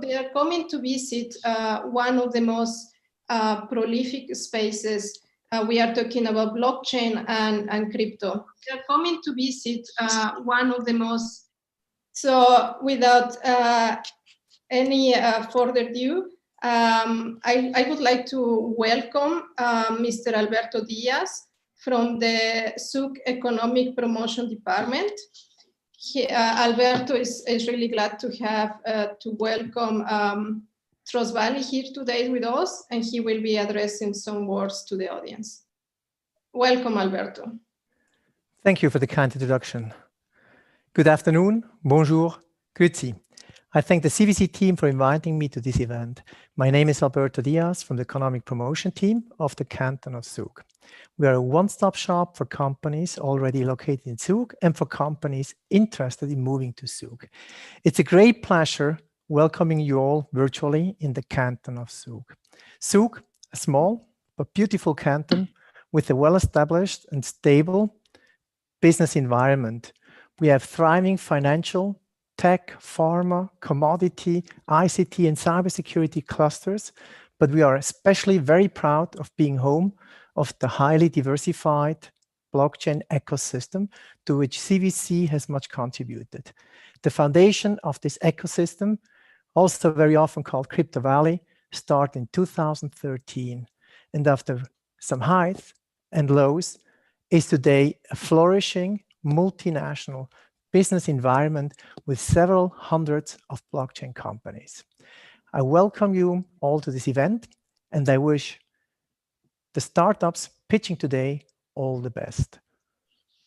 They are coming to visit one of the most prolific spaces. We are talking about blockchain and crypto. They are coming to visit one of the most. So without any further ado, I would like to welcome Mr. Alberto Diaz from the SUC Economic Promotion Department. Alberto is really glad to have to welcome Trust Valley here today with us, and he will be addressing some words to the audience. Welcome, Alberto. Thank you for the kind introduction. Good afternoon, bonjour, grüezi. I thank the CVC team for inviting me to this event. My name is Alberto Diaz from the Economic Promotion team of the Canton of Zug. We are a one-stop shop for companies already located in Zug and for companies interested in moving to Zug. It's a great pleasure welcoming you all virtually in the Canton of Zug. Zug, a small but beautiful canton with a well-established and stable business environment. We have thriving financial, tech, pharma, commodity, ICT, and cybersecurity clusters, but we are especially very proud of being home of the highly diversified blockchain ecosystem to which CVC has much contributed. The foundation of this ecosystem, also very often called Crypto Valley, started in 2013, and after some highs and lows, is today a flourishing multinational business environment with several hundreds of blockchain companies. I welcome you all to this event, and I wish the startups pitching today all the best.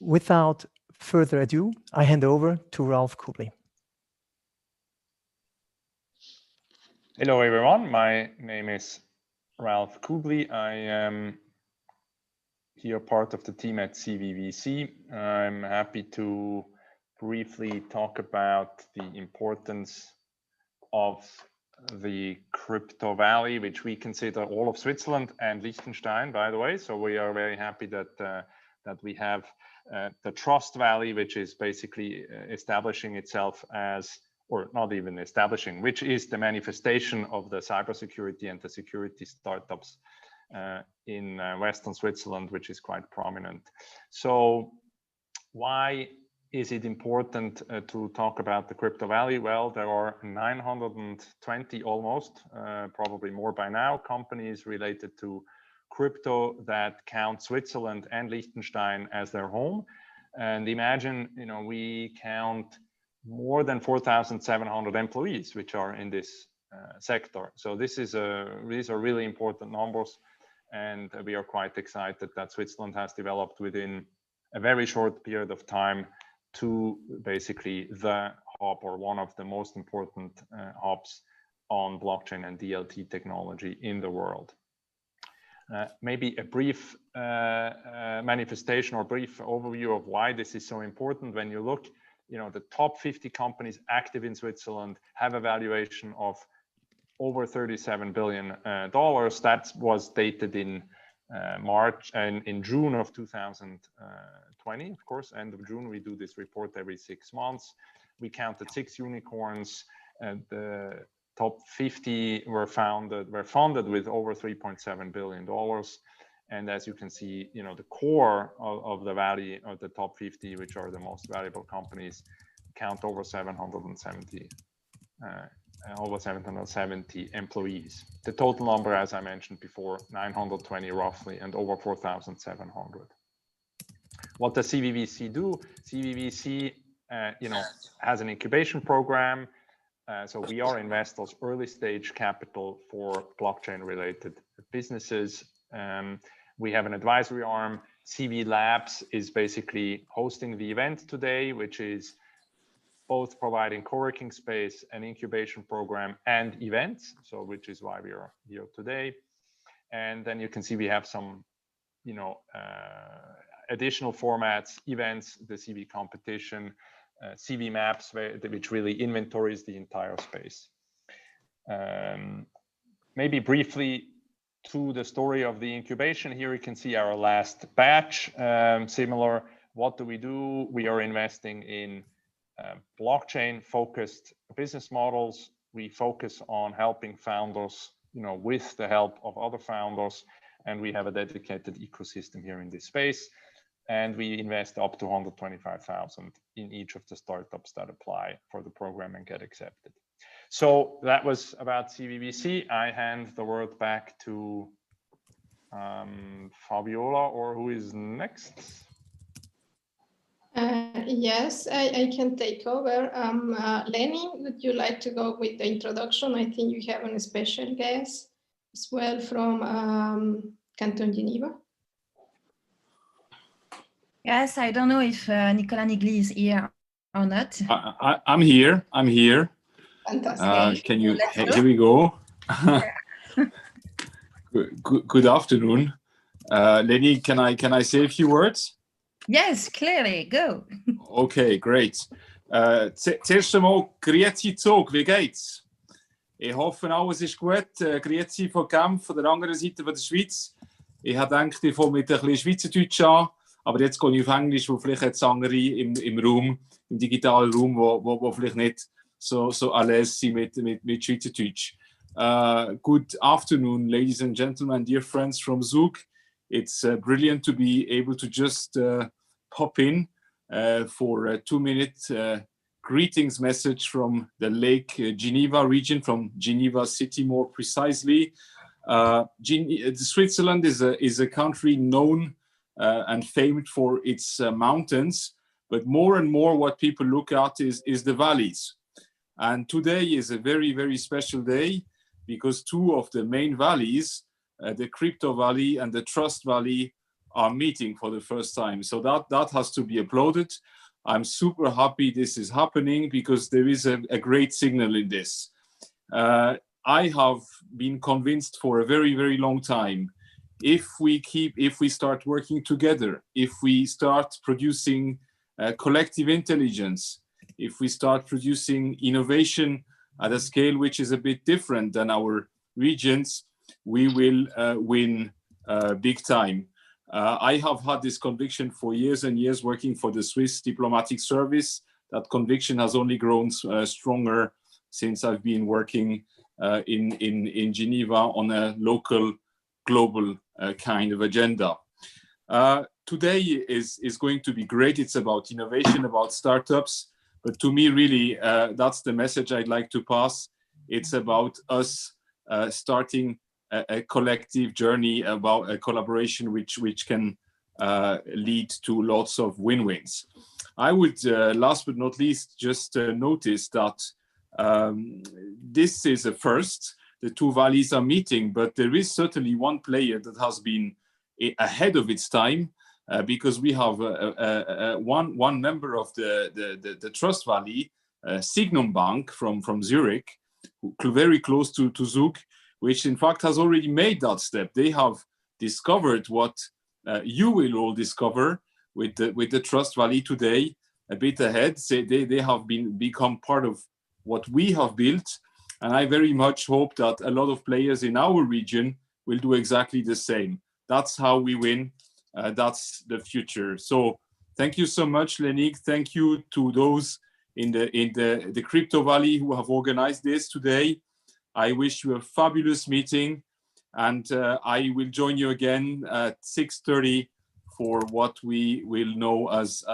Without further ado, I hand over to Ralph Kubli. Hello, everyone. My name is Ralph Kubli. I am here part of the team at CVVC. I'm happy to briefly talk about the importance of the Crypto Valley, which we consider all of Switzerland and Liechtenstein, by the way. So we are very happy that that we have the Trust Valley, which is basically establishing itself as, or not even establishing, which is the manifestation of the cybersecurity and the security startups in Western Switzerland, which is quite prominent. So why is it important to talk about the Crypto Valley? Well, there are 920 almost, probably more by now, companies related to crypto that count Switzerland and Liechtenstein as their home. And imagine, you know, we count more than 4,700 employees which are in this sector. So these are really important numbers, and we are quite excited that Switzerland has developed within a very short period of time to basically the hub, or one of the most important hubs on blockchain and DLT technology in the world. Maybe a brief manifestation or brief overview of why this is so important. When you look, you know, the top 50 companies active in Switzerland have a valuation of over $37 billion. That was dated in March and in June of 2020, of course, end of June. We do this report every 6 months. We counted 6 unicorns, and the top 50 were funded with over $3.7 billion. And as you can see, you know, the core of the valley of the top 50, which are the most valuable companies, count over 770 employees. The total number, as I mentioned before, 920 roughly, and over 4,700. What does CVVC do? CVVC, you know, has an incubation program. So we are investors, early stage capital for blockchain related businesses. We have an advisory arm. CV Labs is basically hosting the event today, which is both providing co-working space, an incubation program, and events. So which is why we are here today. And then you can see we have some, you know, additional formats, events, the CV competition, CV Maps, which really inventories the entire space. Maybe briefly to the story of the incubation. Here you can see our last batch. Similar, what do we do? We are investing in blockchain focused business models. we focus on helping founders, with the help of other founders, and we have a dedicated ecosystem here in this space. And we invest up to 125,000 in each of the startups that apply for the program and get accepted. So that was about CVVC. I hand the word back to Fabiola, or who is next? Yes, I can take over. Lenny, would you like to go with the introduction? I think you have a special guest as well from Canton, Geneva. Yes, I don't know if Nicolas Nigli is here or not. I'm here. I'm here. Fantastic. Can you? Here we go. Good afternoon, Lenny. Can I say a few words? Yes, clearly. Go. Okay, great. Zuerst einmal, grüezi Zug, wie geht's? Ich hoffe, alles ist gut. Grüezi von Genf, von der anderen Seite von der Schweiz. Ich habe gedacht, ich fange mit ein bisschen Schweizerdeutsch an, aber jetzt gehe ich auf Englisch, wo vielleicht jetzt andere im Raum, im digitalen Raum, wo vielleicht nicht so à l'aise sind mit Schweizerdeutsch. Good afternoon, ladies and gentlemen, dear friends from Zug. It's brilliant to be able to just pop in for a 2-minute greetings message from the Lake Geneva region, from Geneva city more precisely. Switzerland is a country known and famed for its mountains, but more and more what people look at is the valleys. And today is a very, very special day because two of the main valleys, the Crypto Valley and the Trust Valley, are meeting for the first time. So that has to be applauded. I'm super happy this is happening because there is a great signal in this. I have been convinced for a very, very long time, if we start working together, if we start producing collective intelligence, if we start producing innovation at a scale which is a bit different than our regions, we will win big time. I have had this conviction for years and years working for the Swiss diplomatic service. That conviction has only grown stronger since I've been working in Geneva on a local, global kind of agenda. Today is going to be great. It's about innovation, about startups. But to me, really, that's the message I'd like to pass. It's about us starting a collective journey, about a collaboration which can lead to lots of win-wins. I would, last but not least, just notice that this is a first. The two valleys are meeting, but there is certainly one player that has been ahead of its time, because we have one member of the Trust Valley, Signum Bank from Zurich, very close to Zug, which in fact has already made that step. They have discovered what you will all discover with the Trust Valley today, a bit ahead. So they have become part of what we have built. And I very much hope that a lot of players in our region will do exactly the same. That's how we win. That's the future. So thank you so much, Lenik. Thank you to those in the Crypto Valley who have organized this today. I wish you a fabulous meeting, and I will join you again at 6:30 for what we will know as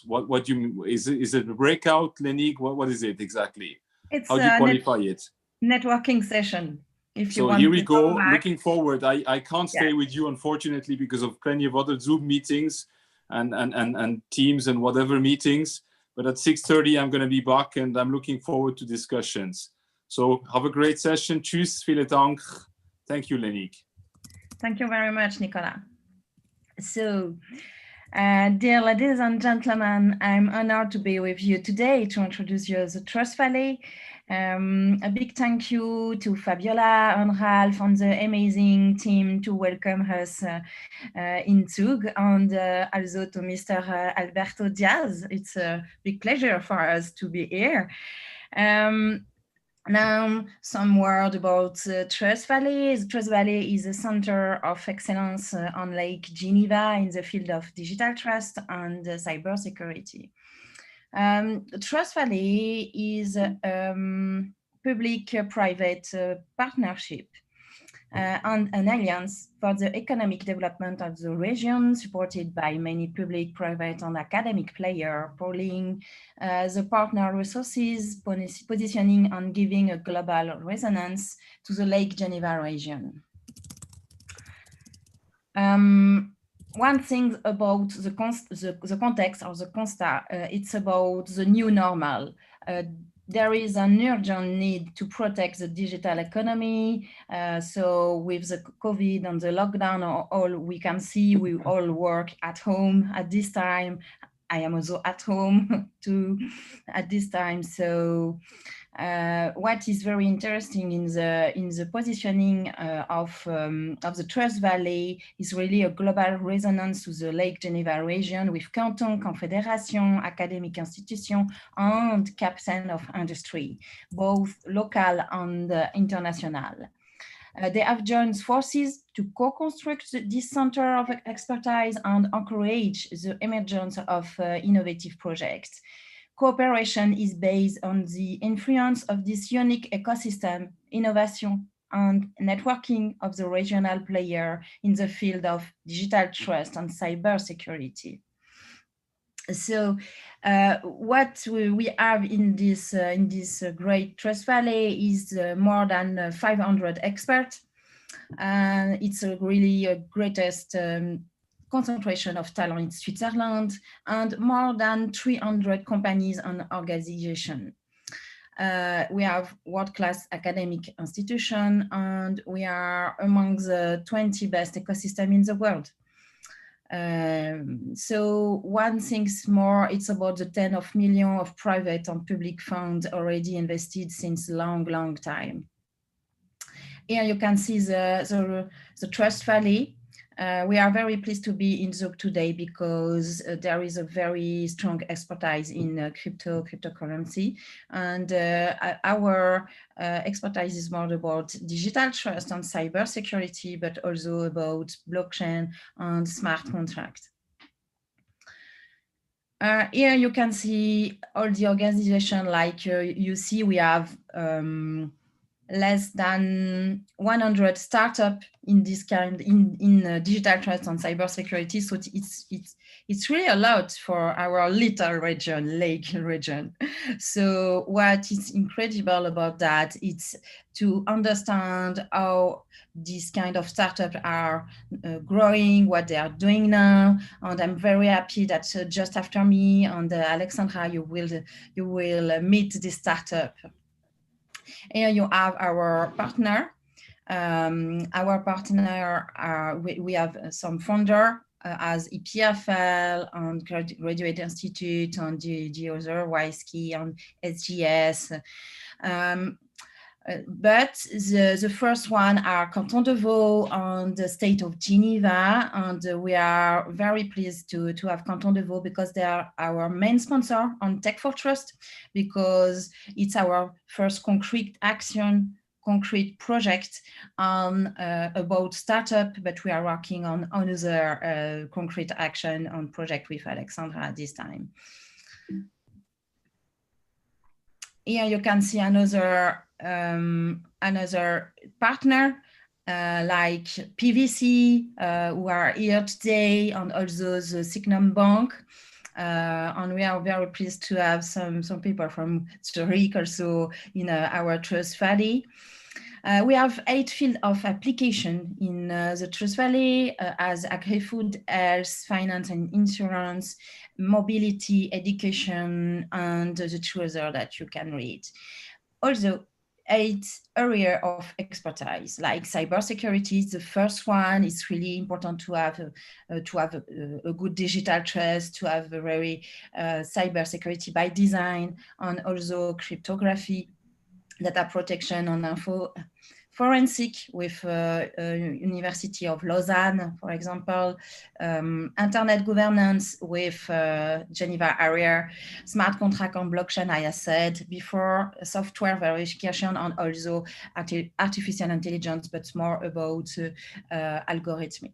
what you is it a breakout, Lenik? What is it exactly? It's how do you qualify it? Networking session. If you so want here we to go. back. Looking forward. I can't stay with you, unfortunately, because of plenty of other Zoom meetings and Teams and whatever meetings. But at 6:30, I'm going to be back, and I'm looking forward to discussions. So have a great session. Tschüss, vielen Dank. Thank you, Lenik. Thank you very much, Nicolas. So, dear ladies and gentlemen, I'm honored to be with you today to introduce you the Trust Valley. A big thank you to Fabiola and Ralph and the amazing team to welcome us in Zug, and also to Mr. Alberto Diaz. It's a big pleasure for us to be here. Now, some word about Trust Valley. The Trust Valley is a center of excellence on Lake Geneva in the field of digital trust and cybersecurity. Trust Valley is public-private partnership and an alliance for the economic development of the region, supported by many public, private, and academic players, pooling the partner resources, positioning and giving a global resonance to the Lake Geneva region. One thing about the context or the constat, it's about the new normal. There is an urgent need to protect the digital economy. So with the COVID and the lockdown, all we can see, we all work at home at this time. I am also at home too at this time. So what is very interesting in the positioning of the Trust Valley is really a global resonance to the Lake Geneva region with Canton, Confederation, academic institution, and captain of industry, both local and international. They have joined forces to co-construct this center of expertise and encourage the emergence of innovative projects. Cooperation is based on the influence of this unique ecosystem, innovation, and networking of the regional player in the field of digital trust and cybersecurity. So what we have in this great Trust Valley is more than 500 experts. It's really a greatest concentration of talent in Switzerland, and more than 300 companies and organizations. We have world-class academic institutions, and we are among the 20 best ecosystems in the world. So one thing's more, it's about the 10 of millions of private and public funds already invested since long time. Here you can see the Trust Valley. We are very pleased to be in Zug today because there is a very strong expertise in cryptocurrency, and our expertise is more about digital trust and cybersecurity, but also about blockchain and smart contracts. Here you can see all the organization. Like you see, we have less than 100 startups in this kind in digital trust and cybersecurity. So it's really a lot for our little region, Lake region. So what is incredible about that, it's to understand how these kind of startups are growing, what they are doing now. And I'm very happy that just after me and Alexandra, you will meet this startup. Here you have our partner. We have some founder as EPFL and Graduate Institute and the other YSKI and SGS. But the first one are Canton de Vaud and the state of Geneva, and we are very pleased to have Canton de Vaud because they are our main sponsor on Tech for Trust, because it's our first concrete action, concrete project about startup, but we are working on another concrete action on project with Alexandra at this time. Here you can see another partner like PVC, who are here today, and also the Signum Bank. And we are very pleased to have some people from Zurich also in our Trust Valley. We have 8 fields of application in the Trust Valley as agri-food, health, finance and insurance, mobility, education, and the 2 other that you can read. Also, 8 areas of expertise, like cybersecurity. The first one is really important to have a good digital trust, to have a very cybersecurity by design, and also cryptography, data protection and info forensic with University of Lausanne, for example, internet governance with Geneva area, smart contract on blockchain, I said before, software verification, and also artificial intelligence, but more about algorithmic.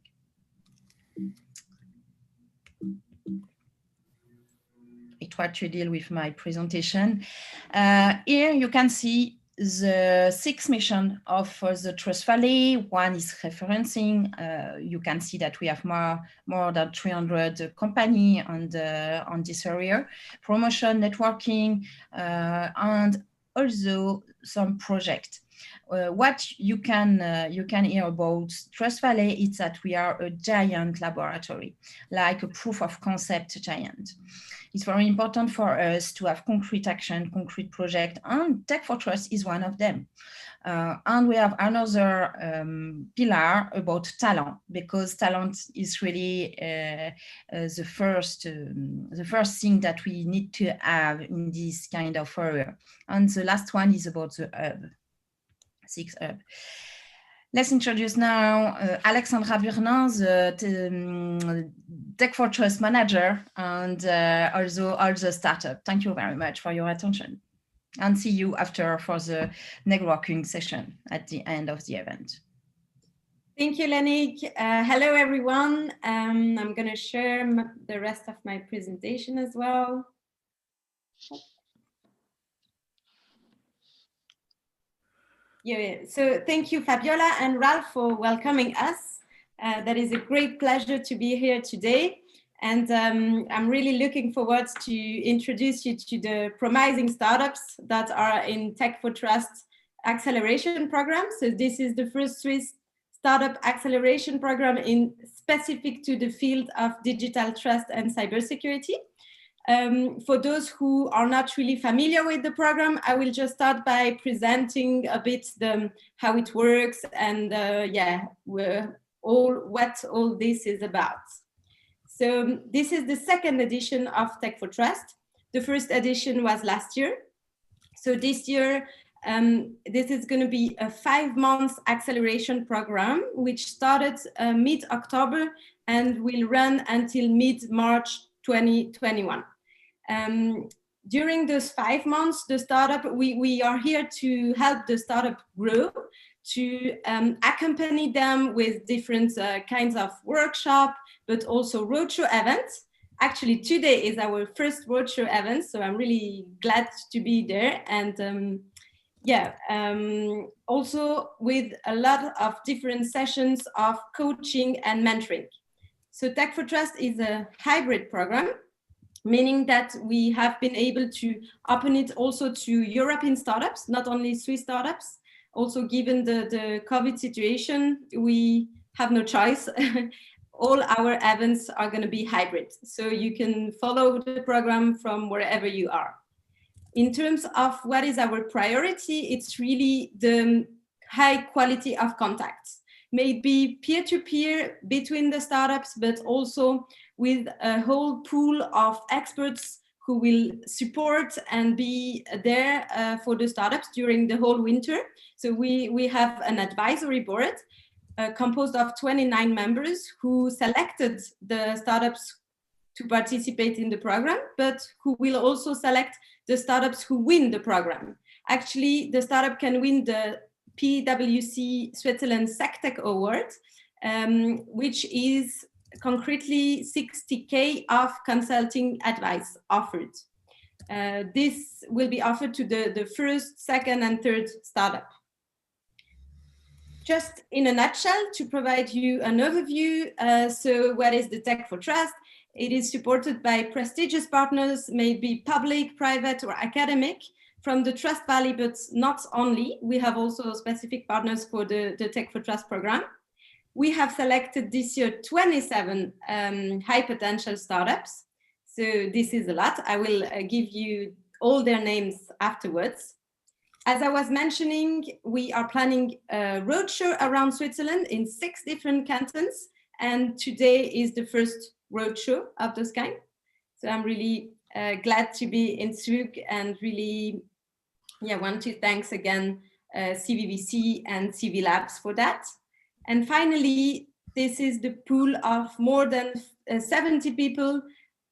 It was to deal with my presentation. Here you can see the 6 missions of the Trust Valley. One is referencing. You can see that we have more than 300 companies on this area. Promotion, networking, and also some projects. What you can hear about Trust Valley is that we are a giant laboratory, like a proof of concept giant. It's very important for us to have concrete action, concrete project, and Tech for Trust is one of them. And we have another pillar about talent, because talent is really the first thing that we need to have in this kind of area. And the last one is about the hub, 6 hub. Let's introduce now Alexandra Burnin, the Tech for Trust manager, and also startup. Thank you very much for your attention, and see you after for the networking session at the end of the event. Thank you, Lenik. Hello, everyone. I'm going to share the rest of my presentation as well. Yeah. So thank you, Fabiola and Ralph, for welcoming us. That is a great pleasure to be here today. And I'm really looking forward to introduce you to the promising startups that are in Tech for Trust acceleration program. So this is the first Swiss startup acceleration program specific to the field of digital trust and cybersecurity. For those who are not really familiar with the program, I will just start by presenting a bit how it works and what all this is about. So this is the second edition of Tech for Trust. The first edition was last year. So this year, this is going to be a 5-month acceleration program, which started mid-October and will run until mid-March 2021. During those 5 months, the startup, we are here to help the startup grow, to accompany them with different kinds of workshop, but also roadshow events. Actually, today is our first roadshow event, so I'm really glad to be there. And also with a lot of different sessions of coaching and mentoring. So Tech for Trust is a hybrid program, meaning that we have been able to open it also to European startups, not only Swiss startups. Also, given the COVID situation, we have no choice. All our events are going to be hybrid. So you can follow the program from wherever you are. In terms of what is our priority, it's really the high quality of contacts. Maybe peer-to-peer between the startups, but also with a whole pool of experts who will support and be there for the startups during the whole winter. So we have an advisory board composed of 29 members who selected the startups to participate in the program, but who will also select the startups who win the program. Actually, the startup can win the PwC Switzerland SecTech Award, which is concretely 60K of consulting advice offered. This will be offered to the first, second, and third startup. Just in a nutshell, to provide you an overview, so what is the Tech for Trust? It is supported by prestigious partners, maybe public, private, or academic, from the Trust Valley, but not only. We have also specific partners for the Tech for Trust program. We have selected this year 27 high potential startups. So this is a lot. I will give you all their names afterwards. As I was mentioning, we are planning a roadshow around Switzerland in 6 different cantons. And today is the first roadshow of this kind. So I'm really glad to be in Zug and really want to thanks again CVVC and CV Labs for that. And finally, this is the pool of more than 70 people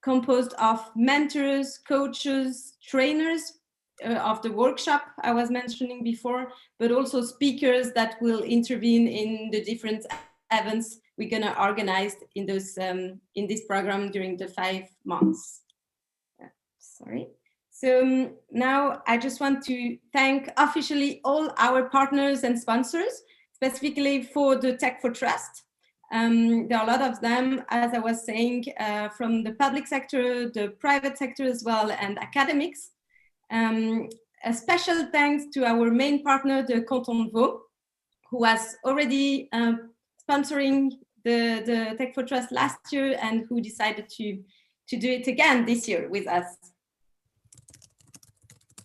composed of mentors, coaches, trainers of the workshop I was mentioning before, but also speakers that will intervene in the different events we're going to organize in those in this program during the 5 months. So now I just want to thank officially all our partners and sponsors, specifically for the Tech for Trust. There are a lot of them, as I was saying, from the public sector, the private sector as well, and academics. A special thanks to our main partner, the Canton, who was already sponsoring the Tech for Trust last year and who decided to do it again this year with us.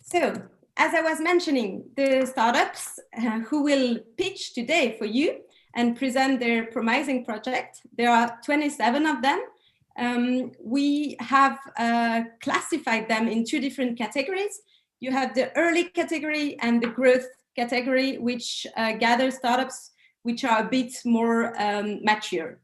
So, as I was mentioning, the startups who will pitch today for you and present their promising project, there are 27 of them. We have classified them in 2 different categories. You have the early category and the growth category, which gather startups which are a bit more mature.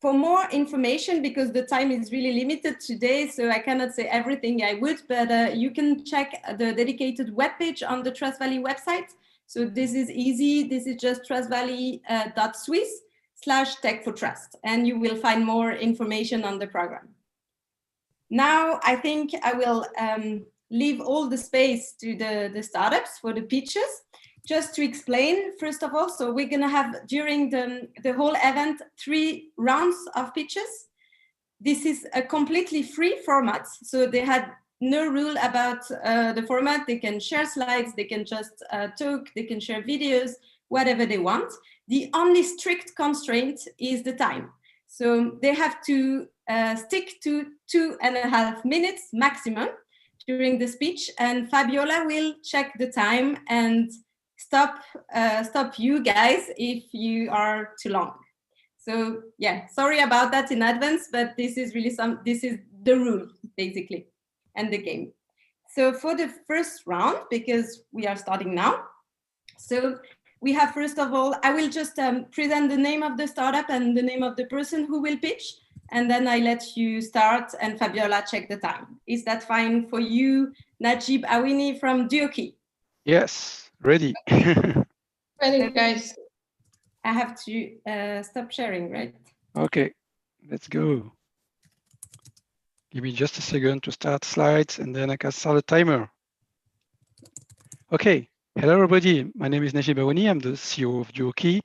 For more information, because the time is really limited today, so I cannot say everything I would, but you can check the dedicated webpage on the Trust Valley website. So this is easy. This is just trustvalley.swiss/tech4trust, and you will find more information on the program. Now, I think I will leave all the space to the startups for the pitches. Just to explain, first of all, so we're gonna have during the whole event 3 rounds of pitches. This is a completely free format, so they had no rule about the format. They can share slides, they can just talk, they can share videos, whatever they want. The only strict constraint is the time. So they have to stick to 2.5 minutes maximum during the speech, and Fabiola will check the time and stop you guys if you are too long. So yeah, sorry about that in advance, but this is really this is the rule basically, and the game. So for the first round, because we are starting now, so we have, first of all, I will just present the name of the startup and the name of the person who will pitch, and then I let you start and Fabiola check the time. Is that fine for you, Najib Awini from Duoki? Yes, ready. Ready, guys. I have to stop sharing, right? Okay, let's go. Give me just a second to start slides, and then I can start a timer. Okay, hello everybody. My name is Najib Awini. I'm the CEO of Duoki.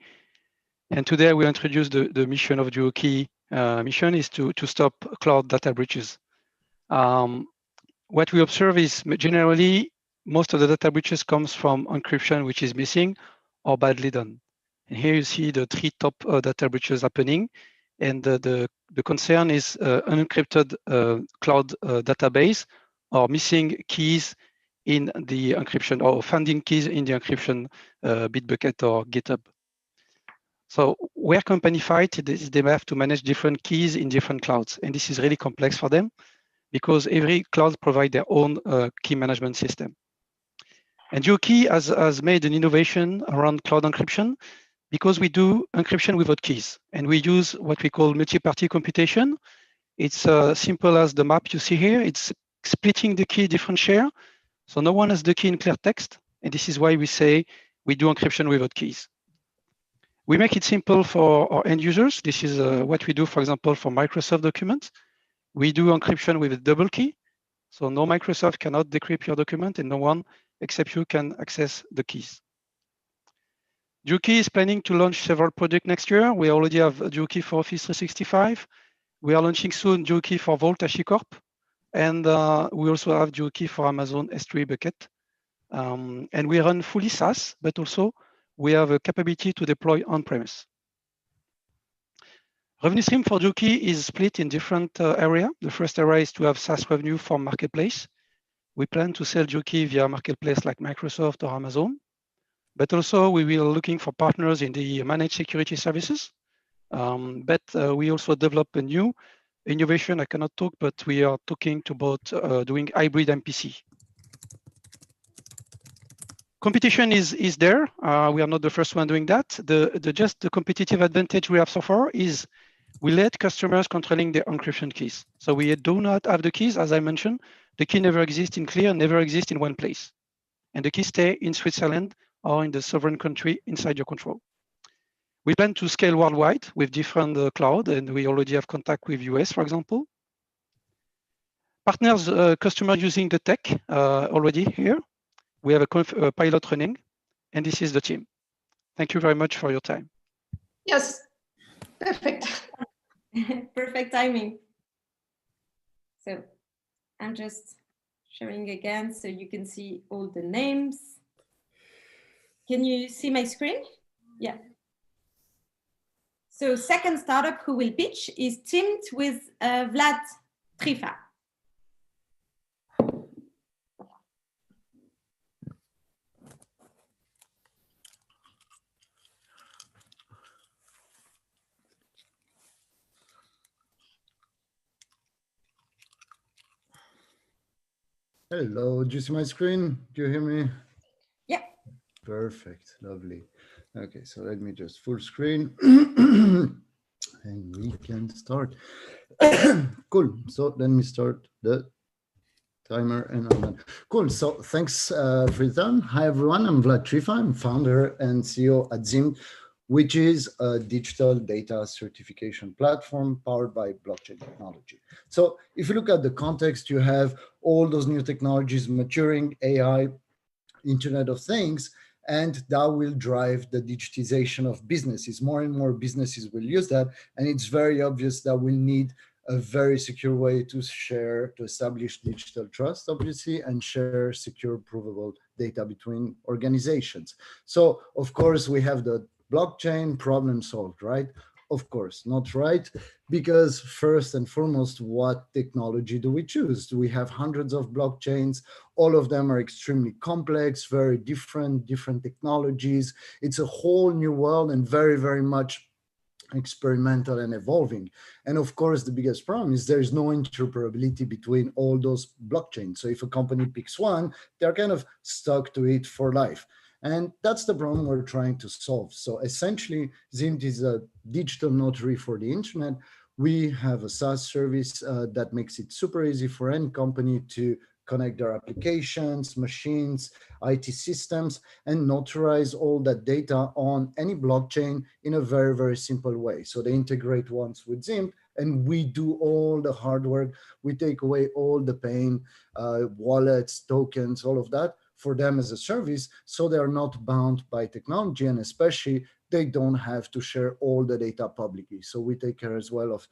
And today I will introduce the mission of Duoki. Mission is to stop cloud data breaches. What we observe is generally most of the data breaches comes from encryption, which is missing or badly done. And here you see the 3 top data breaches happening. And the concern is unencrypted cloud database or missing keys in the encryption, or finding keys in the encryption Bitbucket or GitHub. So where company fight is they have to manage different keys in different clouds. And this is really complex for them because every cloud provides their own key management system. And Duoki has made an innovation around cloud encryption because we do encryption without keys. And we use what we call multi-party computation. It's simple as the map you see here. It's splitting the key different share. So no one has the key in clear text. And this is why we say we do encryption without keys. We make it simple for our end users. This is what we do, for example, for Microsoft documents. We do encryption with a double key. So no Microsoft cannot decrypt your document, and no one except you can access the keys. Duoki is planning to launch several projects next year. We already have Duoki for Office 365. We are launching soon Duoki for Vault HashiCorp. And we also have Duoki for Amazon S3 bucket. And we run fully SaaS, but also we have a capability to deploy on-premise. Revenue stream for Duoki is split in different areas. The first area is to have SaaS revenue from marketplace. We plan to sell Duoki via marketplace like Microsoft or Amazon, but also we will looking for partners in the managed security services. But we also develop a new innovation. I cannot talk, but we are talking about doing hybrid MPC. Competition is there. We are not the first one doing that. Just the competitive advantage we have so far is we let customers controlling their encryption keys. So we do not have the keys, as I mentioned. The key never exists in clear, never exists in one place. And the keys stay in Switzerland or in the sovereign country inside your control. We plan to scale worldwide with different cloud, and we already have contact with US, for example. partners, customers using the tech already here. We have a pilot running, and this is the team. Thank you very much for your time. Yes, perfect. Perfect timing. So I'm just sharing again so you can see all the names. Can you see my screen? Yeah. So second startup who will pitch is teamed with Vlad Trifa. Hello, do you see my screen? Do you hear me? Yeah. Perfect, lovely. Okay, so let me just full screen and we can start. Cool, so let me start the timer and I'm done. Cool, so thanks for your time. Hi everyone, I'm Vlad Trifa, I'm founder and CEO at Zimt, which is a digital data certification platform powered by blockchain technology. So if you look at the context, you have all those new technologies maturing, AI, Internet of Things, and that will drive the digitization of businesses. More and more businesses will use that, and it's very obvious that we need a very secure way to share, to establish digital trust, obviously, and share secure, provable data between organizations. So, of course, we have the blockchain problem solved, right? Of course, not right, because first and foremost, what technology do we choose? We have hundreds of blockchains. All of them are extremely complex, very different technologies. It's a whole new world and very, very much experimental and evolving. And of course, the biggest problem is there's no interoperability between all those blockchains. So if a company picks one, they're kind of stuck to it for life. And that's the problem we're trying to solve. So essentially, Zimt is a digital notary for the internet. We have a SaaS service that makes it super easy for any company to connect their applications, machines, IT systems, and notarize all that data on any blockchain in a very, very simple way. So they integrate once with Zimt, and we do all the hard work. We take away all the pain, wallets, tokens, all of that for them as a service, so they are not bound by technology, and especially they don't have to share all the data publicly. So we take care as well of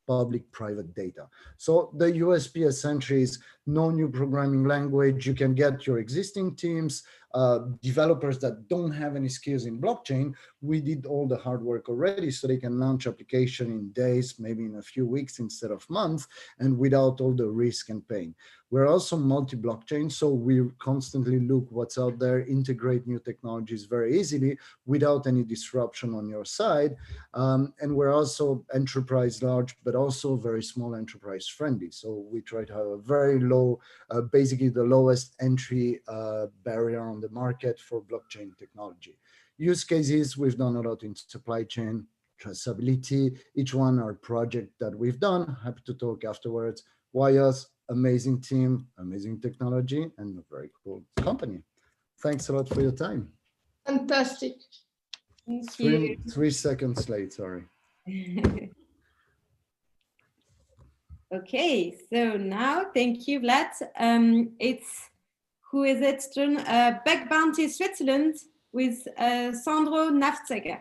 public-private data. So the USP essentially is no new programming language. You can get your existing teams, developers that don't have any skills in blockchain. We did all the hard work already, so they can launch application in days, maybe in a few weeks instead of months, and without all the risk and pain. We're also multi-blockchain, so we constantly look what's out there, integrate new technologies very easily without any disruption on your side. And we're also enterprise large, but also very small enterprise friendly. So we try to have a very low, basically the lowest entry barrier on the market for blockchain technology. Use cases, we've done a lot in supply chain, traceability, each one our project that we've done. Happy to talk afterwards. Why us? Amazing team, amazing technology, and a very cool company. Thanks a lot for your time. Fantastic. Thank you. 3 seconds late, sorry. Okay, so now, thank you, Vlad. Who is it? Back Bounty Switzerland with Sandro Naftzegger.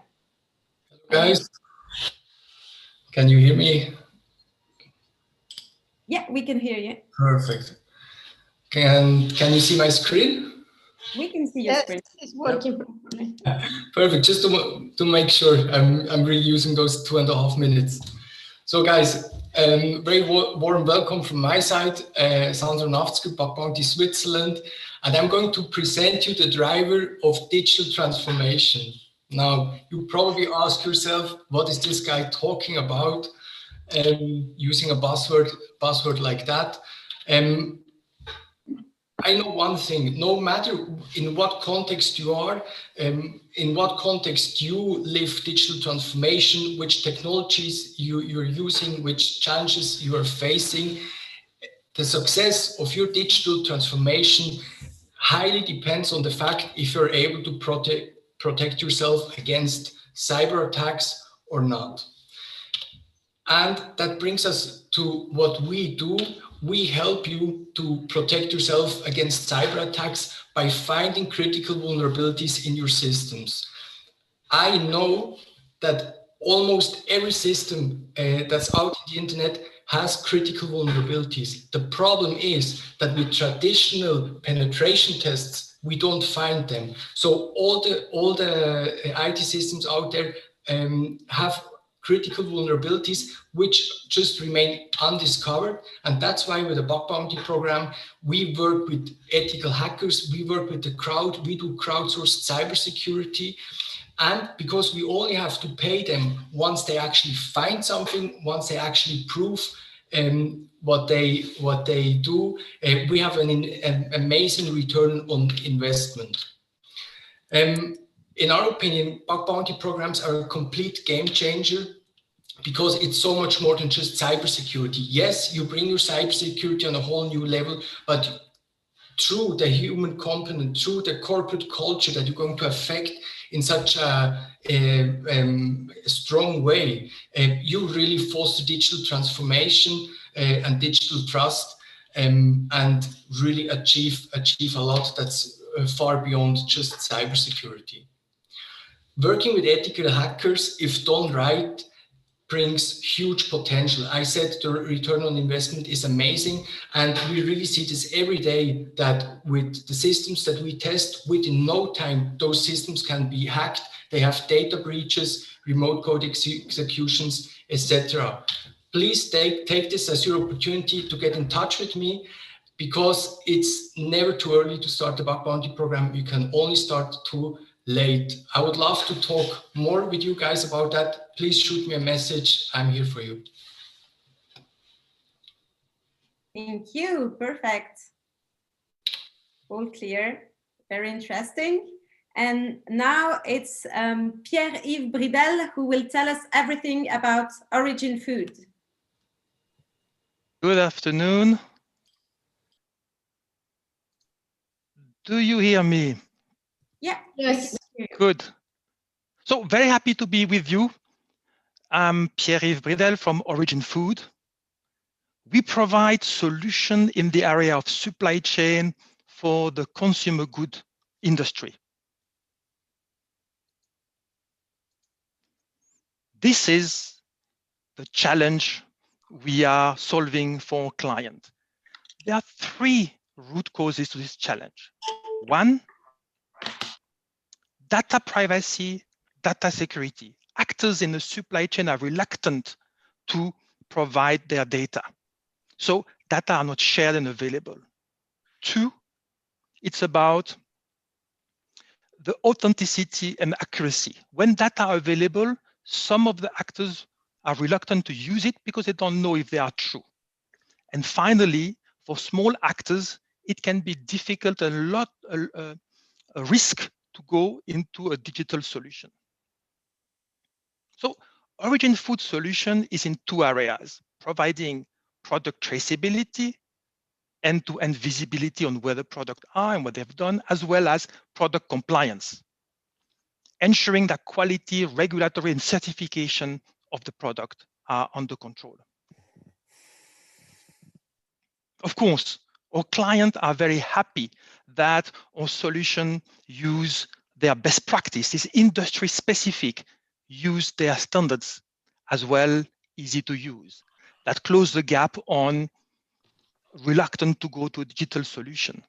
Guys, can you hear me? Yeah, we can hear you. Perfect. Can you see my screen? We can see your screen. It's working properly. Perfect. Just to make sure I'm really using those 2.5 minutes. So guys, very warm welcome from my side, Sandro Naftzegger, Back Bounty Switzerland, and I'm going to present you the driver of digital transformation. Now, you probably ask yourself, what is this guy talking about? Using a buzzword like that. I know one thing, no matter in what context you are, in what context you live digital transformation, which technologies you're using, which challenges you are facing, the success of your digital transformation highly depends on the fact if you're able to protect yourself against cyber attacks or not. And that brings us to what we do. we help you to protect yourself against cyber attacks by finding critical vulnerabilities in your systems. I know that almost every system that's out in the internet has critical vulnerabilities. The problem is that with traditional penetration tests, we don't find them. So all the IT systems out there have critical vulnerabilities which just remain undiscovered. And that's why with the bug bounty program, we work with ethical hackers, we work with the crowd, we do crowdsourced cybersecurity. And because we only have to pay them once they actually find something, once they actually prove what they do, we have an amazing return on investment. In our opinion, bug bounty programs are a complete game changer because it's so much more than just cybersecurity. Yes, you bring your cybersecurity on a whole new level, but through the human component, through the corporate culture that you're going to affect in such a strong way, you really foster digital transformation and digital trust, and really achieve a lot that's far beyond just cybersecurity. Working with ethical hackers, if done right, brings huge potential. I said the return on investment is amazing, and we really see this every day that with the systems that we test, within no time, those systems can be hacked. They have data breaches, remote code executions, etc. Please take this as your opportunity to get in touch with me, because it's never too early to start the bug bounty program. You can only start too late. I would love to talk more with you guys about that. Please shoot me a message. I'm here for you. Thank you. Perfect. All clear. Very interesting. And now it's Pierre-Yves Bridel who will tell us everything about Origin Food. Good afternoon. Do you hear me? Yeah. Yes. Good. So very happy to be with you. I'm Pierre-Yves Bridel from Origin Food. We provide solutions in the area of supply chain for the consumer good industry. This is the challenge we are solving for clients. There are three root causes to this challenge. One, data privacy, data security. Actors in the supply chain are reluctant to provide their data. So data are not shared and available. Two, it's about the authenticity and accuracy. When data are available, some of the actors are reluctant to use it because they don't know if they are true. And finally, for small actors, it can be difficult and a risk to go into a digital solution. So Origin Food solution is in two areas, providing product traceability, end-to-end visibility on where the products are and what they've done, as well as product compliance, ensuring that quality, regulatory, and certification of the product are under control. Of course, our clients are very happy that our solution use their best practice, is industry specific, use their standards as well, easy to use. That close the gap on reluctant to go to a digital solution.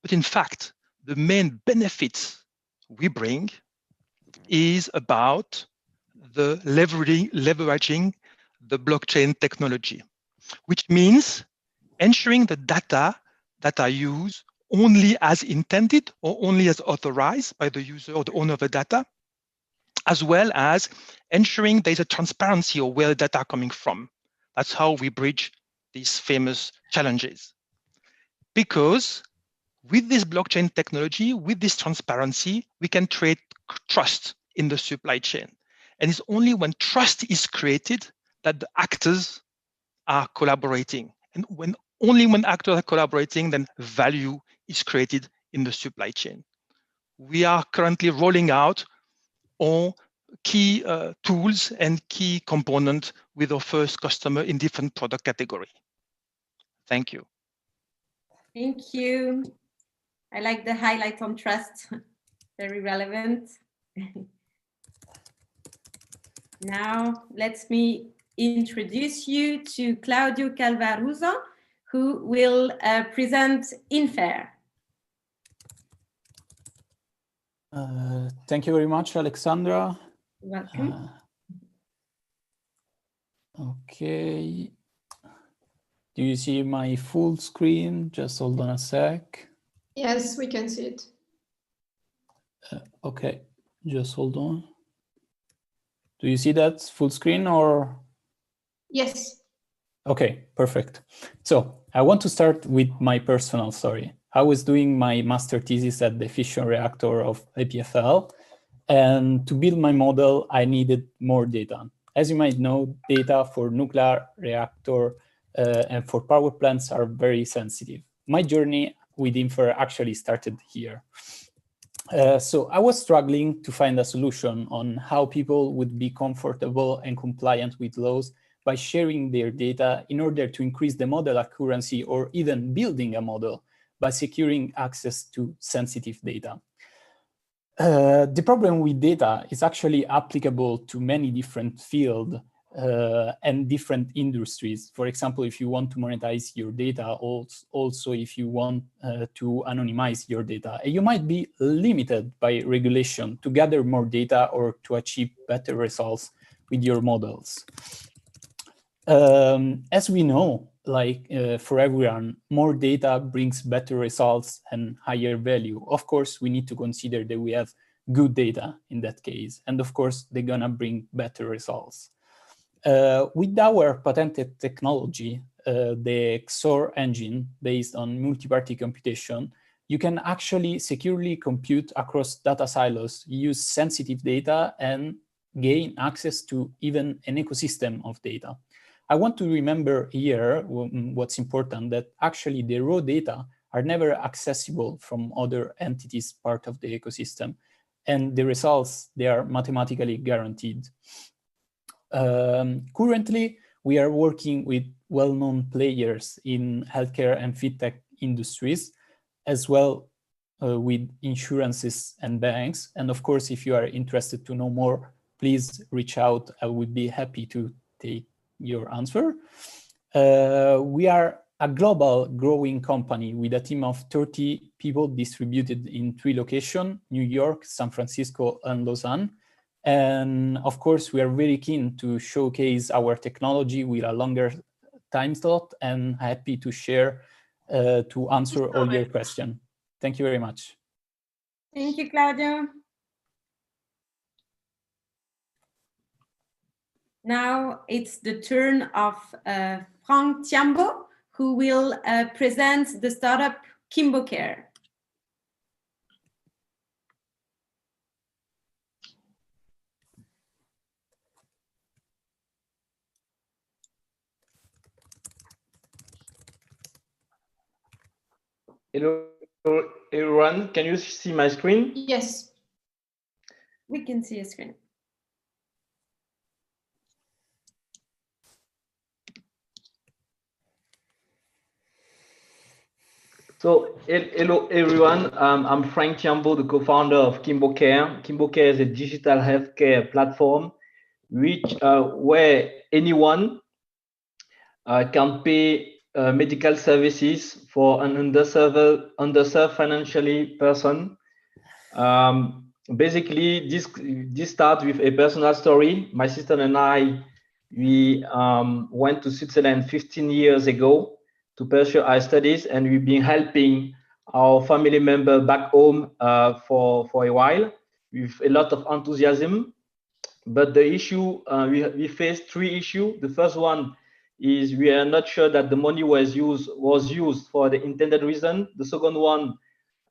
But in fact, the main benefits we bring is about the leveraging the blockchain technology, which means ensuring the data that are used only as intended or only as authorized by the user or the owner of the data, as well as ensuring there's a transparency of where the data are coming from. That's how we bridge these famous challenges. Because with this blockchain technology, with this transparency, we can create trust in the supply chain. And it's only when trust is created that the actors are collaborating. And only when actors are collaborating, then value is created in the supply chain. We are currently rolling out all key tools and key components with our first customer in different product category. Thank you. Thank you. I like the highlight on trust. Very relevant. Now, let me introduce you to Claudio Calvaruso, who will present InFair. Thank you very much, Alexandra. Welcome. Okay. Do you see my full screen? Just hold on a sec. Yes, we can see it. Okay, just hold on. Do you see that full screen or? Yes. Okay, perfect. So I want to start with my personal story. I was doing my master thesis at the fission reactor of EPFL, and to build my model, I needed more data. As you might know, data for nuclear reactor and for power plants are very sensitive. My journey with InFair actually started here. So I was struggling to find a solution on how people would be comfortable and compliant with laws by sharing their data in order to increase the model accuracy or even building a model by securing access to sensitive data. The problem with data is actually applicable to many different fields and different industries. For example, if you want to monetize your data, also if you want to anonymize your data, you might be limited by regulation to gather more data or to achieve better results with your models. As we know, like for everyone, more data brings better results and higher value. Of course, we need to consider that we have good data in that case. And of course, they're gonna bring better results. With our patented technology, the XOR engine based on multi-party computation, you can actually securely compute across data silos, use sensitive data, and gain access to even an ecosystem of data. I want to remember here what's important, that actually the raw data are never accessible from other entities part of the ecosystem, and the results, they are mathematically guaranteed. Currently, we are working with well-known players in healthcare and fintech industries, as well with insurances and banks. And of course, if you are interested to know more, please reach out. I would be happy to take your answer. We are a global growing company with a team of 30 people distributed in 3 locations, New York, San Francisco, and Lausanne. And of course, we are very keen to showcase our technology with a longer time slot, and happy to share to answer all your questions. Thank you very much. Thank you, Claudio. Now it's the turn of Frank Tiambo, who will present the startup KimboCare. Hello, everyone. Can you see my screen? Yes. We can see a screen. So, hello, everyone. I'm Frank Tiambo, the co-founder of KimboCare. KimboCare is a digital healthcare platform which where anyone can pay medical services for an underserved financially person. Basically, this starts with a personal story. My sister and I, we went to Switzerland 15 years ago to pursue our studies, and we've been helping our family member back home for a while with a lot of enthusiasm. But the issue, we faced 3 issues. The first one is we are not sure that the money was used for the intended reason. The second one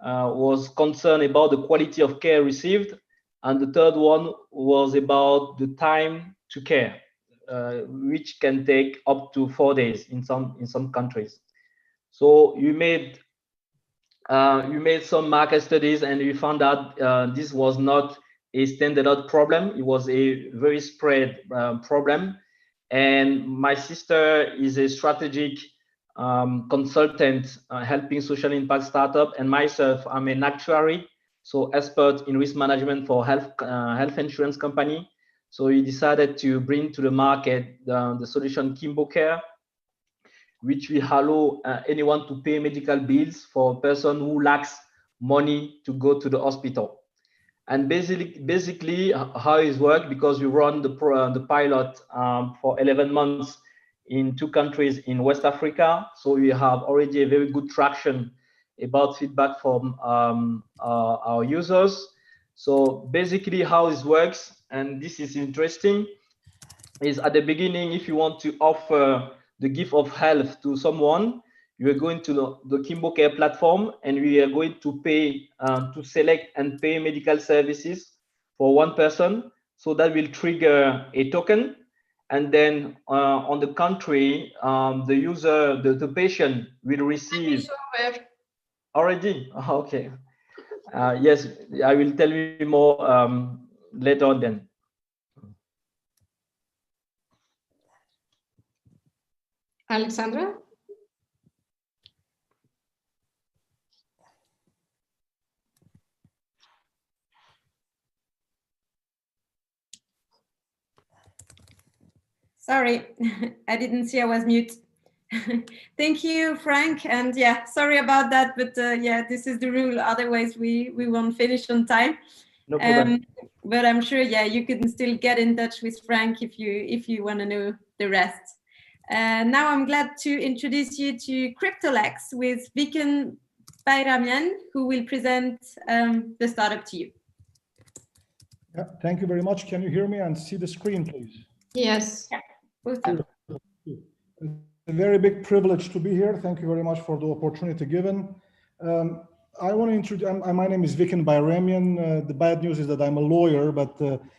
was concerned about the quality of care received. And the third one was about the time to care, which can take up to 4 days in some countries. So you made some market studies, and we found out this was not a standard problem. It was a very spread problem. And my sister is a strategic consultant helping social impact startup, and myself, I'm an actuary, so expert in risk management for health insurance company. So we decided to bring to the market the solution Kimbo Care, which will allow anyone to pay medical bills for a person who lacks money to go to the hospital. And basically how it works, because we run the pilot for 11 months in 2 countries in West Africa. So we have already a very good traction about feedback from our users. So basically how this works, and this is interesting, is at the beginning, if you want to offer the gift of health to someone, you are going to the Kimbo Care platform, and we are going to pay to select and pay medical services for one person. So that will trigger a token. And then on the country, the user, the patient will receive already. Okay. Yes, I will tell you more later on then. Alexandra? Sorry, I didn't see I was mute. Thank you, Frank. And yeah, sorry about that, but yeah, this is the rule. Otherwise, we won't finish on time. No problem. But I'm sure, yeah, you can still get in touch with Frank if you want to know the rest. Now I'm glad to introduce you to CryptoLex with Viken Bayramian, who will present the startup to you. Yeah, thank you very much. Can you hear me and see the screen, please? Yes. Yeah. It's a very big privilege to be here. Thank you very much for the opportunity given. I want to introduce, my name is Viken Bayramian. The bad news is that I'm a lawyer, but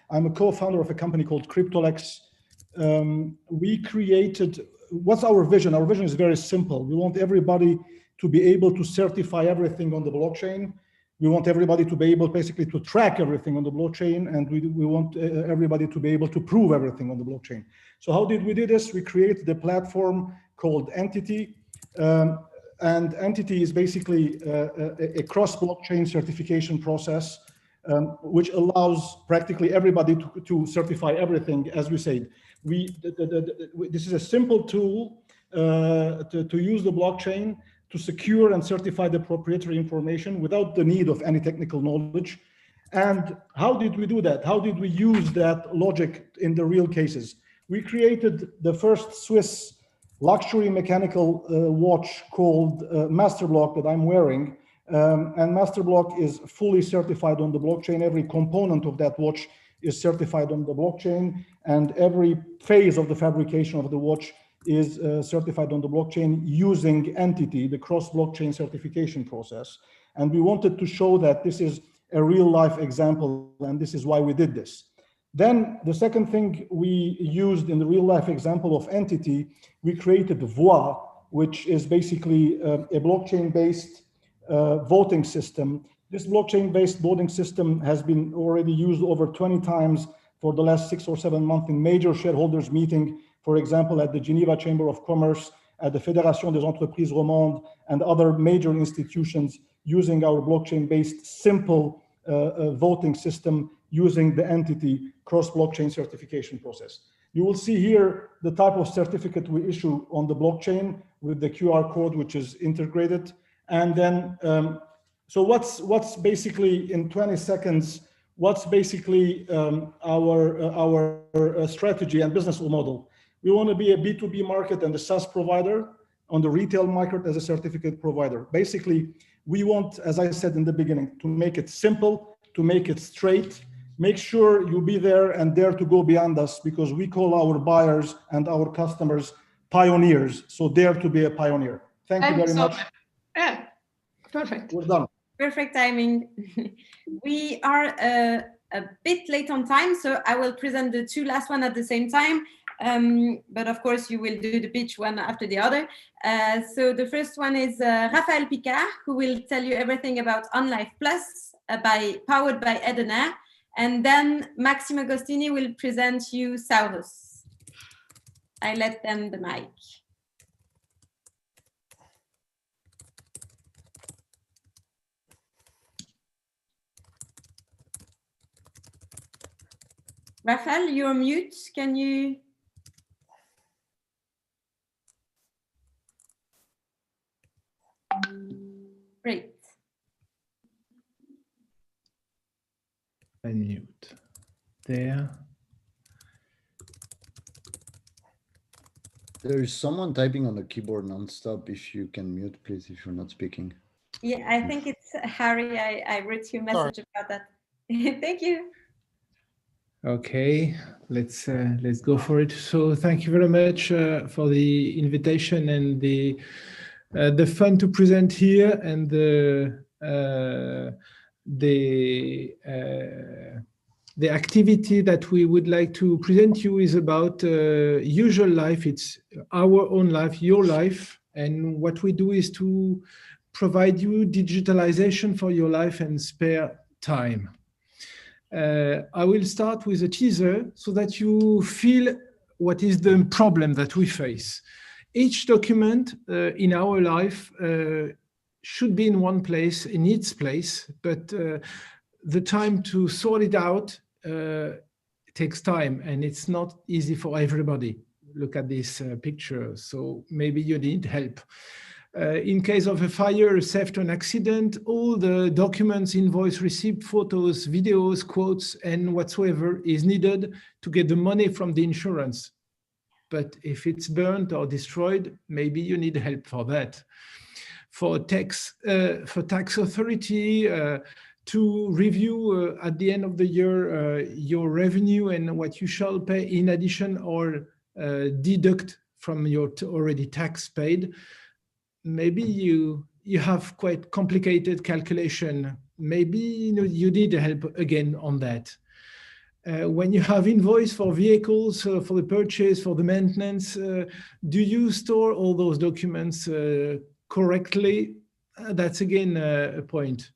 I'm a co-founder of a company called CryptoLex. We created, what's our vision? Our vision is very simple. We want everybody to be able to certify everything on the blockchain. We want everybody to be able basically to track everything on the blockchain, and we want everybody to be able to prove everything on the blockchain. So how did we do this? We created a platform called Entity, and Entity is basically a cross-blockchain certification process, which allows practically everybody to certify everything. As we said, this is a simple tool to use the blockchain to secure and certify the proprietary information without the need of any technical knowledge. And how did we do that? How did we use that logic in the real cases? We created the first Swiss luxury mechanical watch called Masterblock that I'm wearing. And Masterblock is fully certified on the blockchain. Every component of that watch is certified on the blockchain, and every phase of the fabrication of the watch is certified on the blockchain using Entity, the cross-blockchain certification process. And we wanted to show that this is a real-life example, and this is why we did this. Then the second thing we used in the real-life example of Entity, we created Voix, which is basically a blockchain-based voting system. This blockchain-based voting system has been already used over 20 times for the last 6 or 7 months in major shareholders meeting, for example, at the Geneva Chamber of Commerce, at the Fédération des Entreprises Romandes, and other major institutions using our blockchain-based simple voting system using the Entity cross-blockchain certification process. You will see here the type of certificate we issue on the blockchain with the QR code, which is integrated. And then, so what's basically in 20 seconds, what's basically our strategy and business model? We want to be a B2B market and a SaaS provider, on the retail market as a certificate provider. Basically, we want, as I said in the beginning, to make it simple, to make it straight, make sure you be there and dare to go beyond us, because we call our buyers and our customers pioneers. So dare to be a pioneer. Thank you very much. Yeah, perfect. We're done. Perfect timing. We are a bit late on time, so I will present the 2 last ones at the same time. But of course, you will do the pitch one after the other. So the first one is Raphaël Picard, who will tell you everything about OnLife Plus, powered by Edener. And then Maxime Agostini will present you Saurus. I let them the mic. Raphael, you're mute. Can you? Great. Unmute there. There is someone typing on the keyboard non-stop. If you can mute, please, if you're not speaking. Yeah, I think it's Harry. I read your message about that. Thank you. Okay, let's go for it. So thank you very much for the invitation and the fun to present here, and the activity that we would like to present you is about usual life. It's our own life, your life, and what we do is to provide you digitalization for your life and spare time. I will start with a teaser so that you feel what is the problem that we face. Each document in our life should be in one place, in its place, but the time to sort it out takes time, and it's not easy for everybody. Look at this picture, so maybe you need help. In case of a fire, a theft, or an accident, all the documents, invoice, receipt, photos, videos, quotes, and whatsoever is needed to get the money from the insurance. But if it's burnt or destroyed, maybe you need help for that. For tax authority, to review at the end of the year your revenue and what you shall pay in addition or deduct from your already tax paid. Maybe you have quite complicated calculation. Maybe you need help again on that. When you have invoice for vehicles, for the purchase, for the maintenance, do you store all those documents correctly? That's again a point.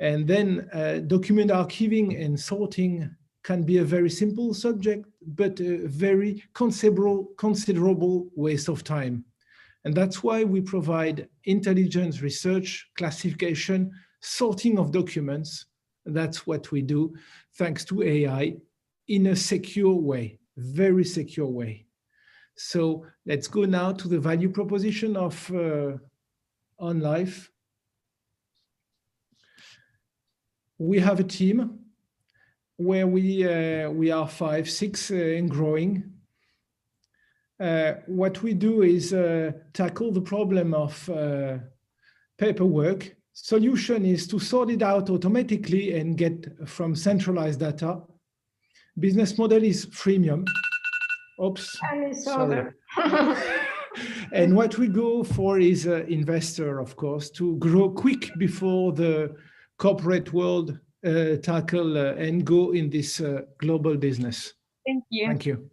And then document archiving and sorting can be a very simple subject, but a very considerable waste of time. And that's why we provide intelligence research, classification, sorting of documents. That's what we do, thanks to AI, in a secure way, very secure way. So let's go now to the value proposition of On Life. We have a team where we are 5, 6 and growing. What we do is tackle the problem of paperwork. Solution is to sort it out automatically and get from centralized data. Business model is freemium. Oops, sorry. And what we go for is investor, of course, to grow quick before the corporate world tackle and go in this global business. Thank you. Thank you.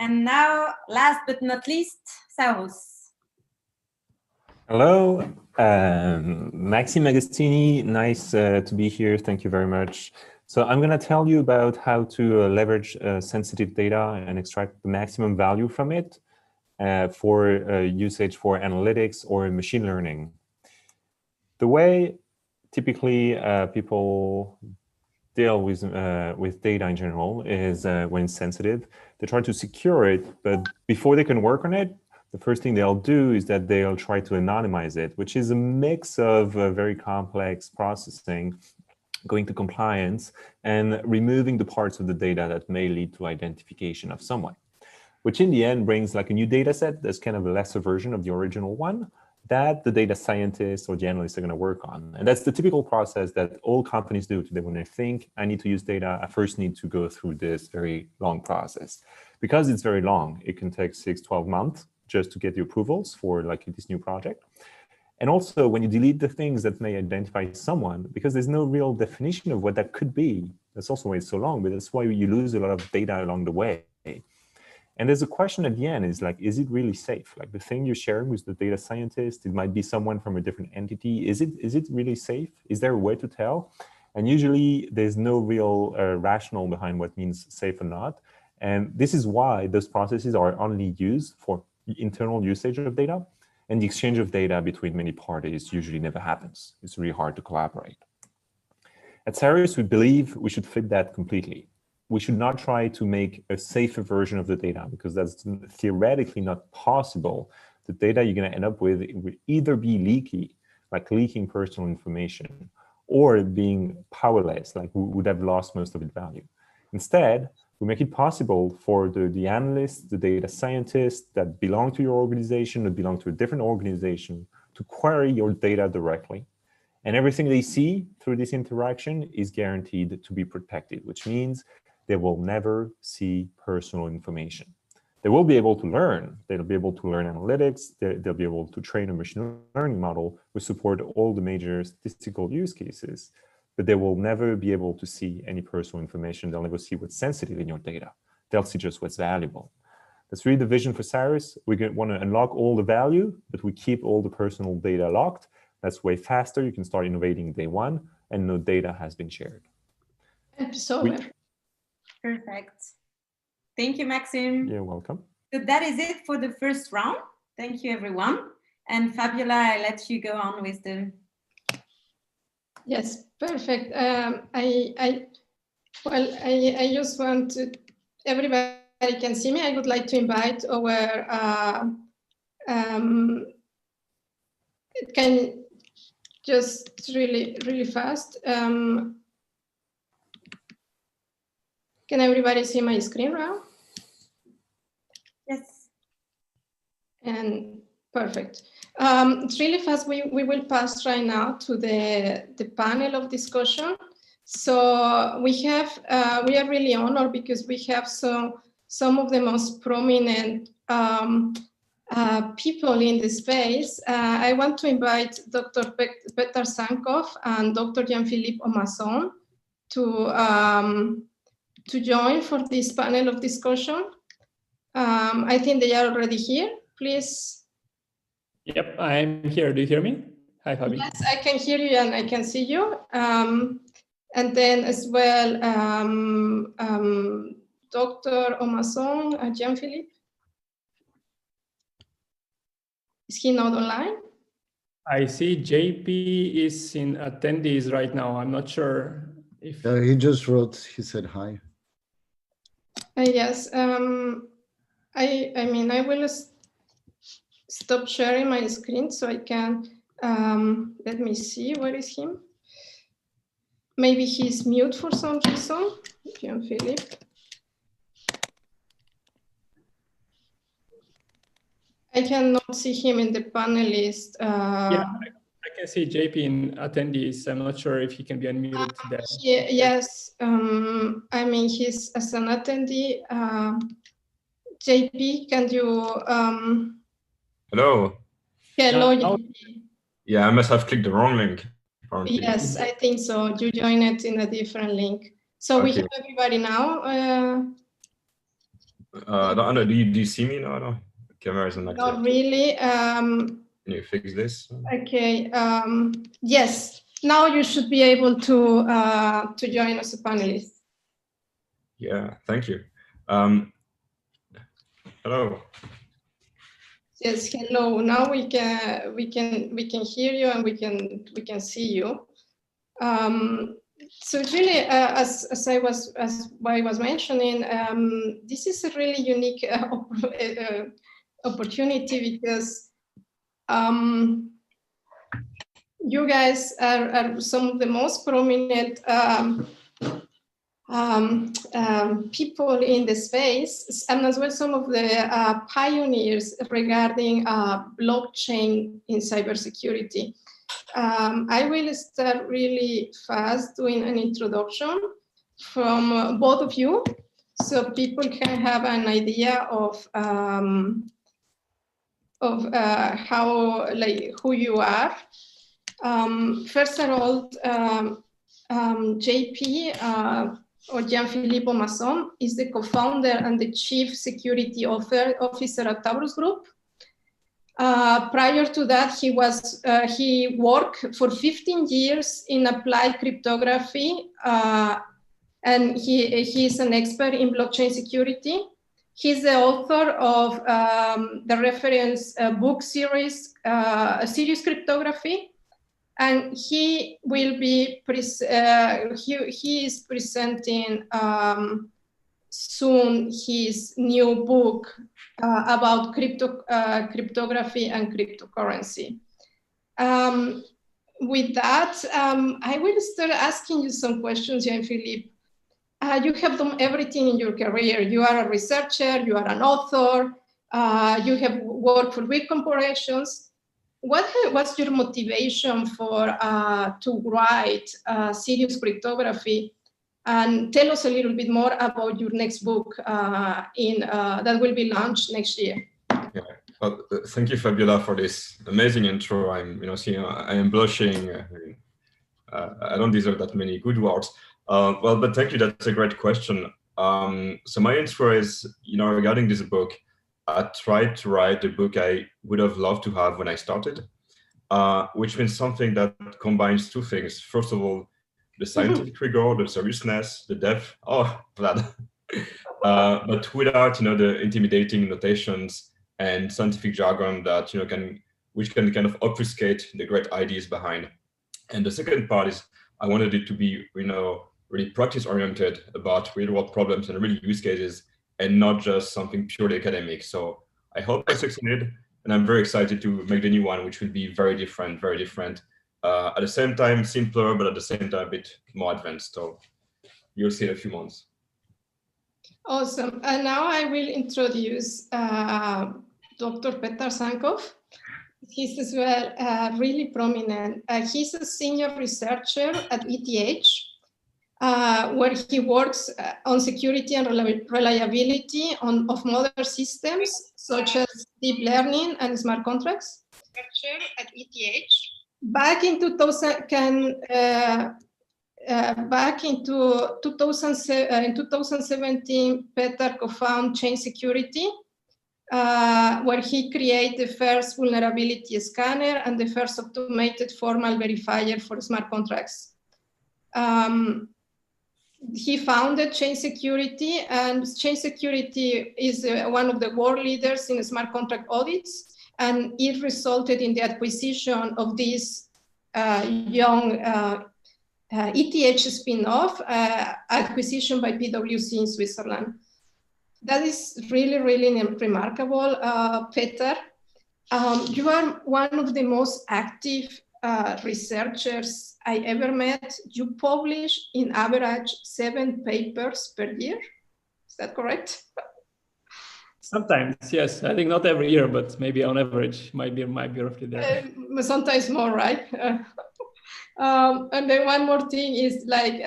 And now, last but not least, Saros. Hello, Maxime Agostini. Nice to be here. Thank you very much. So I'm going to tell you about how to leverage sensitive data and extract the maximum value from it for usage for analytics or machine learning. The way typically people deal with data in general is when it's sensitive, they try to secure it, but before they can work on it, the first thing they'll do is that they'll try to anonymize it, which is a mix of very complex processing, going to compliance, and removing the parts of the data that may lead to identification of someone, which in the end brings like a new data set that's kind of a lesser version of the original one that the data scientists or the analysts are going to work on. And that's the typical process that all companies do today. When they think I need to use data, I first need to go through this very long process. Because it's very long, it can take 6, 12 months just to get the approvals for like this new project. And also when you delete the things that may identify someone, because there's no real definition of what that could be, that's also why it's so long, but that's why you lose a lot of data along the way. And there's a question at the end is like, is it really safe? Like the thing you're sharing with the data scientist, it might be someone from a different entity. Is it really safe? Is there a way to tell? And usually there's no real rationale behind what means safe or not. And this is why those processes are only used for internal usage of data, and the exchange of data between many parties usually never happens. It's really hard to collaborate. At Cyrus, we believe we should fit that completely. we should not try to make a safer version of the data, because that's theoretically not possible. The data you're going to end up with will either be leaky, like leaking personal information, or being powerless, like we would have lost most of its value. Instead, we make it possible for the analysts, the data scientists that belong to your organization, that belong to a different organization, to query your data directly. And everything they see through this interaction is guaranteed to be protected, which means they will never see personal information. They will be able to learn. They'll be able to learn analytics. They'll be able to train a machine learning model with support all the major statistical use cases, but they will never be able to see any personal information. They'll never see what's sensitive in your data. They'll see just what's valuable. That's really the vision for Cyrus. We want to unlock all the value, but we keep all the personal data locked. That's way faster. You can start innovating day one, and no data has been shared. Perfect. Thank you, Maxime. You're welcome. So that is it for the first round. Thank you, everyone. And Fabiola, I let you go on with the... Yes, perfect. I just want to, everybody can see me. I would like to invite our, it can just really fast. Can everybody see my screen now? Yes. And perfect. It's really fast. We will pass right now to the panel of discussion. So we are really honored because we have some of the most prominent people in the space. I want to invite Dr. Petar Sankov and Dr. Jean-Philippe Omasson to join for this panel of discussion. I think they are already here. Please. Yep, I'm here. Do you hear me? Hi, Fabi. Yes, I can hear you and I can see you. And then as well, Dr. Omasson, Jean-Philippe. Is he not online? I see JP is in attendees right now. I'm not sure if... he just wrote, he said hi. Yes, I mean, I will stop sharing my screen so I can, let me see, where is him? Maybe he's mute for some reason, Jean-Philippe. I cannot see him in the panelist. Yeah, I can see JP in attendees. I'm not sure if he can be unmuted there. Yes, I mean, he's as an attendee. JP, can you... Hello. Hello. Yeah, I must have clicked the wrong link. Apparently. Yes, I think so. You joined it in a different link. So okay. We have everybody now. I don't know. Do you see me now? No. Camera isn't active. Not really. Can you fix this? Okay. Yes. Now you should be able to join as a panelist. Yeah. Thank you. Hello. Yes. Hello. Now we can hear you and we can see you. So really, as I was mentioning, this is a really unique opportunity because you guys are some of the most prominent people in the space, and as well some of the pioneers regarding blockchain in cybersecurity. I will start really fast doing an introduction from both of you, so people can have an idea of how, like, who you are. First of all, JP or Jean-Philippe Omasson is the co-founder and the chief security officer at Taurus Group. Prior to that, he worked for 15 years in applied cryptography, and he is an expert in blockchain security. He's the author of the reference book series, Serious Cryptography, and he will be he is presenting soon his new book about cryptography and cryptocurrency. With that, I will start asking you some questions, Jean-Philippe. You have done everything in your career. You are a researcher, you are an author, you have worked for big corporations. What's your motivation for to write serious cryptography? And tell us a little bit more about your next book that will be launched next year. Yeah. Well, thank you, Fabiola, for this amazing intro. I'm, I am blushing. I don't deserve that many good words. Well, but thank you. That's a great question. So my answer is, regarding this book, I tried to write the book I would have loved to have when I started, which means something that combines two things. First of all, the scientific rigor, the seriousness, the depth. Oh, glad. But without, the intimidating notations and scientific jargon that, which can kind of obfuscate the great ideas behind. And the second part is I wanted it to be, really practice oriented about real world problems and really use cases, and not just something purely academic. So I hope I succeeded, and I'm very excited to make the new one, which will be very different, at the same time simpler, but at the same time a bit more advanced. So you'll see in a few months. Awesome. And now I will introduce Dr. Petar Sankov. He's as well really prominent. He's a senior researcher at ETH, where he works on security and reliability of modern systems, such as deep learning and smart contracts. Researcher at ETH. Back in 2017, Petar co-founded Chain Security, where he created the first vulnerability scanner and the first automated formal verifier for smart contracts. He founded Chain Security, and Chain Security is one of the world leaders in smart contract audits, and it resulted in the acquisition of this young ETH spin-off acquisition by PwC in Switzerland. That is really, really remarkable, Petar. You are one of the most active researchers I ever met. You publish in average 7 papers per year. Is that correct? Sometimes, yes. I think not every year, but maybe on average, might be roughly there. Sometimes more, right? And then one more thing is like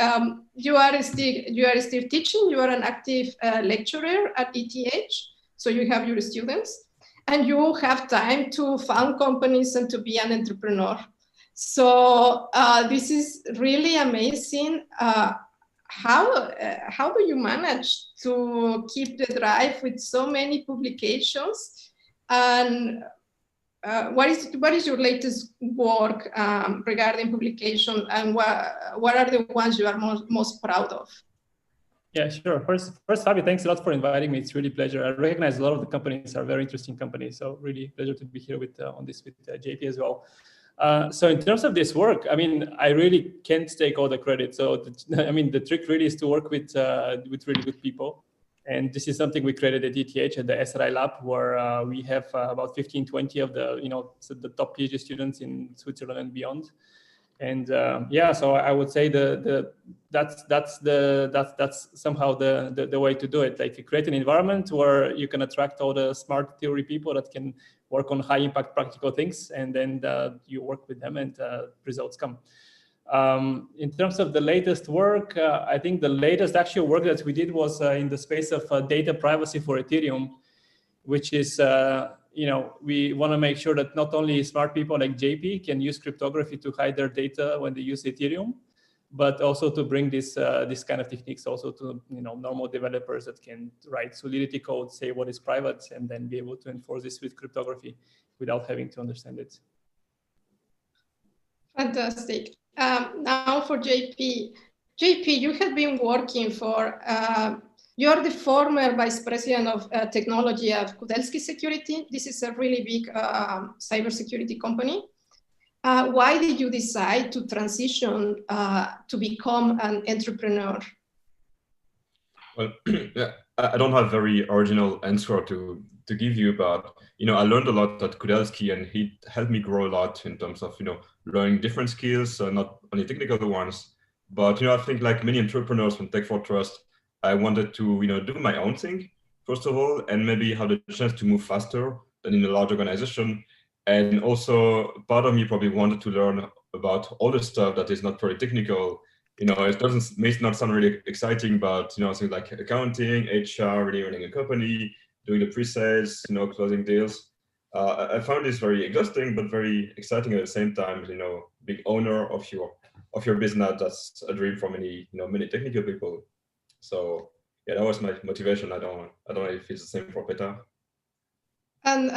you are still teaching. You are an active lecturer at ETH, so you have your students, and you have time to found companies and to be an entrepreneur. So this is really amazing. How do you manage to keep the drive with so many publications? And what is your latest work regarding publication, and what are the ones you are most proud of? Yeah, sure. First, Fabio, thanks a lot for inviting me. It's really a pleasure. I recognize a lot of the companies are very interesting companies, so really pleasure to be here with on this with JP as well. So in terms of this work, I mean, I really can't take all the credit. So the trick really is to work with really good people. And this is something we created at ETH at the SRI lab, where we have about 15, 20 of the top PhD students in Switzerland and beyond. And so I would say that's somehow the way to do it. Like, you create an environment where you can attract all the smart theory people that can work on high impact practical things, and then you work with them and results come. In terms of the latest work, I think the latest actual work that we did was in the space of data privacy for Ethereum, which is, we want to make sure that not only smart people like JP can use cryptography to hide their data when they use Ethereum, but also to bring this kind of techniques also to normal developers that can write Solidity code, say what is private, and then be able to enforce this with cryptography without having to understand it. Fantastic. Now for JP. JP, you have been working for, you're the former vice president of technology of Kudelski Security. This is a really big cybersecurity company. Why did you decide to transition to become an entrepreneur? Well, yeah, I don't have very original answer to give you, but I learned a lot at Kudelski, and he helped me grow a lot in terms of learning different skills, not only technical ones. But I think like many entrepreneurs from Tech for Trust, I wanted to do my own thing first of all, and maybe have the chance to move faster than in a large organization. And also, part of me probably wanted to learn about all the stuff that is not very technical. It may not sound really exciting, but things like accounting, HR, really running a company, doing the pre-sales, closing deals. I found this very exhausting, but very exciting at the same time. Being owner of your business, that's a dream for many many technical people. So yeah, that was my motivation. I don't know if it's the same for Peter. And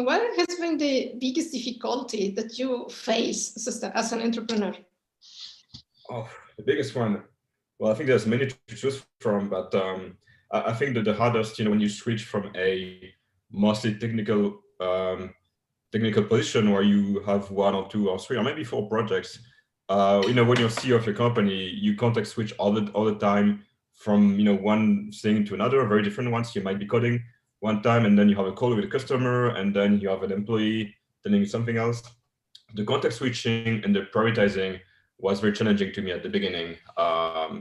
what has been the biggest difficulty that you face as an entrepreneur? Oh, the biggest one. Well, I think there's many to choose from, but I think that the hardest, when you switch from a mostly technical position where you have 1 or 2 or 3 or maybe 4 projects, when you're CEO of your company, you context switch all the time from one thing to another, very different ones. You might be coding one time, and then you have a call with a customer, and then you have an employee telling you something else. The context switching and the prioritizing was very challenging to me at the beginning.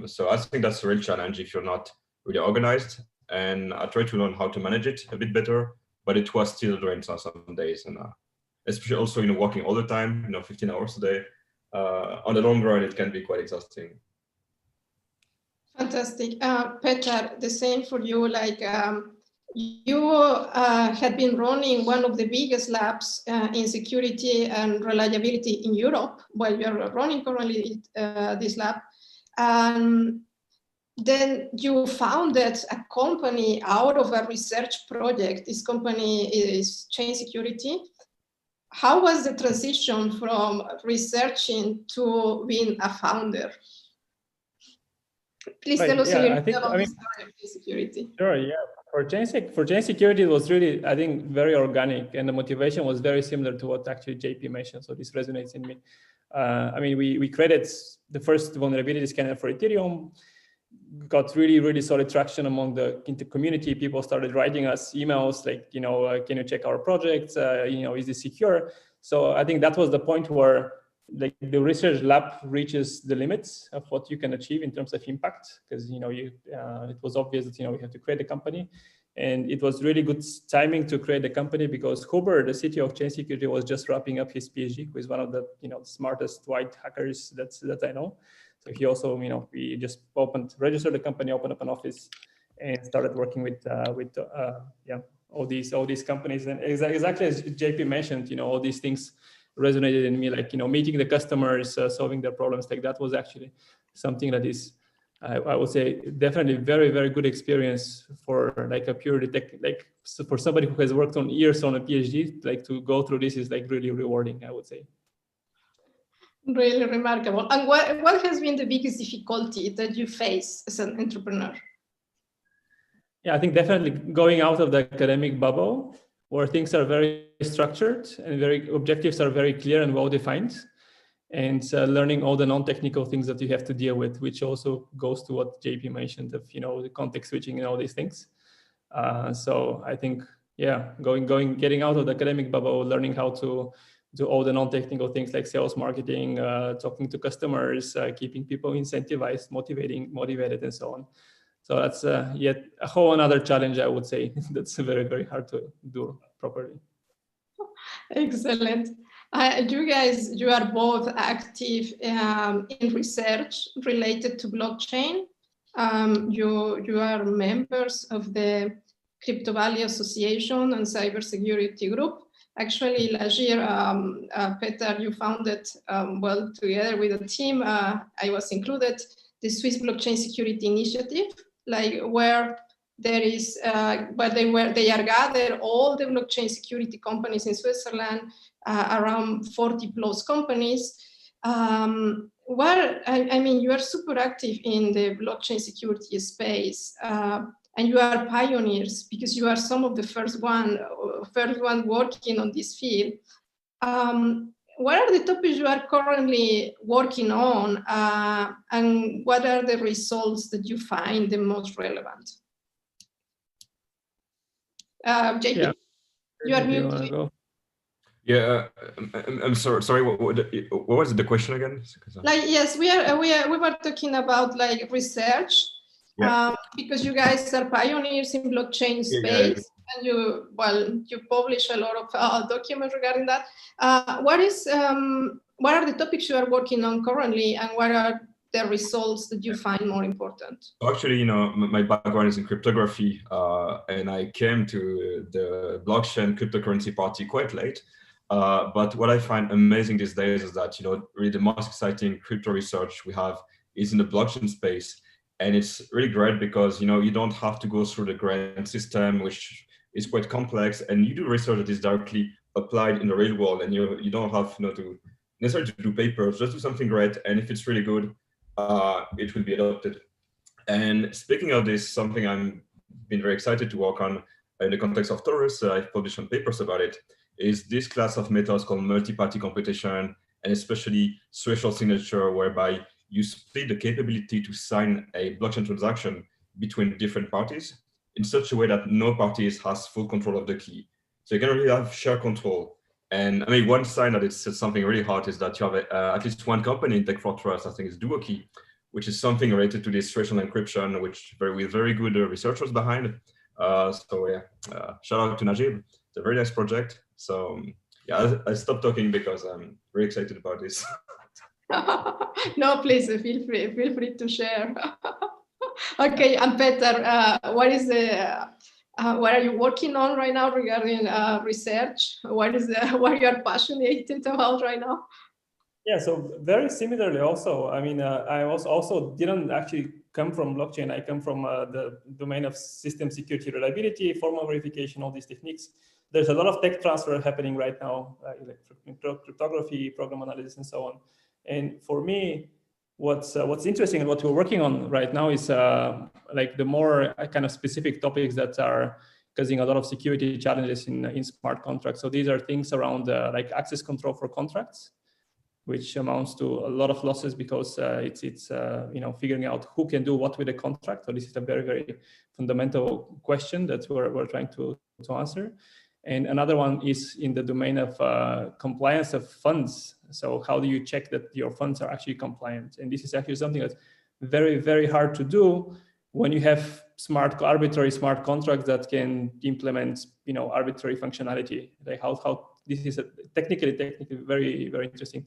So I think that's a real challenge if you're not really organized. And I tried to learn how to manage it a bit better, but it was still during some days, and especially also working all the time, 15 hours a day. On the long run, it can be quite exhausting. Fantastic. Peter, the same for you. Like you had been running one of the biggest labs in security and reliability in Europe while you're running currently this lab. Then you founded a company out of a research project. This company is Chain Security. How was the transition from researching to being a founder? Please tell us a little bit about the story of Chain Security. Sure, yeah. For Chain Security, it was really, I think, very organic, and the motivation was very similar to what actually JP mentioned. So this resonates in me. I mean, we created the first vulnerability scanner for Ethereum, got really solid traction among the community. People started writing us emails like, can you check our projects? Is this secure? So I think that was the point where like the research lab reaches the limits of what you can achieve in terms of impact, because it was obvious that we have to create a company, and it was really good timing to create the company because Huber, the CTO of Chain Security, was just wrapping up his PhD, who is one of the smartest white hackers that I know. So he also we just registered the company, opened up an office, and started working with all these companies. And exactly as JP mentioned, all these things resonated in me, like meeting the customers, solving their problems. Like that was actually something that is, I would say, definitely very good experience for like a purely tech, like so for somebody who has worked on years on a PhD, like to go through this is like really rewarding, I would say. Really remarkable. And what has been the biggest difficulty that you face as an entrepreneur? Yeah, I think definitely going out of the academic bubble where things are very structured and objectives are very clear and well defined, and learning all the non-technical things that you have to deal with, which also goes to what JP mentioned of the context switching and all these things. So I think getting out of the academic bubble, learning how to do all the non-technical things like sales, marketing, talking to customers, keeping people incentivized, motivated, and so on. So that's yet a whole another challenge, I would say. That's very hard to do properly. Excellent. You are both active in research related to blockchain. You are members of the Crypto Valley Association and Cybersecurity Group. Actually, last year, Peter, you founded, together with a team, I was included, the Swiss Blockchain Security Initiative, where there is, they are gathered all the blockchain security companies in Switzerland, around 40 plus companies. You are super active in the blockchain security space. And you are pioneers because you are some of the first one working on this field. what are the topics you are currently working on, and what are the results that you find the most relevant? JP, yeah. you are Do you muted. want to go? Yeah, I'm sorry. Sorry, what was the question again? Like, yes, we were talking about like research, Yeah. because you guys are pioneers in blockchain space, and you publish a lot of documents regarding that. What are the topics you are working on currently, and what are the results that you find more important? Actually, you know, my background is in cryptography, and I came to the blockchain cryptocurrency party quite late. But what I find amazing these days is that, you know, really the most exciting crypto research we have is in the blockchain space. And it's really great because, you know, you don't have to go through the grant system, which is quite complex, and you do research that is directly applied in the real world, and you don't have, you know, to necessarily to do papers, just do something great. And if it's really good, it will be adopted. And speaking of this, something I've been very excited to work on in the context of Taurus, I've published some papers about it, is this class of methods called multi-party computation, and especially threshold signature, whereby you split the capability to sign a blockchain transaction between different parties in such a way that no party has full control of the key. So you can really have shared control. And I mean, one sign that it's something really hard is that you have at least one company in Tech for Trust, I think it's DuoKey, which is something related to this threshold encryption, which with very good researchers behind. So yeah, shout out to Najib. It's a very nice project. So yeah, I stopped talking because I'm very excited about this. No, please feel free to share. Okay, and Peter, what are you working on right now regarding research? What you are passionate about right now? Yeah, so very similarly also, I mean, I also didn't actually come from blockchain. I come from the domain of system security, reliability, formal verification, all these techniques. There's a lot of tech transfer happening right now, like cryptography, program analysis, and so on. And for me, what's interesting and what we're working on right now is like the more kind of specific topics that are causing a lot of security challenges in smart contracts. So these are things around like access control for contracts, which amounts to a lot of losses because it's you know, figuring out who can do what with a contract. So this is a very, very fundamental question that we're trying to answer. And another one is in the domain of compliance of funds. So how do you check that your funds are actually compliant? And this is actually something that's very, very hard to do when you have arbitrary smart contracts that can implement, you know, arbitrary functionality. Like how this is a technically very, very interesting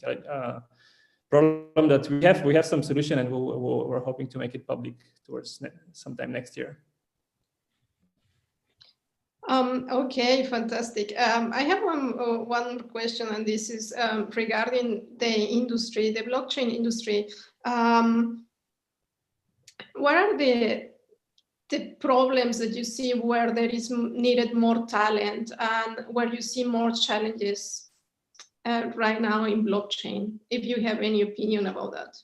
problem that we have. We have some solution, and we're hoping to make it public towards sometime next year. Okay, fantastic. I have one question, and this is regarding the industry, the blockchain industry. What are the problems that you see where there is needed more talent, and where you see more challenges right now in blockchain, if you have any opinion about that?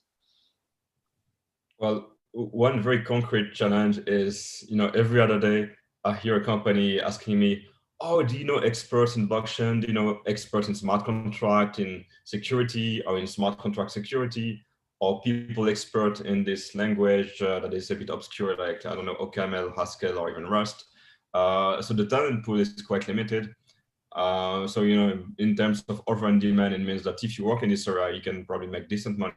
Well, one very concrete challenge is, you know, every other day I hear a company asking me, oh, do you know experts in blockchain? Do you know experts in smart contract, in security, or in smart contract security, or people expert in this language that is a bit obscure, like, I don't know, OCaml, Haskell, or even Rust. So the talent pool is quite limited. So, you know, in terms of offer and demand, it means that if you work in this area, you can probably make decent money.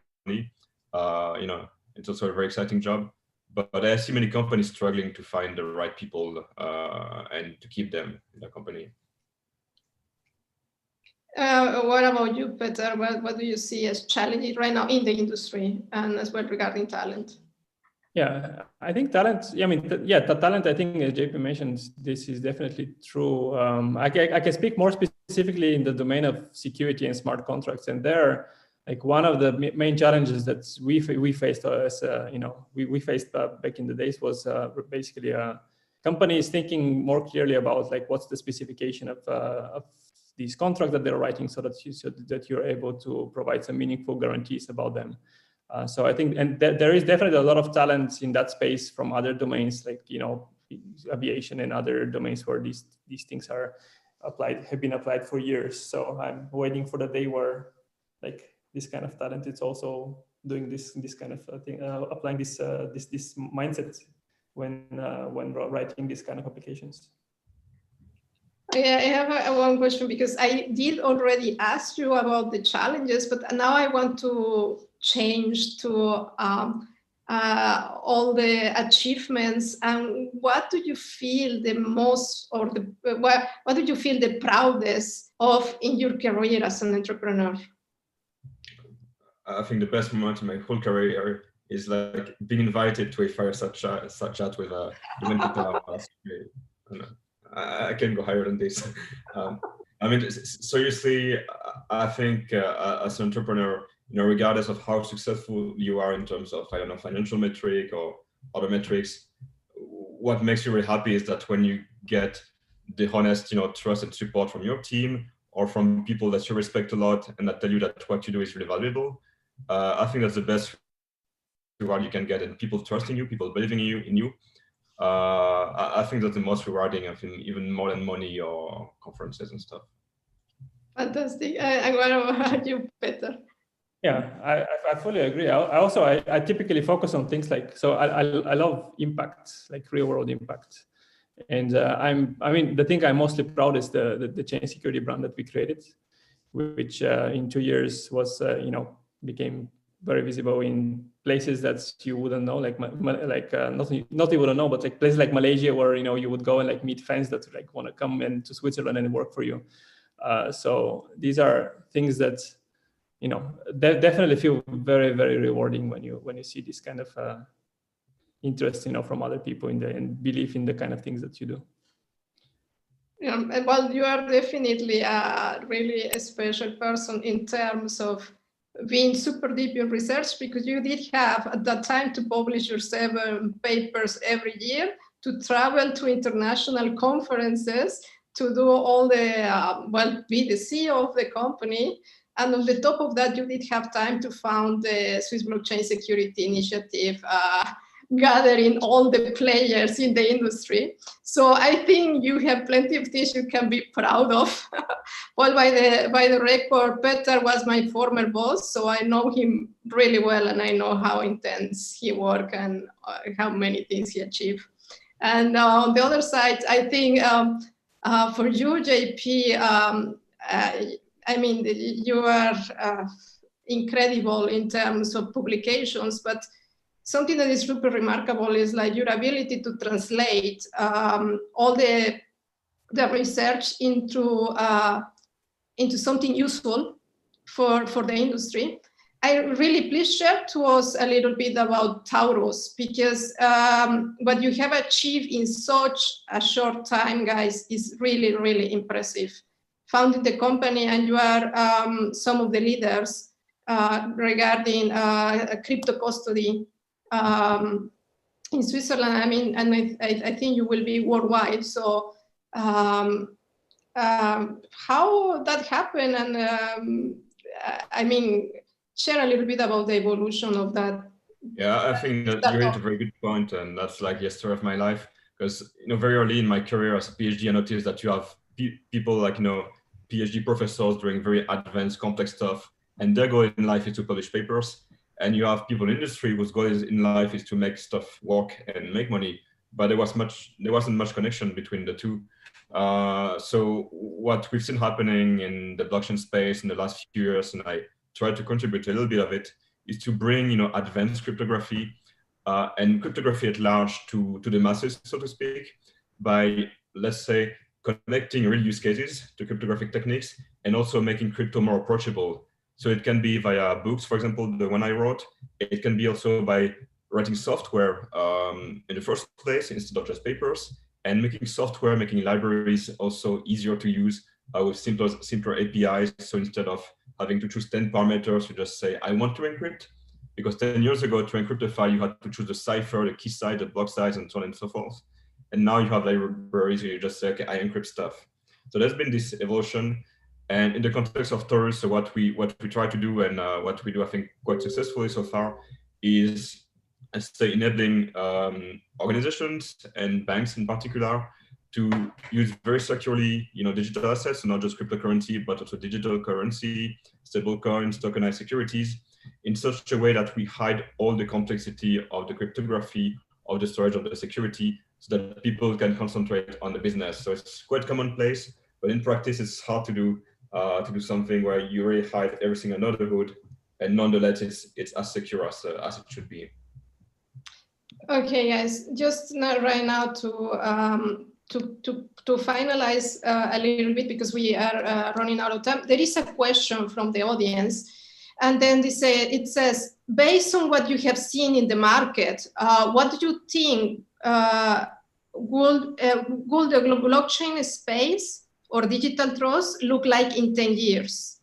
You know, it's also a very exciting job. But I see many companies struggling to find the right people and to keep them in the company. What about you, Peter? What do you see as challenges right now in the industry, and as well regarding talent? Yeah, I think talent. I mean, the talent. I think, as JP mentioned, this is definitely true. I can speak more specifically in the domain of security and smart contracts, and there, like one of the main challenges that we faced as you know, we faced back in the days was basically companies thinking more clearly about like what's the specification of these contracts that they're writing, so that you're able to provide some meaningful guarantees about them. So I think, and there is definitely a lot of talent in that space from other domains, like, you know, aviation and other domains where these things are applied, have been applied for years. So I'm waiting for the day where like this kind of talent, it's also doing this kind of thing, applying this mindset when writing these kind of applications. Yeah, I have one question, because I did already ask you about the challenges, but now I want to change to all the achievements. And what do you feel the most, or what do you feel the proudest of in your career as an entrepreneur? I think the best moment in my whole career is like being invited to a fireside chat with even Peter. I can go higher than this. I mean, seriously, I think as an entrepreneur, regardless of how successful you are in terms of, I don't know, financial metric or other metrics, what makes you really happy is that when you get the honest, trust and support from your team or from people that you respect a lot and that tell you that what you do is really valuable. I think that's the best reward you can get, and people trusting you, people believing in you. I think that's the most rewarding, I think, even more than money or conferences and stuff. Fantastic. I'm going to ask you, Peter. Yeah, I fully agree. I typically focus on things like, so I love impact, like real world impact. And the thing I'm mostly proud is the chain security brand that we created, which in 2 years was, became very visible in places that you wouldn't know, not you wouldn't know, but like places like Malaysia, where you would go and like meet fans that like want to come to Switzerland and work for you. So these are things that definitely feel very, very rewarding when you see this kind of interest, from other people and belief in the kind of things that you do. Yeah, well, you are definitely really a special person in terms of being super deep in research, because you did have at that time to publish your 7 papers every year, to travel to international conferences, to do all the, be the CEO of the company. And on the top of that, you did have time to found the Swiss Blockchain Security Initiative, gathering all the players in the industry. So I think you have plenty of things you can be proud of. Well, by the record, Peter was my former boss, so I know him really well, and I know how intense he works and how many things he achieved. And on the other side, I think for you, JP, I mean, you are incredible in terms of publications, but something that is super remarkable is like your ability to translate all the research into something useful for the industry. I really, please share to us a little bit about Taurus, because what you have achieved in such a short time, guys, is really, really impressive. Founded the company, and you are some of the leaders regarding crypto custody in Switzerland. I mean, and I think you will be worldwide. So how that happened, and I mean, share a little bit about the evolution of that. Yeah, I think that you hit a very good point, and that's like the story of my life. Because very early in my career as a PhD, I noticed that you have people like PhD professors doing very advanced, complex stuff, and their goal in life is to publish papers. And you have people in industry whose goal in life is to make stuff work and make money. But there wasn't much connection between the two. So what we've seen happening in the blockchain space in the last few years, and I tried to contribute a little bit of it, is to bring advanced cryptography and cryptography at large to the masses, so to speak, by, let's say, connecting real use cases to cryptographic techniques and also making crypto more approachable. So it can be via books, for example, the one I wrote. It can be also by writing software in the first place instead of just papers, and making software, making libraries also easier to use with simpler APIs. So instead of having to choose 10 parameters, you just say, I want to encrypt. Because 10 years ago, to encrypt a file, you had to choose the cipher, the key size, the block size, and so on and so forth. And now you have libraries where you just say, okay, I encrypt stuff. So there's been this evolution. And in the context of Taurus, so what we try to do, and what we do, I think, quite successfully so far, is, let's say, enabling organizations and banks in particular to use very securely, digital assets, not just cryptocurrency, but also digital currency, stable coins, tokenized securities, in such a way that we hide all the complexity of the cryptography, of the storage, of the security, so that people can concentrate on the business. So it's quite commonplace, but in practice, it's hard to do something where you really hide everything under the hood, and nonetheless, it's as secure as it should be. Okay, guys, just right now to finalize a little bit, because we are running out of time. There is a question from the audience, and then it says, based on what you have seen in the market, what do you think would the blockchain space or digital trust look like in 10 years?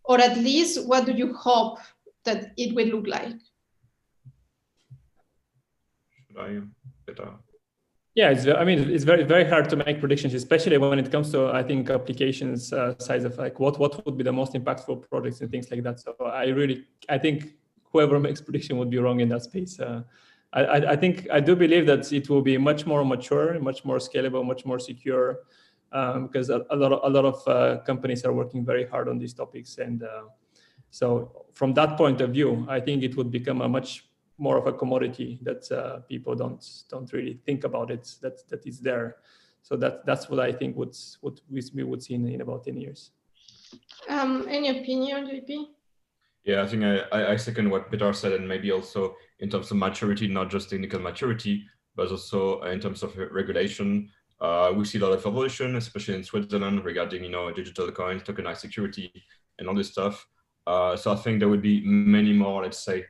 Or at least, what do you hope that it will look like? Yeah, it's very, very hard to make predictions, especially when it comes to, I think, applications size of like what would be the most impactful projects and things like that. So I think whoever makes prediction would be wrong in that space. I do believe that it will be much more mature, much more scalable, much more secure, because a lot of companies are working very hard on these topics. And so from that point of view, I think it would become a much more of a commodity that people don't really think about it, that is there. So that's what I think we would see in about 10 years. Any opinion, JP? Yeah, I think I second what Peter said, and maybe also in terms of maturity, not just technical maturity, but also in terms of regulation. We see a lot of evolution, especially in Switzerland, regarding digital coins, tokenized security, and all this stuff. So I think there would be many more, let's say,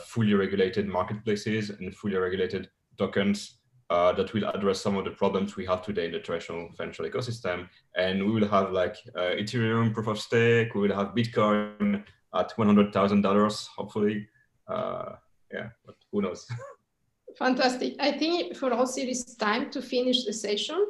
fully regulated marketplaces and fully regulated tokens that will address some of the problems we have today in the traditional financial ecosystem. And we will have like Ethereum proof of stake, we will have Bitcoin at $100,000, hopefully. Yeah, but who knows? Fantastic. I think for us it is time to finish the session.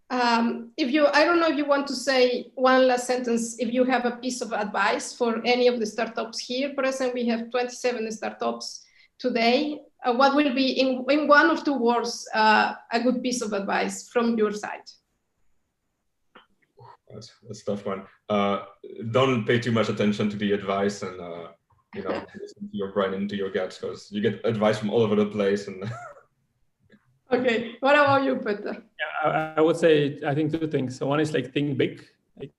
I don't know if you want to say one last sentence, if you have a piece of advice for any of the startups here present. We have 27 startups today. What will be, in 1 or 2 words, a good piece of advice from your side? That's a tough one. Don't pay too much attention to the advice, and listen to your brain and to your guts, because you get advice from all over the place. And okay, what about you, Peter? Yeah, I would say, I think 2 things. So one is like think big, like,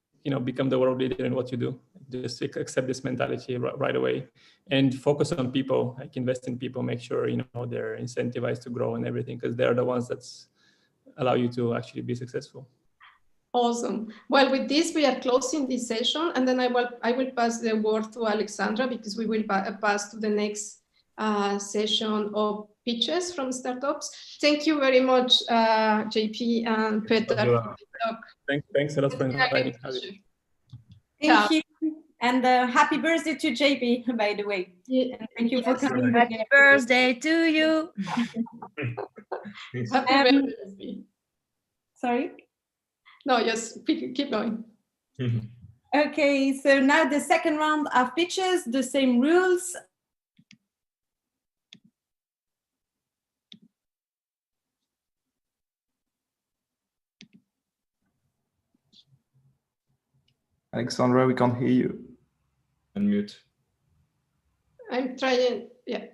become the world leader in what you do. Just accept this mentality right away, and focus on people, like invest in people, make sure, they're incentivized to grow and everything, because they're the ones that allow you to actually be successful. Awesome. Well, with this, we are closing this session, and then I will pass the word to Alexandra, because we will pass to the next session of pitches from startups. Thank you very much, JP and Peter. Thanks a lot for inviting me. Thank you. And happy birthday to JP, by the way. Yeah. And thank you for coming. Happy birthday to you. Happy birthday. Sorry? No, just keep going. Okay, so now the second round of pitches, the same rules. Alexandra, we can't hear you. Unmute. I'm trying, yeah.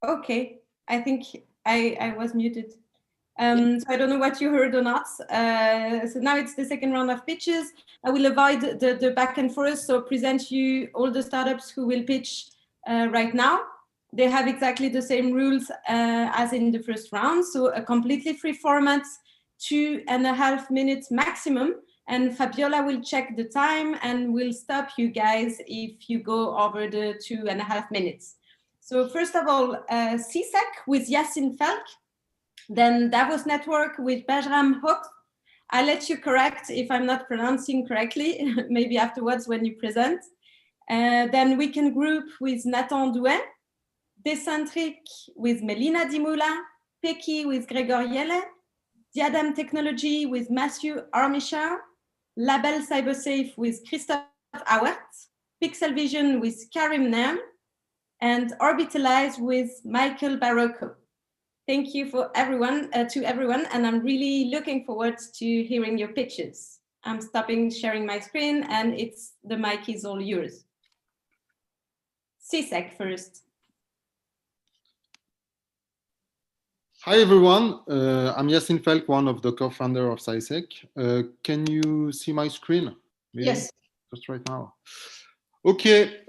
Okay, I think I was muted. So I don't know what you heard or not. So now it's the second round of pitches. I will avoid the back and forth, so present you all the startups who will pitch right now. They have exactly the same rules as in the first round. So a completely free format, 2.5 minutes maximum. And Fabiola will check the time and will stop you guys if you go over the 2.5 minutes. So first of all, CSEC with Yacine Felk. Then Davos Network with Bajram Hook. I'll let you correct if I'm not pronouncing correctly, maybe afterwards when you present. Then Weekend Group with Nathan Douet. Decentric with Melina Dimula. Peki with Gregor Yelle. Diadem Technology with Matthew Armichar. Label Cybersafe with Christophe Awert. Pixel Vision with Karim Naim. And Orbitalize with Michael Barocco. Thank you for everyone, and I'm really looking forward to hearing your pitches. I'm stopping sharing my screen, and the mic is all yours. CSEC first. Hi everyone, I'm Yassine Felk, one of the co-founder of CySec. Can you see my screen? Maybe? Yes. Just right now. Okay,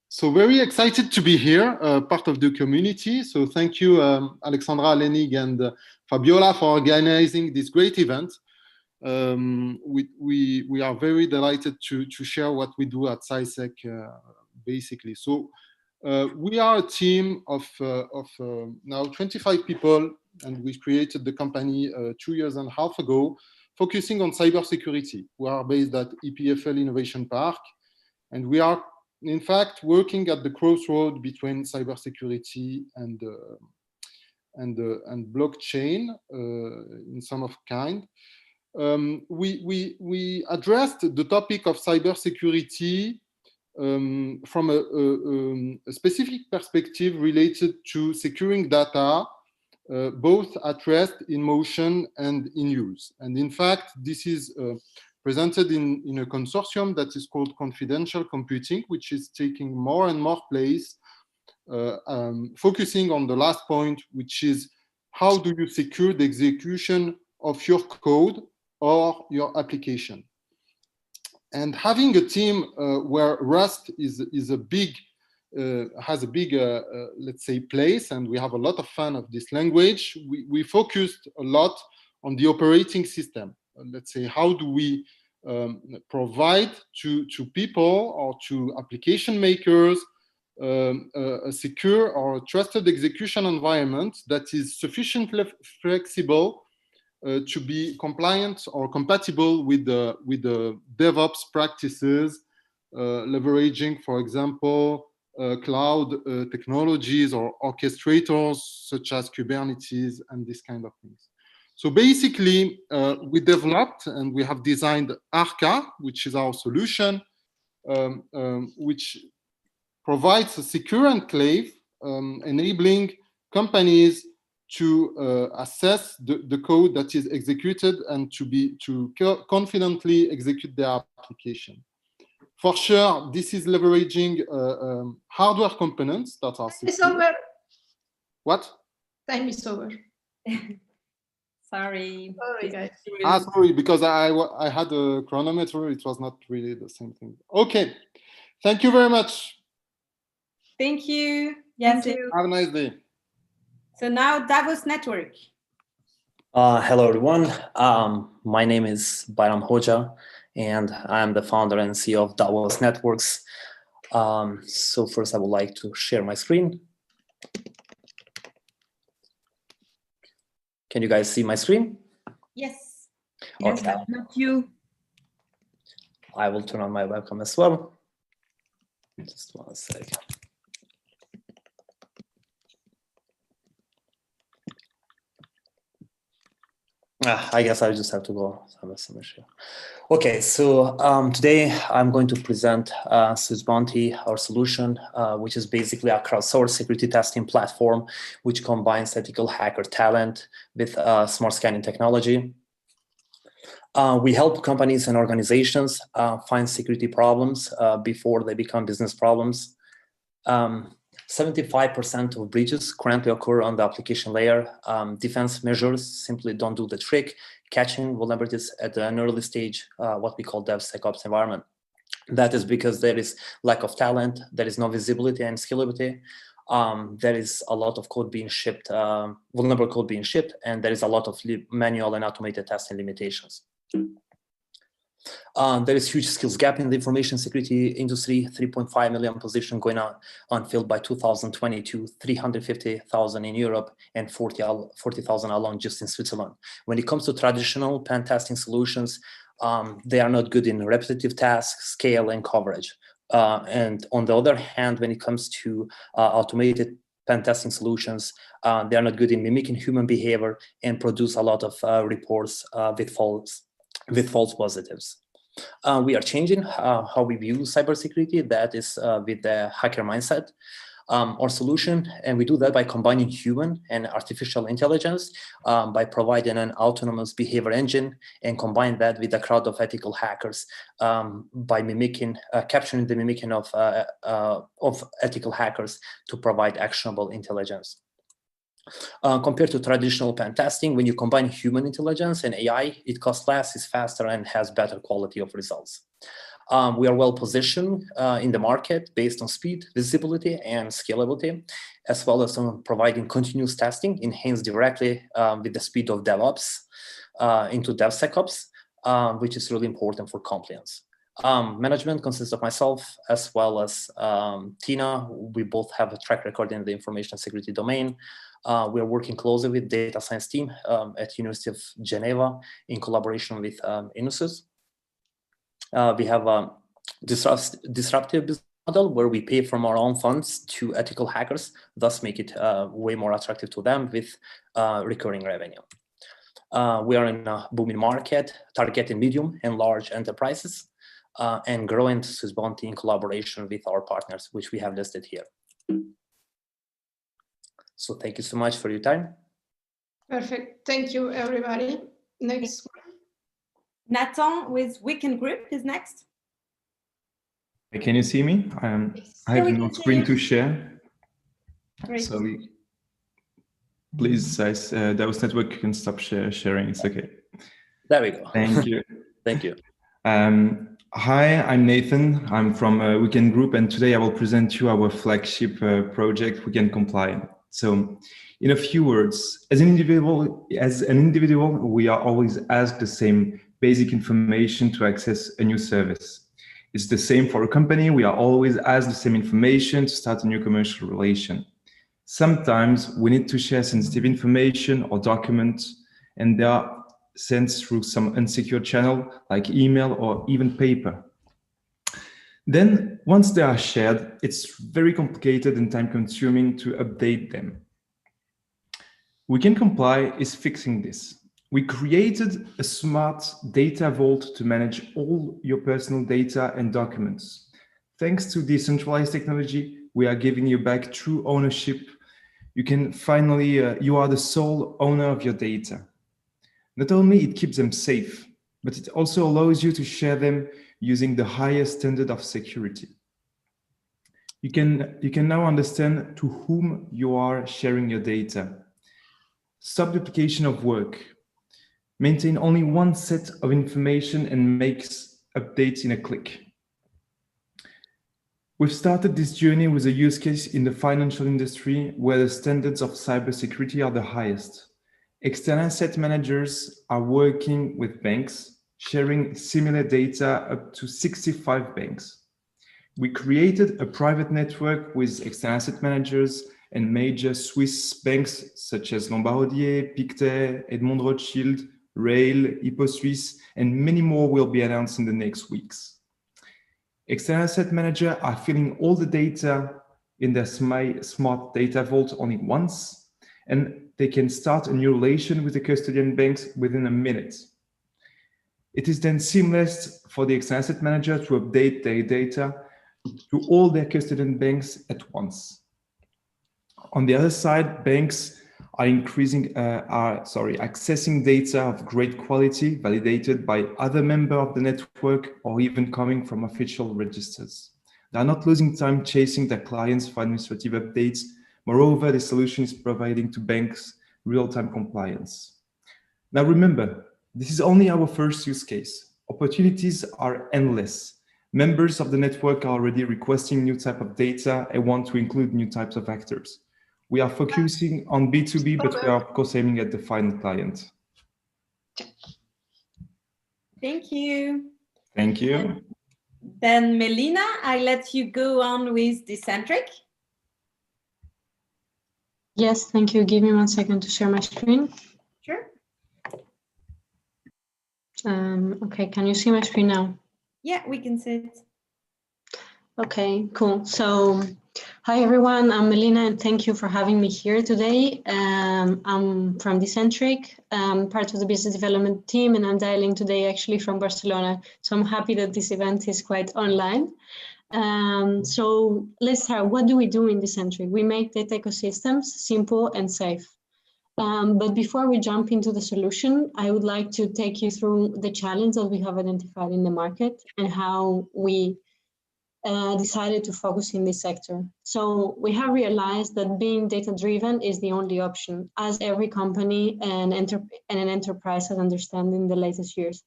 so very excited to be here, part of the community. So thank you, Alexandra, Lenig, and Fabiola for organizing this great event. We are very delighted to share what we do at CySec, basically. So we are a team of now 25 people, and we created the company 2.5 years ago, focusing on cybersecurity. We are based at EPFL Innovation Park, and we are, in fact, working at the crossroad between cybersecurity and blockchain in some of kind. We addressed the topic of cybersecurity from a specific perspective related to securing data, both at rest, in motion, and in use. And in fact, this is presented in a consortium that is called confidential computing, which is taking more and more place, focusing on the last point, which is how do you secure the execution of your code or your application. And having a team where Rust is a big, has a big, let's say, place, and we have a lot of fun of this language, we focused a lot on the operating system. Let's say, how do we provide to people or to application makers a secure or trusted execution environment that is sufficiently flexible to be compliant or compatible with the DevOps practices, leveraging, for example, cloud technologies or orchestrators such as Kubernetes and this kind of things. So basically, we developed and we have designed Arca, which is our solution, which provides a secure enclave, enabling companies to assess the code that is executed and to confidently execute their application. For sure, this is leveraging hardware components that are secure. It's over. What? Time is over. Sorry. Sorry, guys. Sorry, because I had a chronometer. It was not really the same thing. Okay. Thank you very much. Thank you. Yes. Have a nice day. So now Davos Network. Hello, everyone. My name is Bayram Hoja, and I'm the founder and CEO of Davos Networks. So first, I would like to share my screen. Can you guys see my screen? Yes. Yes, Okay. but not you. I will turn on my webcam as well. Just 1 second. I guess I just have to go. Some issue. Okay, so today I'm going to present Swiss Bounty, our solution, which is basically a crowdsourced security testing platform, which combines ethical hacker talent with smart scanning technology. We help companies and organizations find security problems before they become business problems. 75% of breaches currently occur on the application layer. Defense measures simply don't do the trick, catching vulnerabilities at an early stage, what we call DevSecOps environment. That is because there is lack of talent, there is no visibility and scalability. There is a lot of code being shipped, vulnerable code being shipped, and there is a lot of manual and automated testing limitations. There is huge skills gap in the information security industry, 3.5 million positions going on unfilled by 2022, 350,000 in Europe, and 40,000 alone just in Switzerland. When it comes to traditional pen testing solutions, they are not good in repetitive tasks, scale, and coverage. And on the other hand, when it comes to automated pen testing solutions, they are not good in mimicking human behavior and produce a lot of reports with false positives. We are changing how we view cybersecurity. That is with the hacker mindset. our solution, and we do that by combining human and artificial intelligence, by providing an autonomous behavior engine and combine that with a crowd of ethical hackers, by capturing the mimicking of ethical hackers to provide actionable intelligence. Compared to traditional pen testing, when you combine human intelligence and AI, it costs less, is faster, and has better quality of results. We are well positioned in the market based on speed, visibility, and scalability, as well as on providing continuous testing enhanced directly with the speed of DevOps into DevSecOps, which is really important for compliance. Management consists of myself as well as Tina. We both have a track record in the information security domain. We are working closely with data science team at University of Geneva in collaboration with Innosus. We have a disruptive business model where we pay from our own funds to ethical hackers, thus make it way more attractive to them with recurring revenue. We are in a booming market, targeting medium and large enterprises, and growing Swiss Bounty in collaboration with our partners, which we have listed here. So thank you so much for your time. Perfect. Thank you, everybody. Next one. Nathan with Weekend Group is next. Can you see me? I have no screen to share. Great. So please, guys, those network can stop sharing. It's okay. There we go. Thank you. Thank you. Hi, I'm Nathan. I'm from Weekend Group, and today I will present you our flagship project, Weekend Comply. So, in a few words, as an individual, we are always asked the same basic information to access a new service. It's the same for a company. We are always asked the same information to start a new commercial relation. Sometimes we need to share sensitive information or documents, and they are sent through some unsecure channel like email or even paper. Then once they are shared, it's very complicated and time-consuming to update them. Weekend Comply is fixing this. We created a smart data vault to manage all your personal data and documents. Thanks to decentralized technology, we are giving you back true ownership. You can finally, you are the sole owner of your data. Not only it keeps them safe, but it also allows you to share them using the highest standard of security. You can now understand to whom you are sharing your data. Stop duplication of work. Maintain only one set of information and makes updates in a click. We've started this journey with a use case in the financial industry where the standards of cybersecurity are the highest. External asset managers are working with banks, sharing similar data up to 65 banks. We created a private network with external asset managers and major Swiss banks such as Lombardier, Pictet, Edmond Rothschild, Rail, HypoSuisse, and many more will be announced in the next weeks. External asset managers are filling all the data in their smart data vault only once, and they can start a new relation with the custodian banks within a minute. It is then seamless for the external asset manager to update their data to all their custodian banks at once. On the other side, banks are accessing data of great quality validated by other members of the network or even coming from official registers. They are not losing time chasing their clients for administrative updates. Moreover, the solution is providing to banks real-time compliance. Now remember, this is only our first use case. Opportunities are endless. Members of the network are already requesting new type of data and want to include new types of actors. We are focusing on B2B, but we are of course aiming at the final client. Thank you. Thank you. Then Melina, I let you go on with Decentric. Yes, thank you. Give me 1 second to share my screen. Sure. Okay, can you see my screen now? Yeah, we can see it. Okay, cool. So, hi everyone, I'm Melina and thank you for having me here today. I'm from Decentric, part of the business development team, and I'm dialing today actually from Barcelona. So I'm happy that this event is quite online. So let's start. What do we do in Decentric? We make data ecosystems simple and safe. But before we jump into the solution, I would like to take you through the challenge that we have identified in the market and how we decided to focus in this sector. So we have realized that being data-driven is the only option, as every company and an enterprise has understood in the latest years.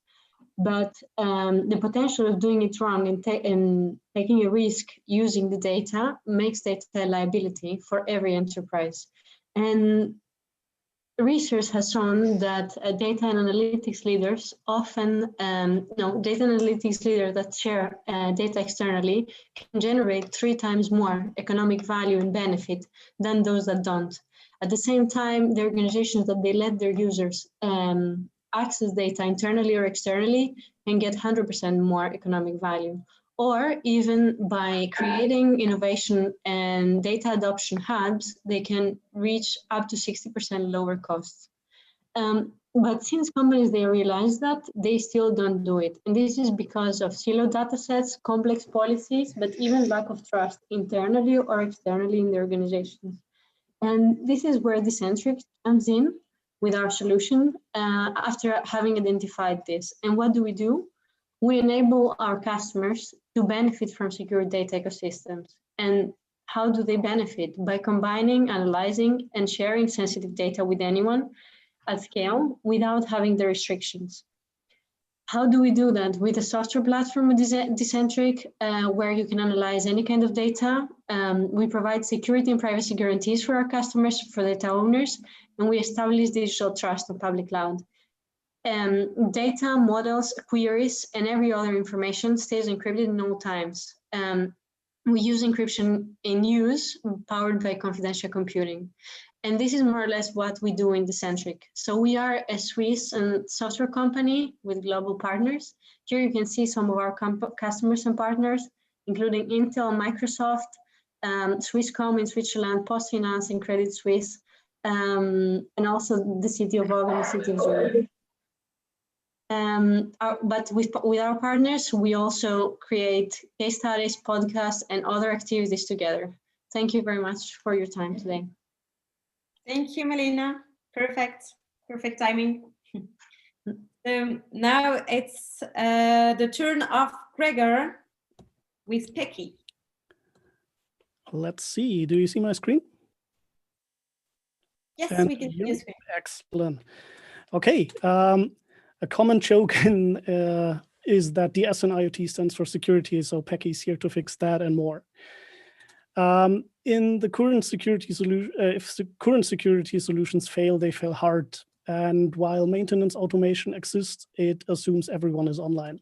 But the potential of doing it wrong and taking a risk using the data makes data a liability for every enterprise. And research has shown that data and analytics leaders often, data and analytics leaders that share data externally can generate 3 times more economic value and benefit than those that don't. At the same time, the organizations that they let their users access data internally or externally can get 100% more economic value. Or even by creating innovation and data adoption hubs, they can reach up to 60% lower costs. But since companies, they realize that, they still don't do it. And this is because of siloed data sets, complex policies, but even lack of trust internally or externally in the organizations. And this is where Decentric comes in with our solution after having identified this. And what do? We enable our customers to benefit from secure data ecosystems. And how do they benefit? By combining, analyzing, and sharing sensitive data with anyone at scale without having the restrictions. How do we do that? With a software platform, Decentric, where you can analyze any kind of data. We provide security and privacy guarantees for our customers, for data owners, and we establish digital trust on public cloud. Data, models, queries, and every other information stays encrypted in all times. We use encryption in use, powered by confidential computing. And this is more or less what we do in Decentric. So we are a Swiss software company with global partners. Here you can see some of our customers and partners, including Intel, Microsoft, Swisscom in Switzerland, PostFinance and Credit Suisse, and also the city of Vaud and the city of Zurich. But with our partners, we also create case studies, podcasts, and other activities together. Thank you very much for your time today. Thank you, Melina. Perfect timing. Now it's the turn of Gregor with Pecky. Let's see. Do you see my screen? Yes, we can see your screen. Excellent. Okay. A common joke is that DS in IoT stands for security, so Pecky is here to fix that and more. In the current security solution, if the current security solutions fail, they fail hard. And while maintenance automation exists, it assumes everyone is online.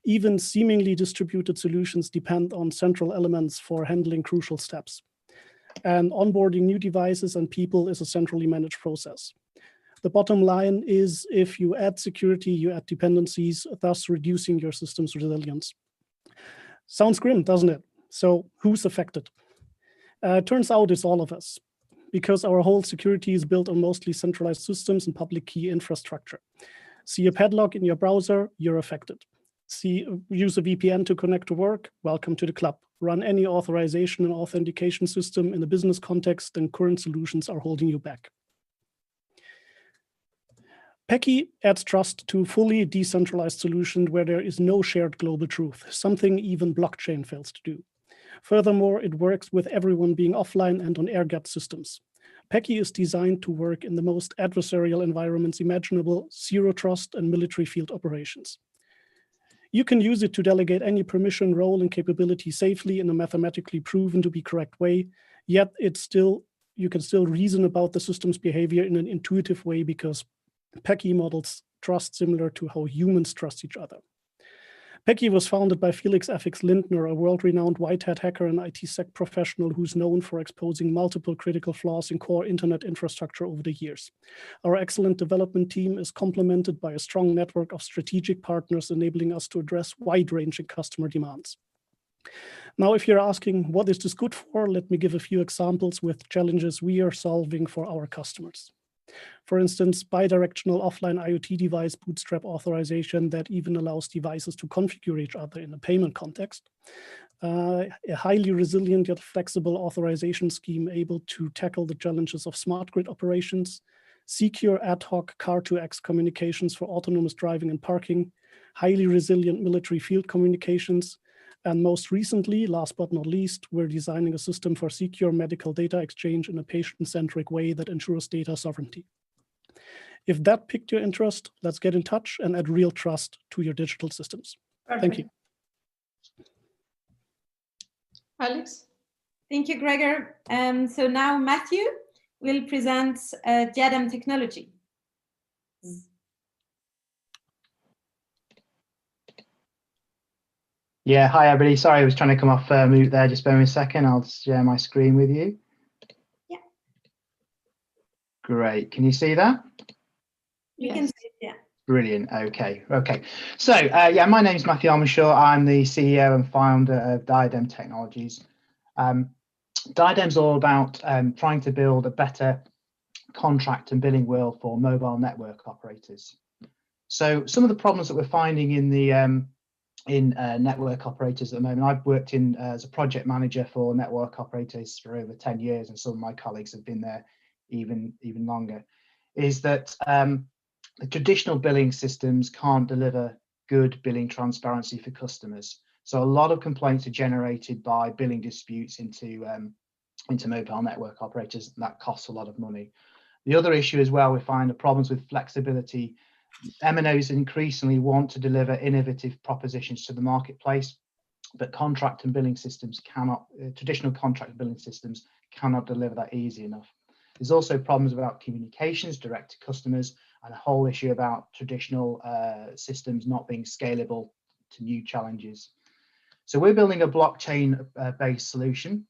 Even seemingly distributed solutions depend on central elements for handling crucial steps. And onboarding new devices and people is a centrally managed process. The bottom line is, if you add security, you add dependencies, thus reducing your system's resilience. Sounds grim, doesn't it? So who's affected? Turns out it's all of us, because our whole security is built on mostly centralized systems and public key infrastructure. See a padlock in your browser, you're affected. Use a VPN to connect to work, welcome to the club. Run any authorization and authentication system in a business context, and current solutions are holding you back. Pecky adds trust to a fully decentralized solution where there is no shared global truth, something even blockchain fails to do. Furthermore, it works with everyone being offline and on air-gapped systems. Pecky is designed to work in the most adversarial environments imaginable, zero trust and military field operations. You can use it to delegate any permission, role, and capability safely in a mathematically proven to be correct way, yet you can still reason about the system's behavior in an intuitive way because Pecky models trust similar to how humans trust each other. Pecky was founded by Felix F.X. Lindner, a world-renowned white hat hacker and ITsec professional who's known for exposing multiple critical flaws in core internet infrastructure over the years. Our excellent development team is complemented by a strong network of strategic partners, enabling us to address wide-ranging customer demands. Now, if you're asking, what is this good for? Let me give a few examples with challenges we are solving for our customers. For instance, bidirectional offline IoT device bootstrap authorization that even allows devices to configure each other in a payment context. A highly resilient yet flexible authorization scheme able to tackle the challenges of smart grid operations, secure ad hoc car-to-X communications for autonomous driving and parking, highly resilient military field communications, and most recently, last but not least, we're designing a system for secure medical data exchange in a patient-centric way that ensures data sovereignty. If that piqued your interest, let's get in touch and add real trust to your digital systems. Perfect. Thank you. Alex? Thank you, Gregor. So now Matthew will present Diadem technology. Yeah, hi everybody. Sorry, I was trying to come off mute there. Just bear me a second. I'll share my screen with you. Yeah. Great. Can you see that? We can see it, yeah. Brilliant. Okay. So, yeah, my name is Matthew Almenshaw. I'm the CEO and founder of Diadem Technologies. Diadem's all about trying to build a better contract and billing world for mobile network operators. So, some of the problems that we're finding in the network operators at the moment, I've worked in as a project manager for network operators for over 10 years, and some of my colleagues have been there even longer, is that the traditional billing systems can't deliver good billing transparency for customers. So a lot of complaints are generated by billing disputes into mobile network operators, and that costs a lot of money. The other issue as well, we find the problems with flexibility. MNOs increasingly want to deliver innovative propositions to the marketplace, but contract and billing systems cannot, traditional contract and billing systems cannot deliver that easy enough. There's also problems about communications direct to customers, and a whole issue about traditional systems not being scalable to new challenges. So we're building a blockchain-based solution,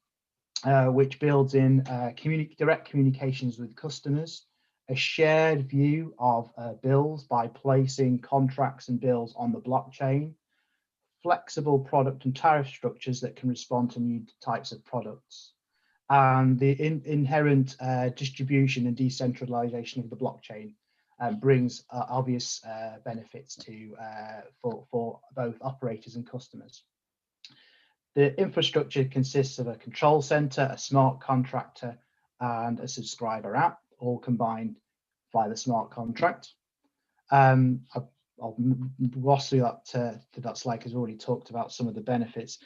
which builds in direct communications with customers, a shared view of bills by placing contracts and bills on the blockchain, flexible product and tariff structures that can respond to new types of products, and the inherent distribution and decentralization of the blockchain brings obvious benefits for both operators and customers. The infrastructure consists of a control center, a smart contractor, and a subscriber app, all combined via the smart contract. I'll gloss through that slide because we've already talked about some of the benefits.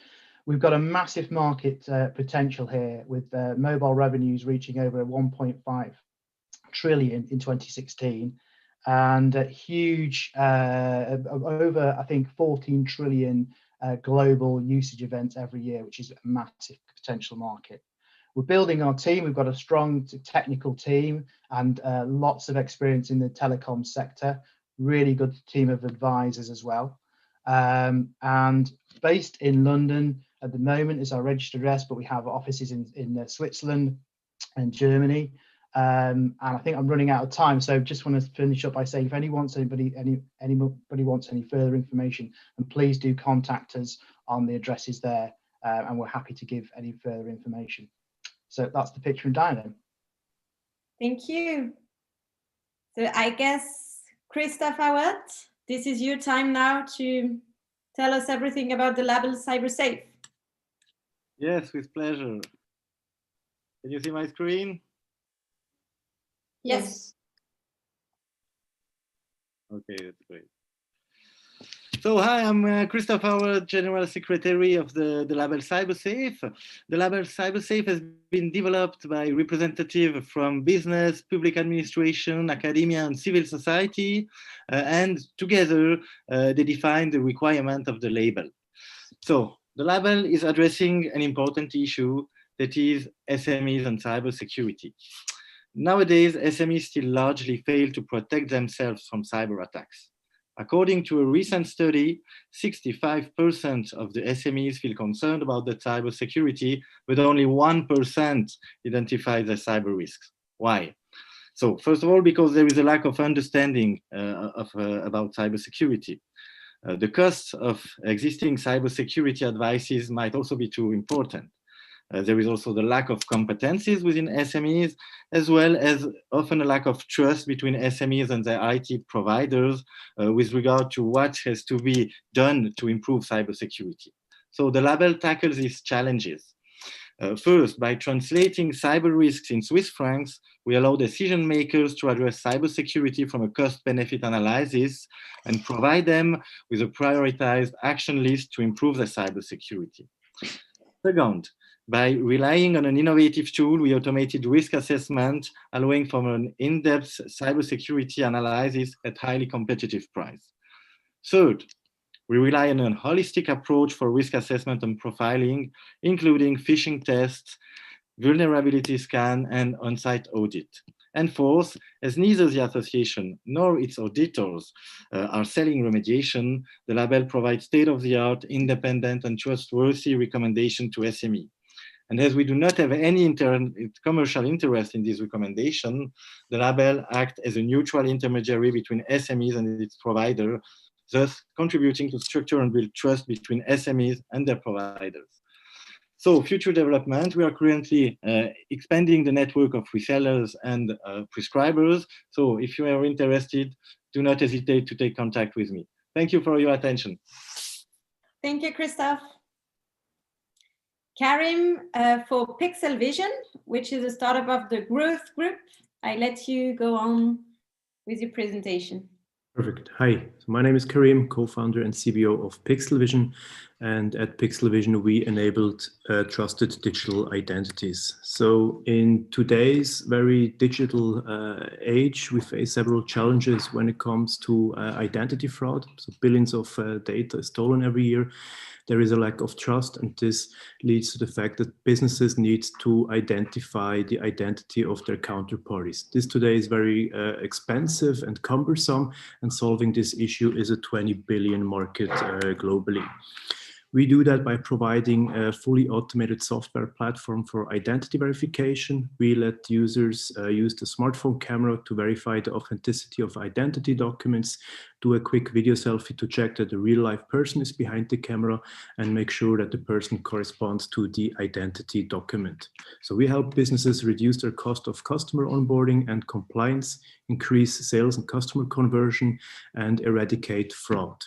We've got a massive market potential here, with mobile revenues reaching over 1.5 trillion in 2016, and huge, over, I think, 14 trillion global usage events every year, which is a massive potential market. We're building our team. We've got a strong technical team and lots of experience in the telecom sector, really good team of advisors as well. And based in London at the moment is our registered address, but we have offices in Switzerland and Germany. And I think I'm running out of time, so just want to finish up by saying, if anybody wants any further information, and please do contact us on the addresses there, and we're happy to give any further information. So that's the picture in Diadem. Thank you. So I guess, Christoph Howard, this is your time now to tell us everything about the label CyberSafe. Yes, with pleasure. Can you see my screen? Yes. Okay, that's great. So hi, I'm Christoph Howard, General Secretary of the label CyberSafe. The label CyberSafe has been developed by representatives from business, public administration, academia, and civil society, and together they define the requirement of the label. So the label is addressing an important issue, that is SMEs and cybersecurity. Nowadays, SMEs still largely fail to protect themselves from cyber attacks. According to a recent study, 65% of the SMEs feel concerned about the cybersecurity, but only 1% identify the cyber risks. Why? So first of all, because there is a lack of understanding about cybersecurity. The cost of existing cybersecurity advices might also be too important. There is also the lack of competencies within SMEs, as well as often a lack of trust between SMEs and their IT providers with regard to what has to be done to improve cybersecurity. So the label tackles these challenges. First, by translating cyber risks in Swiss francs, we allow decision makers to address cybersecurity from a cost-benefit analysis and provide them with a prioritized action list to improve their cybersecurity. Second, by relying on an innovative tool, we automated risk assessment, allowing for an in-depth cybersecurity analysis at highly competitive price. Third, we rely on a holistic approach for risk assessment and profiling, including phishing tests, vulnerability scan, and on-site audit. And fourth, as neither the association nor its auditors are selling remediation, the label provides state-of-the-art, independent, and trustworthy recommendation to SME. And as we do not have any commercial interest in this recommendation, the label acts as a neutral intermediary between SMEs and its provider, thus contributing to structure and build trust between SMEs and their providers. So future development, we are currently expanding the network of resellers and prescribers. So if you are interested, do not hesitate to take contact with me. Thank you for your attention. Thank you, Christophe. Karim, for Pixel Vision, which is a startup of the Growth Group, I let you go on with your presentation. Perfect. Hi, so my name is Karim, co-founder and CBO of Pixel Vision. And at Pixel Vision, we enabled trusted digital identities. So in today's very digital age, we face several challenges when it comes to identity fraud. So billions of data is stolen every year. There is a lack of trust, and this leads to the fact that businesses need to identify the identity of their counterparties. This today is very expensive and cumbersome, and solving this issue is a 20 billion market globally. We do that by providing a fully automated software platform for identity verification. We let users use the smartphone camera to verify the authenticity of identity documents, do a quick video selfie to check that the real life person is behind the camera, and make sure that the person corresponds to the identity document. So we help businesses reduce their cost of customer onboarding and compliance, increase sales and customer conversion, and eradicate fraud.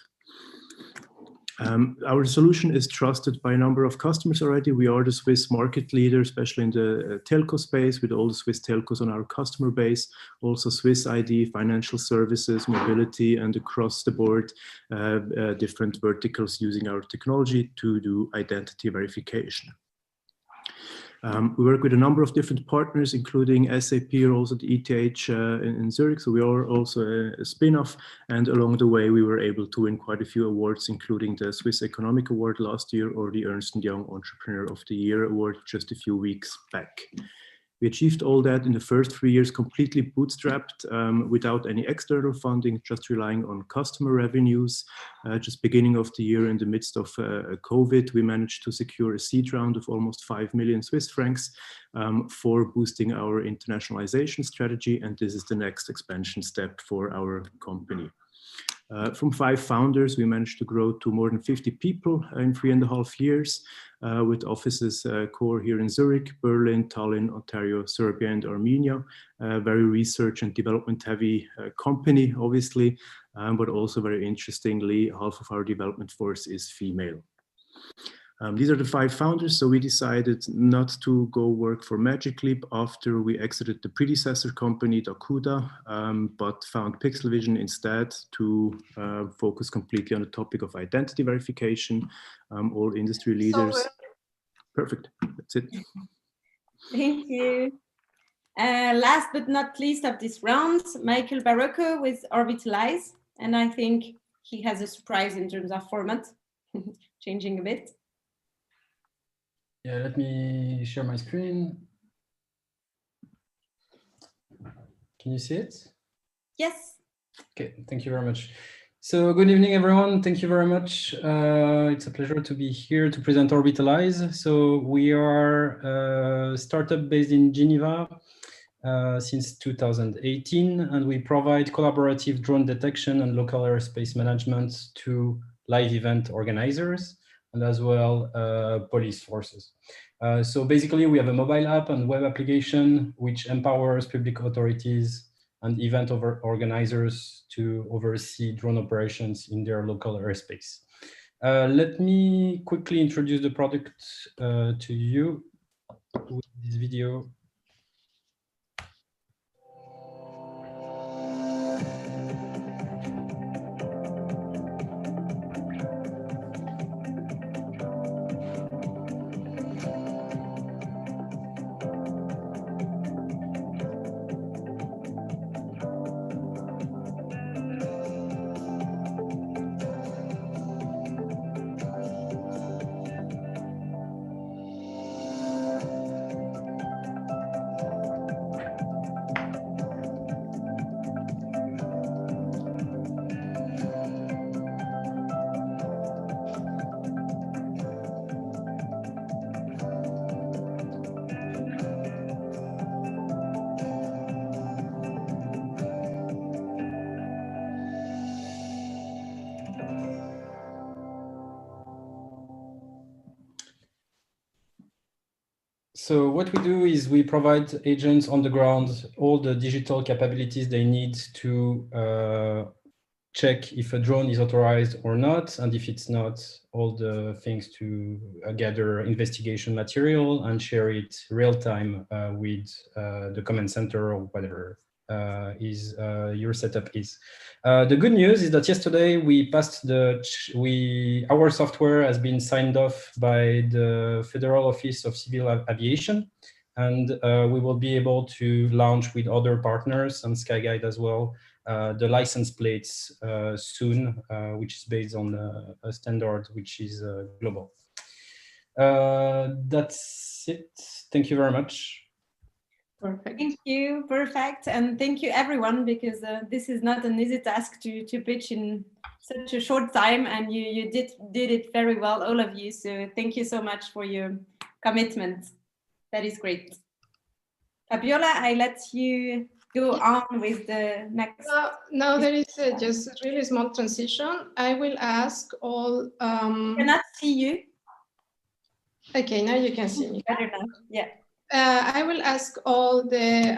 Our solution is trusted by a number of customers already. We are the Swiss market leader, especially in the telco space, with all the Swiss telcos on our customer base, also Swiss ID, financial services, mobility, and across the board, different verticals using our technology to do identity verification. We work with a number of different partners, including SAP or also the ETH in Zurich. So we are also a spin-off. And along the way, we were able to win quite a few awards, including the Swiss Economic Award last year or the Ernst & Young Entrepreneur of the Year Award just a few weeks back. We achieved all that in the first 3 years completely bootstrapped without any external funding, just relying on customer revenues. Just beginning of the year in the midst of COVID, we managed to secure a seed round of almost 5 million Swiss francs for boosting our internationalization strategy. And this is the next expansion step for our company. From 5 founders, we managed to grow to more than 50 people in 3.5 years, with offices core here in Zurich, Berlin, Tallinn, Ontario, Serbia, and Armenia. Very research and development heavy company, obviously, but also very interestingly, half of our development force is female. These are the 5 founders, so we decided not to go work for Magic Leap after we exited the predecessor company, Dakuda, but found Pixel Vision instead to focus completely on the topic of identity verification. All industry leaders. So Perfect, that's it. Thank you. Last but not least of this round, Michael Barocco with Orbitalize, and I think he has a surprise in terms of format, changing a bit. Yeah, let me share my screen. Can you see it? Yes. Okay, thank you very much. So good evening, everyone. Thank you very much. It's a pleasure to be here to present Orbitalize. So we are a startup based in Geneva since 2018, and we provide collaborative drone detection and local airspace management to live event organizers and as well police forces. So basically, we have a mobile app and web application which empowers public authorities and event organizers to oversee drone operations in their local airspace. Let me quickly introduce the product to you with this video. So what we do is we provide agents on the ground all the digital capabilities they need to check if a drone is authorized or not, and if it's not, all the things to gather investigation material and share it real time with the command center or whatever your setup is. The good news is that yesterday we passed our software has been signed off by the Federal Office of Civil Aviation, and we will be able to launch with other partners and SkyGuide as well the license plates soon, which is based on a standard which is global. That's it. Thank you very much. Perfect. Thank you. Perfect. And thank you, everyone, because this is not an easy task to pitch in such a short time. And you did it very well, all of you. So thank you so much for your commitment. That is great. Fabiola, I let you go on with the next. Now there is just a really small transition. I will ask all. Cannot see you. Okay, now you can see me. Better now. Yeah. I will ask all the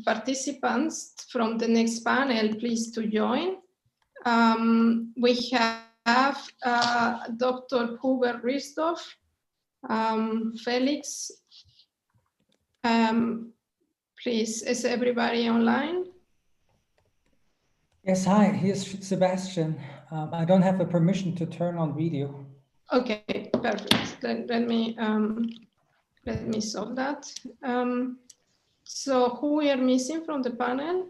participants from the next panel, please, to join. We have Dr. Hubert Ristoff, Felix. Please, is everybody online? Yes, hi, here's Sebastian. I don't have the permission to turn on video. Okay, perfect. Then let me solve that. So who we are missing from the panel?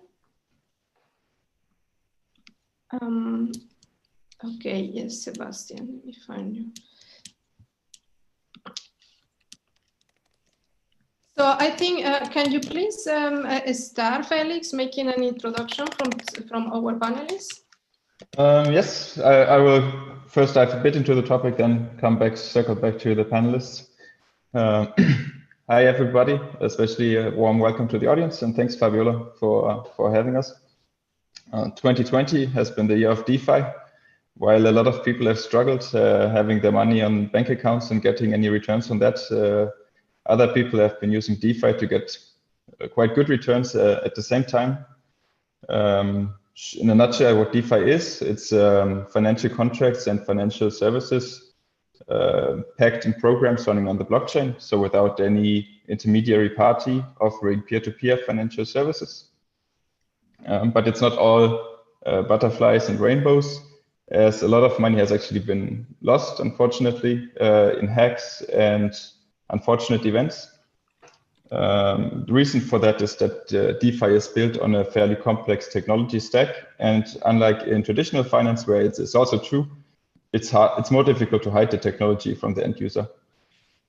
Okay, yes, Sebastian, let me find you. So I think, can you please start, Felix, making an introduction from our panelists? Yes, I will first dive a bit into the topic, then circle back to the panelists. Hi, everybody, especially a warm welcome to the audience, and thanks, Fabiola, for having us. 2020 has been the year of DeFi. While a lot of people have struggled having their money on bank accounts and getting any returns on that, other people have been using DeFi to get quite good returns at the same time. In a nutshell, what DeFi is, it's financial contracts and financial services packed in programs running on the blockchain, so without any intermediary party offering peer-to-peer financial services. But it's not all butterflies and rainbows, as a lot of money has actually been lost, unfortunately, in hacks and unfortunate events. The reason for that is that DeFi is built on a fairly complex technology stack, and unlike in traditional finance, where it's also true, it's more difficult to hide the technology from the end user.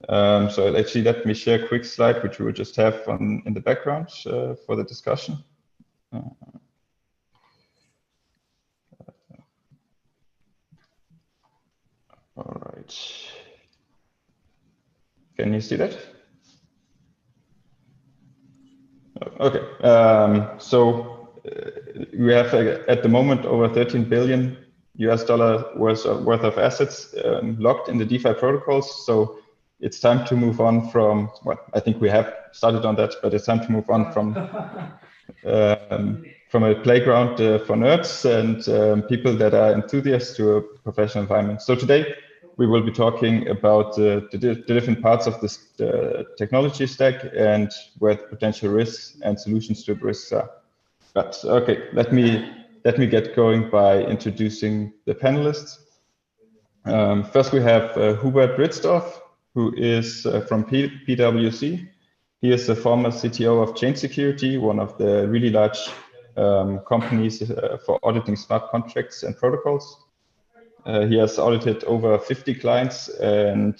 So actually, let me share a quick slide, which we will just have in the background for the discussion. All right. Can you see that? Okay. So we have at the moment over $13 billion worth of assets locked in the DeFi protocols. So it's time to move on from, well, I think we have started on that, but it's time to move on from a playground for nerds and people that are enthusiasts to a professional environment. So today we will be talking about the different parts of this technology stack and where the potential risks and solutions to the risks are. But okay, let me get going by introducing the panelists. First, we have Hubert Ritzdorf, who is from PwC. He is the former CTO of Chain Security, one of the really large companies for auditing smart contracts and protocols. He has audited over 50 clients and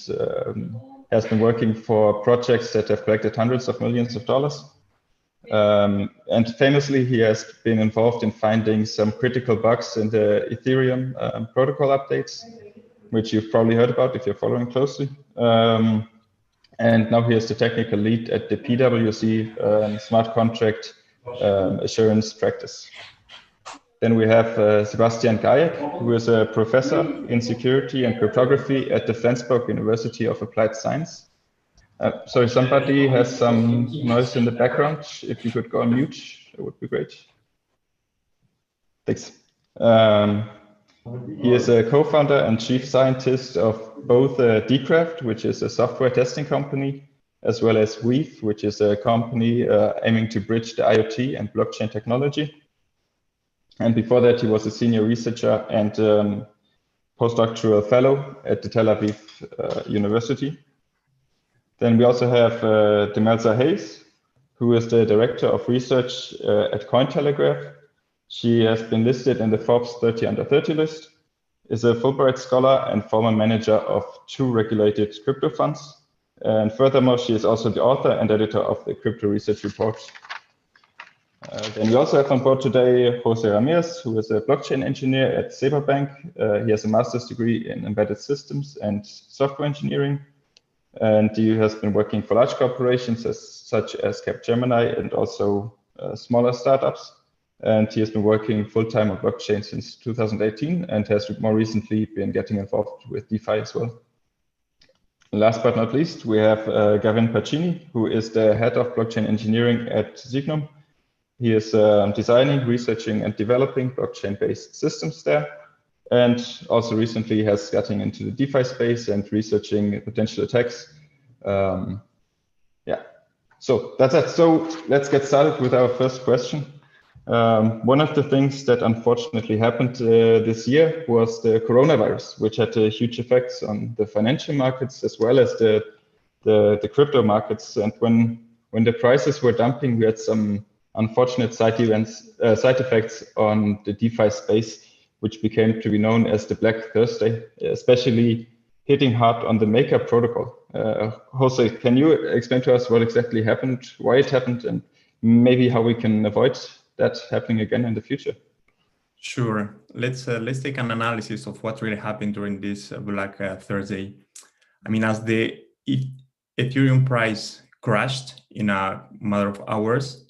has been working for projects that have collected hundreds of millions of dollars. And famously, he has been involved in finding some critical bugs in the Ethereum protocol updates, which you've probably heard about if you're following closely. And now he is the technical lead at the PwC smart contract assurance practice. Then we have Sebastian Gajek, who is a professor in security and cryptography at the Flensburg University of Applied Science. Sorry, somebody has some noise in the background. If you could go on mute, it would be great. Thanks. He is a co-founder and chief scientist of both Dcraft, which is a software testing company, as well as Weave, which is a company aiming to bridge the IoT and blockchain technology. And before that, he was a senior researcher and postdoctoral fellow at the Tel Aviv University. Then we also have Demelza Hayes, who is the director of research at Cointelegraph. She has been listed in the Forbes 30 under 30 list, is a Fulbright scholar and former manager of 2 regulated crypto funds. And furthermore, she is also the author and editor of the Crypto Research Report. Then we also have on board today Jose Ramirez, who is a blockchain engineer at Saber Bank. He has a master's degree in embedded systems and software engineering. And he has been working for large corporations such as Capgemini and also smaller startups. And he has been working full-time on blockchain since 2018 and has more recently been getting involved with DeFi as well. Last but not least, we have Gavin Pacini, who is the head of blockchain engineering at Signum. He is designing, researching, and developing blockchain-based systems there. And also recently has gotten into the DeFi space and researching potential attacks. Yeah, so that's it. So let's get started with our first question. One of the things that unfortunately happened this year was the coronavirus, which had huge effects on the financial markets as well as the crypto markets. And when the prices were dumping, we had some unfortunate side effects on the DeFi space, which became to be known as the Black Thursday, especially hitting hard on the Maker protocol. Jose, can you explain to us what exactly happened, why it happened, and maybe how we can avoid that happening again in the future? Sure. Let's take an analysis of what really happened during this Black Thursday. I mean, as the Ethereum price crashed in a matter of hours,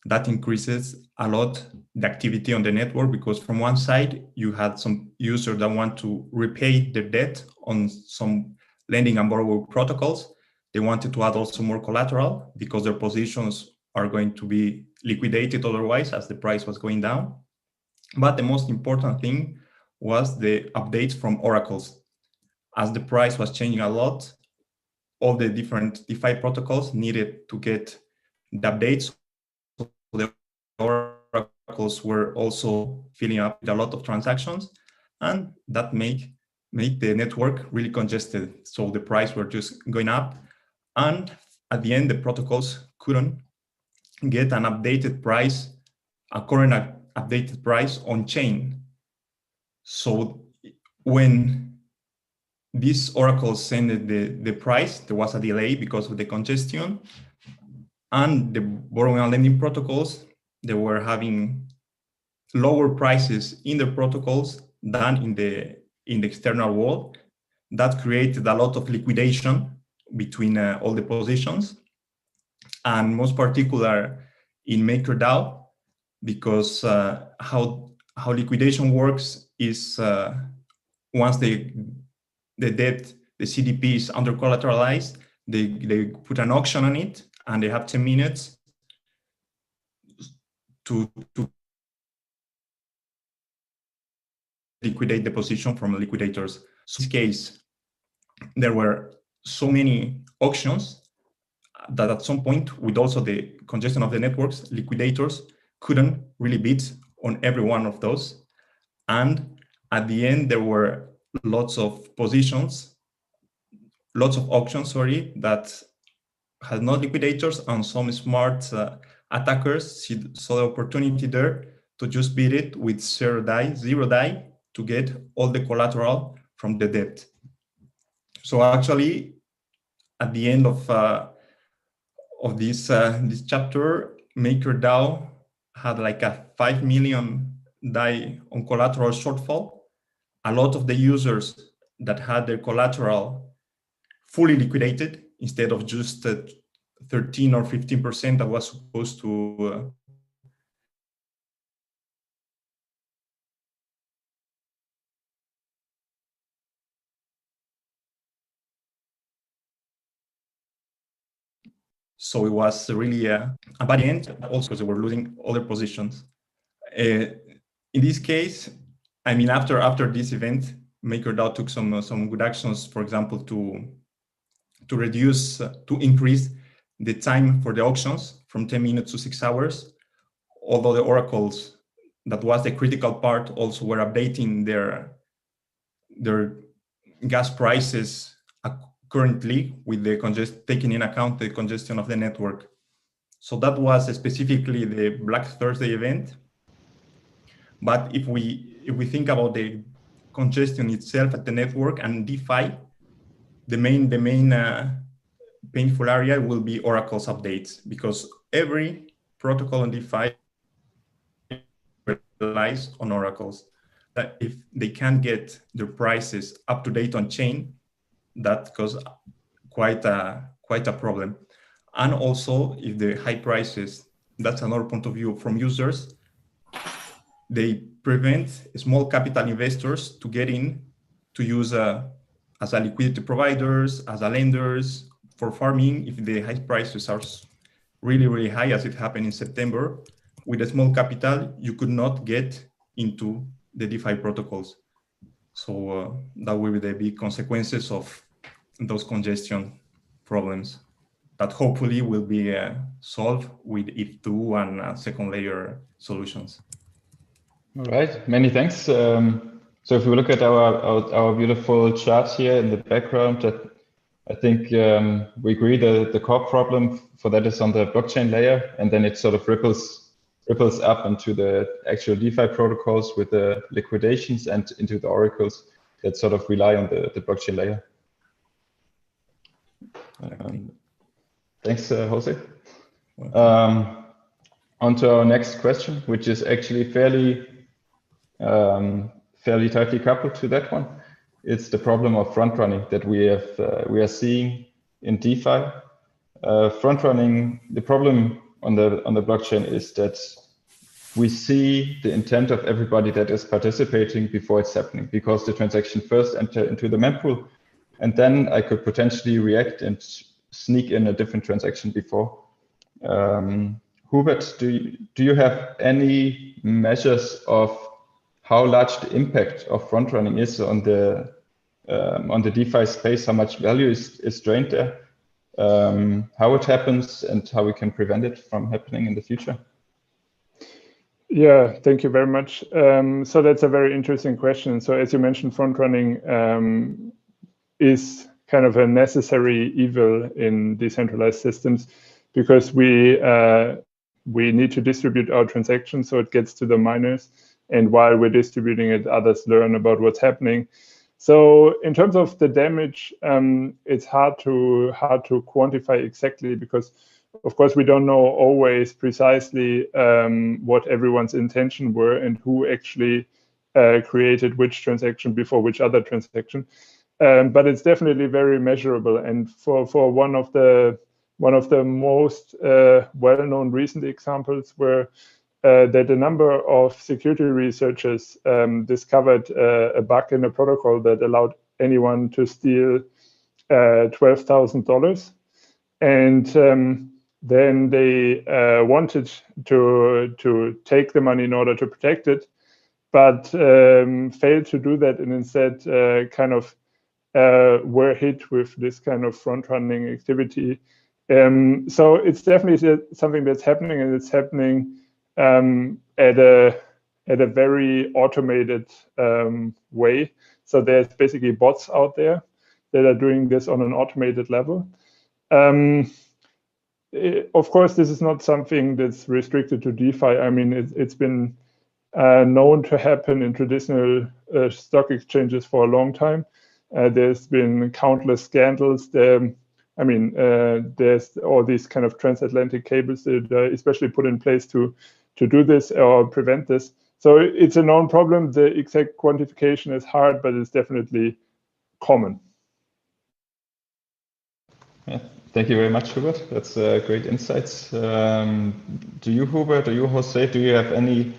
that increases a lot the activity on the network, because from one side, you had some users that want to repay their debt on some lending and borrow protocols. They wanted to add also more collateral because their positions are going to be liquidated otherwise as the price was going down. But the most important thing was the updates from oracles. As the price was changing a lot, all the different DeFi protocols needed to get the updates. So the oracles were also filling up with a lot of transactions, and that made the network really congested. So the price were just going up, and at the end, the protocols couldn't get an updated price, a current updated price on chain. So when these oracles sent the price, there was a delay because of the congestion, and the borrowing and lending protocols, they were having lower prices in the protocols than in the external world. That created a lot of liquidation between all the positions, and most particular in MakerDAO, because how liquidation works is once the debt the CDP is under collateralized, they put an auction on it, and they have 10 minutes to liquidate the position from liquidators. So in this case, there were so many auctions that at some point, with also the congestion of the networks, liquidators couldn't really bid on every one of those. And at the end, there were lots of auctions, that had no liquidators, and some smart attackers saw the opportunity there to just bid it with zero DAI to get all the collateral from the debt. So actually, at the end of this chapter, MakerDAO had like a 5 million DAI on collateral shortfall. A lot of the users that had their collateral fully liquidated instead of just 13 or 15% that was supposed to so it was really a bad end, also because they were losing other positions. In this case, I mean, after this event, MakerDAO took some good actions, for example, to increase the time for the auctions from 10 minutes to 6 hours. Although the oracles, that was the critical part, also were updating their gas prices currently with the taking in account the congestion of the network. So that was specifically the Black Thursday event. But if we think about the congestion itself at the network and DeFi, the main painful area will be oracles updates, because every protocol on DeFi relies on oracles. That if they can't get their prices up to date on chain, that causes quite a problem. And also, if the high prices, that's another point of view from users, they prevent small capital investors to get in to use as a liquidity providers, as a lenders for farming. If the high prices are really, really high, as it happened in September, with a small capital, you could not get into the DeFi protocols. So that will be the big consequences of those congestion problems that hopefully will be solved with if2 and second layer solutions. All right, many thanks. So if we look at our beautiful chart here in the background, I think we agree that the core problem for that is on the blockchain layer, and then it sort of ripples up into the actual DeFi protocols with the liquidations and into the oracles that sort of rely on the blockchain layer. Thanks, Jose. On to our next question, which is actually fairly tightly coupled to that one. It's the problem of front running that we are seeing in DeFi. Front running, the problem on the blockchain is that we see the intent of everybody that is participating before it's happening, because the transaction first enter into the mempool, and then I could potentially react and sneak in a different transaction before. Hubert, do you have any measures of how large the impact of front running is on the DeFi space? How much value is drained there? How it happens and how we can prevent it from happening in the future? Yeah, thank you very much. So that's a very interesting question. So as you mentioned, front running is kind of a necessary evil in decentralized systems, because we need to distribute our transactions so it gets to the miners, and while we're distributing it, others learn about what's happening. So in terms of the damage, it's hard to quantify exactly, because of course we don't know always precisely what everyone's intention were and who actually created which transaction before which other transaction. But it's definitely very measurable. And for one of the most well-known recent examples were that a number of security researchers discovered a bug in a protocol that allowed anyone to steal $12,000, and then they wanted to take the money in order to protect it, but failed to do that, and instead kind of were hit with this kind of front-running activity. So it's definitely something that's happening, and it's happening at a very automated way. So there's basically bots out there that are doing this on an automated level. Of course, this is not something that's restricted to DeFi. I mean, it's been known to happen in traditional stock exchanges for a long time. There's been countless scandals. There's all these kind of transatlantic cables that are especially put in place to do this or prevent this. So it's a known problem. The exact quantification is hard, but it's definitely common. Yeah. Thank you very much, Hubert. That's great insights. Do you, Hubert, do you, Jose, do you have any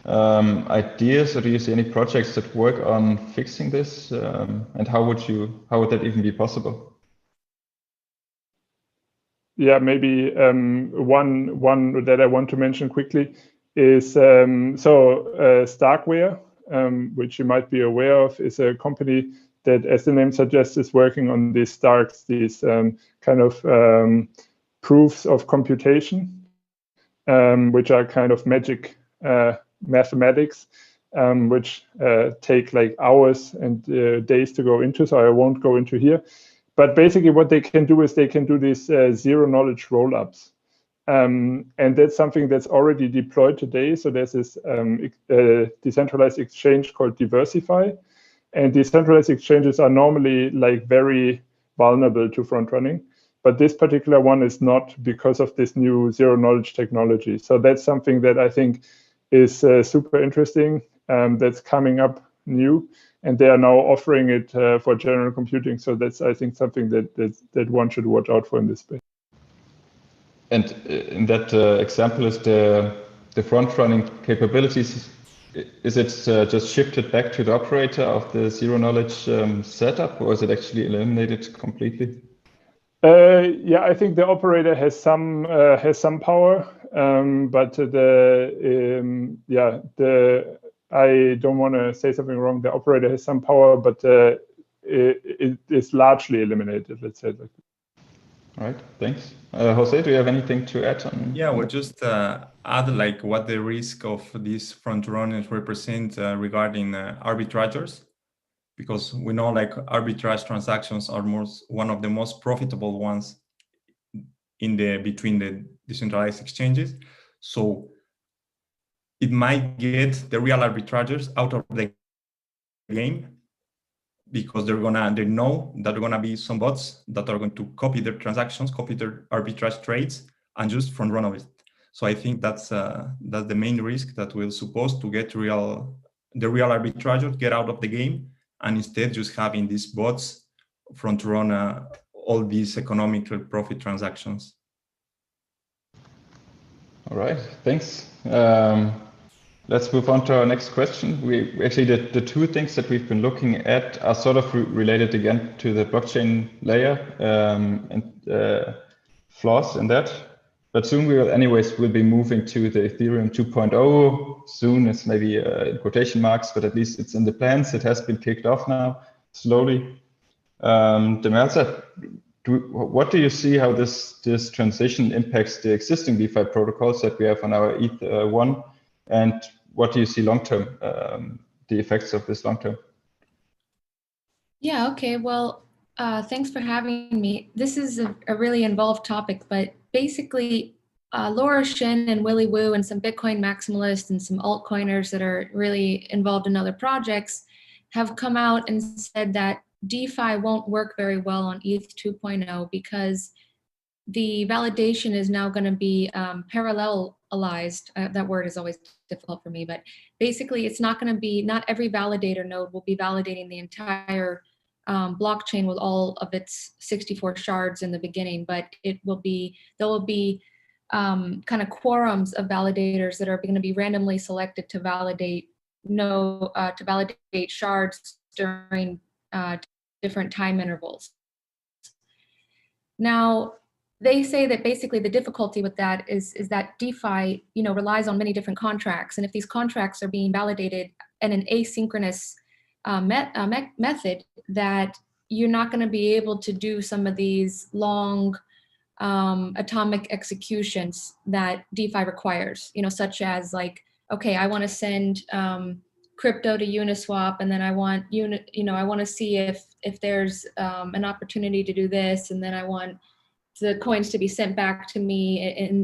ideas, or do you see any projects that work on fixing this? And how would that even be possible? Yeah, maybe one that I want to mention quickly is Starkware, which you might be aware of, is a company that, as the name suggests, is working on these Starks, these kind of proofs of computation, which are kind of magic mathematics, which take like hours and days to go into, so I won't go into here. But basically what they can do is they can do these zero-knowledge roll-ups. And that's something that's already deployed today. So there's this decentralized exchange called Diversify. And decentralized exchanges are normally like very vulnerable to front running, but this particular one is not, because of this new zero knowledge technology. So that's something that I think is super interesting. That's coming up new, and they are now offering it for general computing. So that's, I think, something that one should watch out for in this space. And in that example, is the front running capabilities, is it just shifted back to the operator of the zero knowledge setup, or is it actually eliminated completely? Yeah, I think the operator has some power, but I don't want to say something wrong. The operator has some power, but it is largely eliminated. Let's say that. All right, thanks. Jose, do you have anything to add on? Yeah, we'll just add like what the risk of these front runners represent regarding arbitrageurs, because we know like arbitrage transactions are one of the most profitable ones between the decentralized exchanges. So it might get the real arbitrageurs out of the game, because they know that there are gonna be some bots that are going to copy their transactions, copy their arbitrage trades, and just front run of it. So I think that's the main risk, that we're supposed to get the real arbitrageurs get out of the game, and instead just having these bots front run all these economical profit transactions. All right, thanks. Let's move on to our next question. We actually, the two things that we've been looking at are sort of related again to the blockchain layer and flaws in that. But soon we'll be moving to the Ethereum 2.0. Soon, it's maybe in quotation marks, but at least it's in the plans. It has been kicked off now, slowly. Demelza, what do you see how this transition impacts the existing DeFi protocols that we have on our ETH1? And what do you see long-term, the effects of this long-term? Yeah, okay, well, thanks for having me. This is a really involved topic, but basically Laura Shin and Willy Woo and some Bitcoin maximalists and some altcoiners that are really involved in other projects have come out and said that DeFi won't work very well on ETH 2.0 because the validation is now going to be parallelized. That word is always difficult for me, but basically it's not going to be, not every validator node will be validating the entire blockchain with all of its 64 shards in the beginning, but there will be kind of quorums of validators that are going to be randomly selected to validate shards during different time intervals. Now, they say that basically the difficulty with that is that DeFi, relies on many different contracts. And if these contracts are being validated in an asynchronous method, that you're not going to be able to do some of these long atomic executions that DeFi requires, such as like, okay, I want to send crypto to Uniswap, and then I want I want to see if there's an opportunity to do this, and then I want the coins to be sent back to me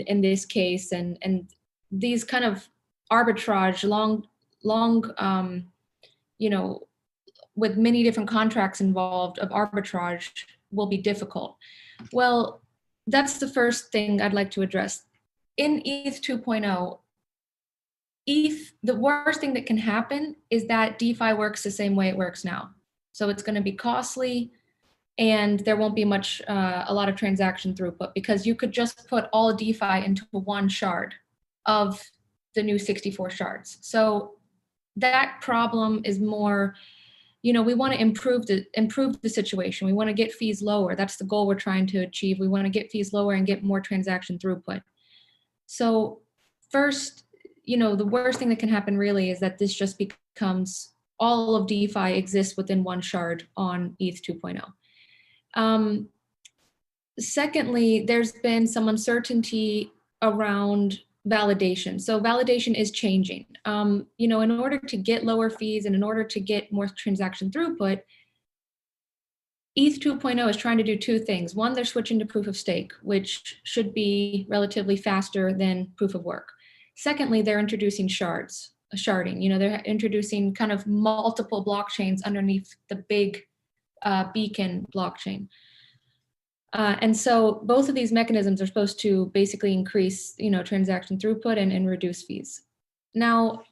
in this case, and these kind of arbitrage, long with many different contracts involved of arbitrage will be difficult. Well, that's the first thing I'd like to address. In ETH 2.0, the worst thing that can happen is that DeFi works the same way it works now. So it's going to be costly, and there won't be a lot of transaction throughput, because you could just put all DeFi into one shard of the new 64 shards. So that problem is more, we want to improve the situation. We want to get fees lower. That's the goal we're trying to achieve. We want to get fees lower and get more transaction throughput. So first, the worst thing that can happen really is that this just becomes all of DeFi exists within one shard on ETH 2.0. Secondly, there's been some uncertainty around validation. So validation is changing. In order to get lower fees and in order to get more transaction throughput, ETH 2.0 is trying to do two things. One, they're switching to proof of stake, which should be relatively faster than proof of work. Secondly, they're introducing sharding. They're introducing kind of multiple blockchains underneath the big beacon blockchain. And so both of these mechanisms are supposed to basically increase, transaction throughput and reduce fees. Now,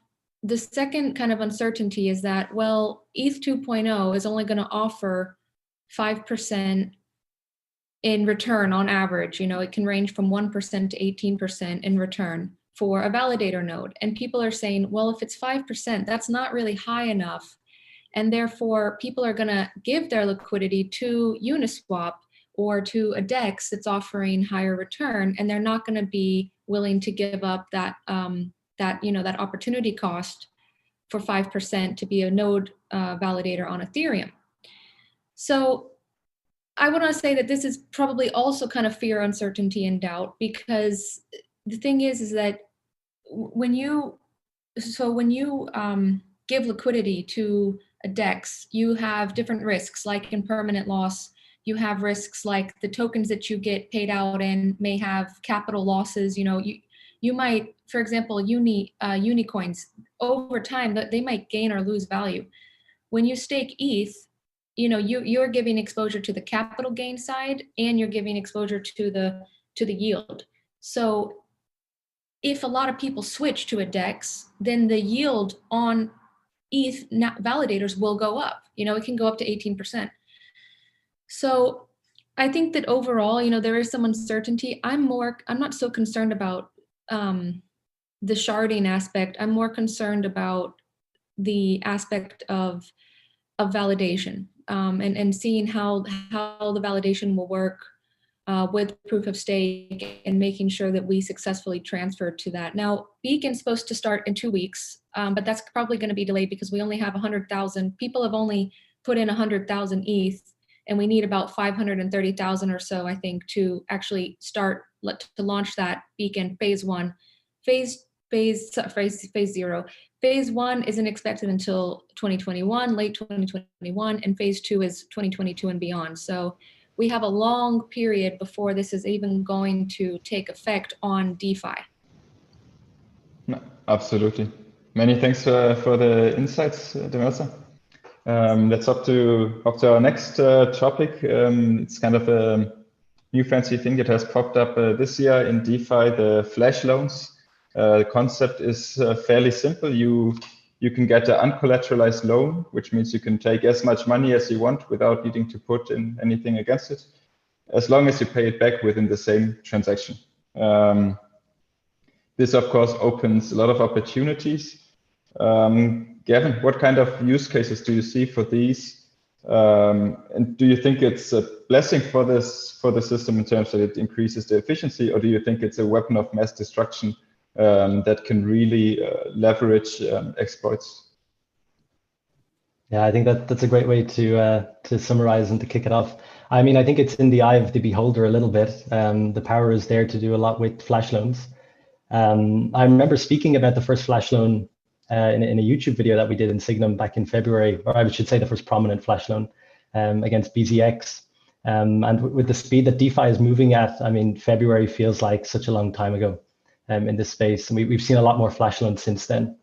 the second kind of uncertainty is that, well, ETH 2.0 is only going to offer 5% in return on average. It can range from 1% to 18% in return for a validator node. And people are saying, well, if it's 5%, that's not really high enough. And therefore, people are going to give their liquidity to Uniswap or to a DEX that's offering higher return, and they're not going to be willing to give up that that opportunity cost for 5% to be a node validator on Ethereum. So I want to say that this is probably also kind of fear, uncertainty, and doubt, because the thing is that when you give liquidity to a DEX, you have different risks, like impermanent loss. You have risks like the tokens that you get paid out in may have capital losses. You might, for example, unicoins, over time that they might gain or lose value. When you stake ETH, you're giving exposure to the capital gain side, and you're giving exposure to the yield. So if a lot of people switch to a DEX, then the yield on ETH validators will go up. It can go up to 18%. So I think that overall, there is some uncertainty. I'm not so concerned about the sharding aspect. I'm more concerned about the aspect of validation and seeing how the validation will work with proof of stake, and making sure that we successfully transfer to that. Now, Beacon's supposed to start in 2 weeks, but that's probably going to be delayed because we only have 100,000. People have only put in 100,000 ETH, and we need about 530,000 or so, I think, to actually start to launch that Beacon phase 1. Phase 0. Phase 1 isn't expected until 2021, late 2021, and phase 2 is 2022 and beyond. So we have a long period before this is even going to take effect on DeFi. No, absolutely. Many thanks for the insights, Demelza. Let's up to our next topic. It's kind of a new fancy thing that has popped up this year in DeFi, the flash loans. The concept is fairly simple. You can get an uncollateralized loan, which means you can take as much money as you want without needing to put in anything against it, as long as you pay it back within the same transaction. This, of course, opens a lot of opportunities. Gavin, what kind of use cases do you see for these And do you think it's a blessing for the system in terms that it increases the efficiency, or do you think it's a weapon of mass destruction that can really leverage exploits? Yeah, I think that's a great way to summarize and to kick it off. I mean, I think it's in the eye of the beholder a little bit. The power is there to do a lot with flash loans. I remember speaking about the first flash loan in a YouTube video that we did in Signum back in February, or I should say the first prominent flash loan against BZX. And with the speed that DeFi is moving at, I mean, February feels like such a long time ago in this space. And we've seen a lot more flash loans since then.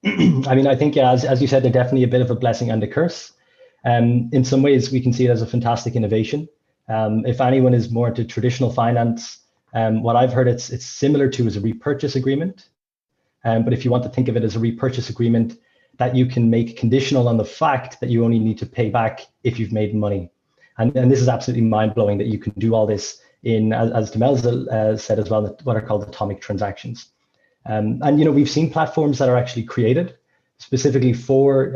I mean, I think, yeah, as you said, they're definitely a bit of a blessing and a curse. In some ways, we can see it as a fantastic innovation. If anyone is more into traditional finance, what I've heard it's similar to is a repurchase agreement. But if you want to think of it as a repurchase agreement that you can make conditional on the fact that you only need to pay back if you've made money. And this is absolutely mind-blowing that you can do all this in, as Demelza said as well, what are called atomic transactions. And, you know, we've seen platforms that are actually created specifically for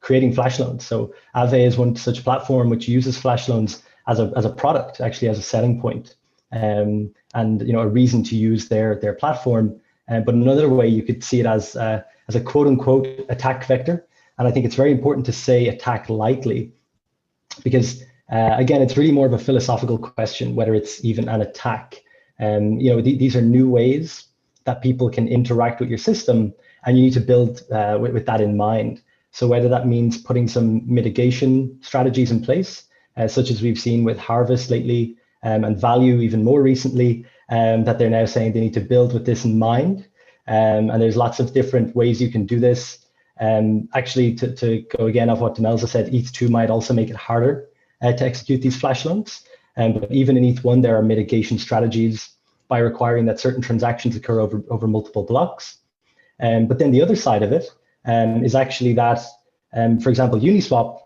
creating flash loans. So Aave is one such platform which uses flash loans as a product, actually as a selling point, and, you know, a reason to use their platform. But another way you could see it as a quote unquote attack vector. And I think it's very important to say attack lightly, because again, it's really more of a philosophical question, whether it's even an attack. You know, these are new ways that people can interact with your system, and you need to build with that in mind. So whether that means putting some mitigation strategies in place, such as we've seen with Harvest lately, and Value even more recently, that they're now saying they need to build with this in mind. And there's lots of different ways you can do this. Actually, to go again off what Demelza said, ETH2 might also make it harder to execute these flash loans. But even in ETH1, there are mitigation strategies by requiring that certain transactions occur over multiple blocks. But then the other side of it is actually that, for example, Uniswap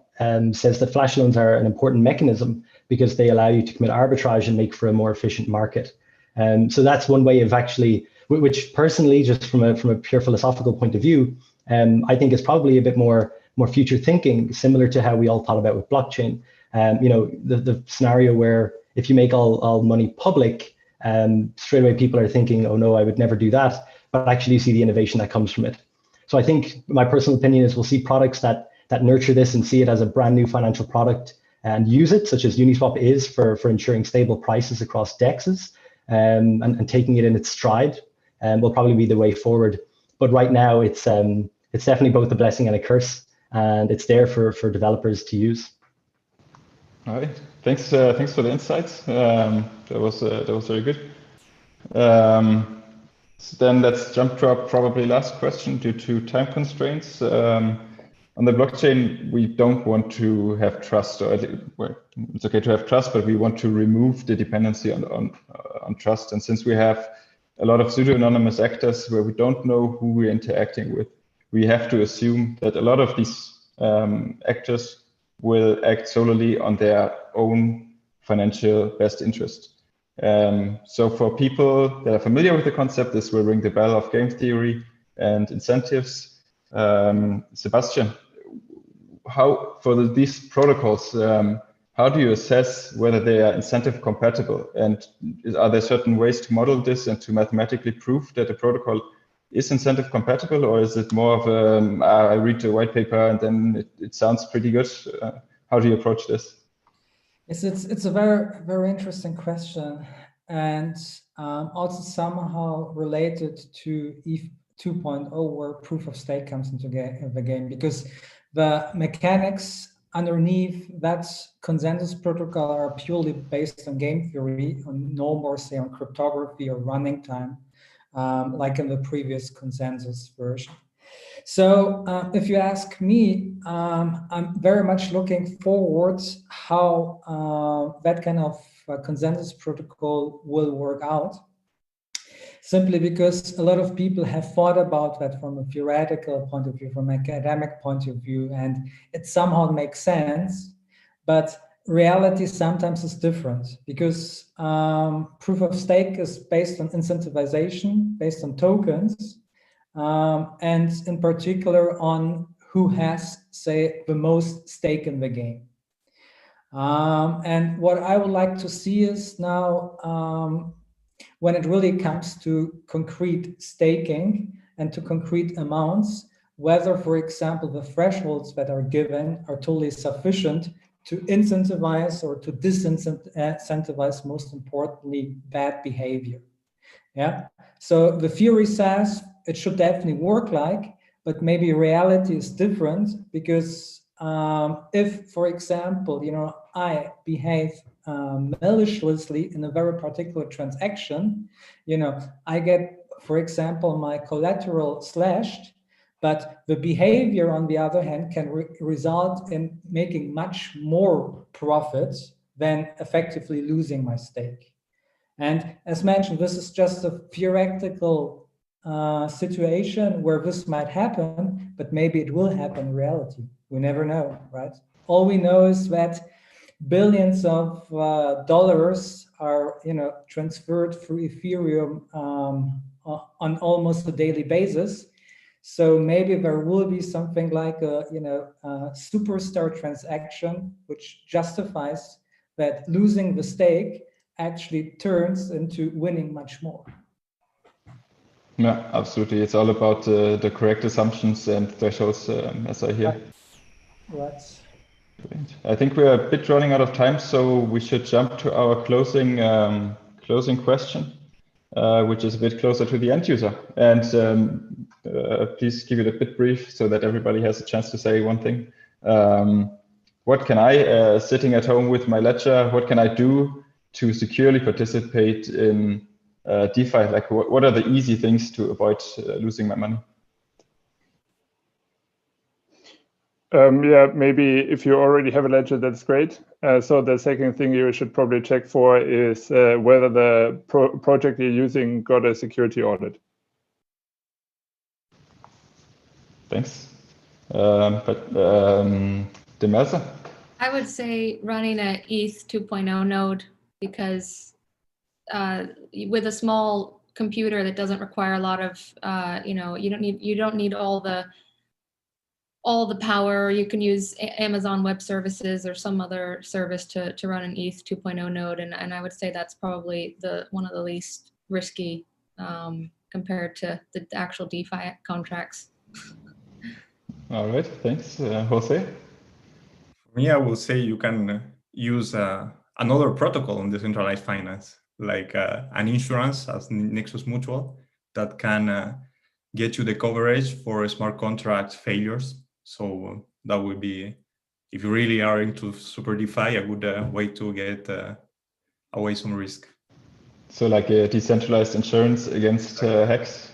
says that flash loans are an important mechanism because they allow you to commit arbitrage and make for a more efficient market. So that's one way of actually, which personally, just from a pure philosophical point of view, I think is probably a bit more future thinking, similar to how we all thought about with blockchain. You know, the scenario where if you make all money public, straight away people are thinking, oh no, I would never do that. But actually you see the innovation that comes from it. So I think my personal opinion is we'll see products that nurture this and see it as a brand new financial product and use it, such as Uniswap is for ensuring stable prices across DEXs, and taking it in its stride will probably be the way forward. But right now it's definitely both a blessing and a curse, and it's there for developers to use. All right, thanks for the insights. That was very good. So then let's jump to our probably last question due to time constraints. On the blockchain, we don't want to have trust, or well, it's okay to have trust, but we want to remove the dependency on trust. And since we have a lot of pseudo-anonymous actors where we don't know who we're interacting with, we have to assume that a lot of these actors will act solely on their own financial best interest. So for people that are familiar with the concept, this will ring the bell of game theory and incentives. Sebastian, how for these protocols, how do you assess whether they are incentive compatible? And are there certain ways to model this and to mathematically prove that the protocol is incentive compatible, or is it more of I read the white paper and then it sounds pretty good? How do you approach this? It's a very, very interesting question, and also somehow related to ETH 2.0, where proof of stake comes into the game, because the mechanics underneath that consensus protocol are purely based on game theory, on no more say on cryptography or running time, like in the previous consensus version. So if you ask me, I'm very much looking forward how that kind of consensus protocol will work out, simply because a lot of people have thought about that from a theoretical point of view, from an academic point of view, and it somehow makes sense, but reality sometimes is different, because proof of stake is based on incentivization, based on tokens, and in particular on who has, say, the most stake in the game. And what I would like to see is now, when it really comes to concrete staking and to concrete amounts, whether, for example, the thresholds that are given are totally sufficient to incentivize or to disincentivize, most importantly, bad behavior. Yeah. So the theory says it should definitely work like, but maybe reality is different, because if, for example, I behave maliciously in a very particular transaction, I get, for example, my collateral slashed, but the behavior, on the other hand, can result in making much more profits than effectively losing my stake. And as mentioned, this is just a theoretical situation where this might happen, but maybe it will happen in reality. We never know, right? All we know is that billions of dollars are, transferred through Ethereum on almost a daily basis. So maybe there will be something like a, superstar transaction, which justifies that losing the stake actually turns into winning much more. Yeah, absolutely. It's all about the correct assumptions and thresholds, as I hear. Right. I think we are a bit running out of time, so we should jump to our closing question, which is a bit closer to the end user. And please keep it a bit brief so that everybody has a chance to say one thing. What can I, sitting at home with my ledger, what can I do to securely participate in DeFi? Like, what are the easy things to avoid losing my money? Yeah, maybe if you already have a ledger, that's great. So the second thing you should probably check for is whether the project you're using got a security audit. Thanks. Demelza? I would say running an ETH 2.0 node, because with a small computer that doesn't require a lot of, you don't need all the power. You can use Amazon Web Services or some other service to run an ETH 2.0 node, and I would say that's probably one of the least risky compared to the actual DeFi contracts. All right, thanks. Jose? For me, I will say you can use another protocol in decentralized finance, like an insurance as Nexus Mutual, that can get you the coverage for smart contract failures. So that would be, if you really are into super DeFi, a good way to get away some risk. So like a decentralized insurance against hacks.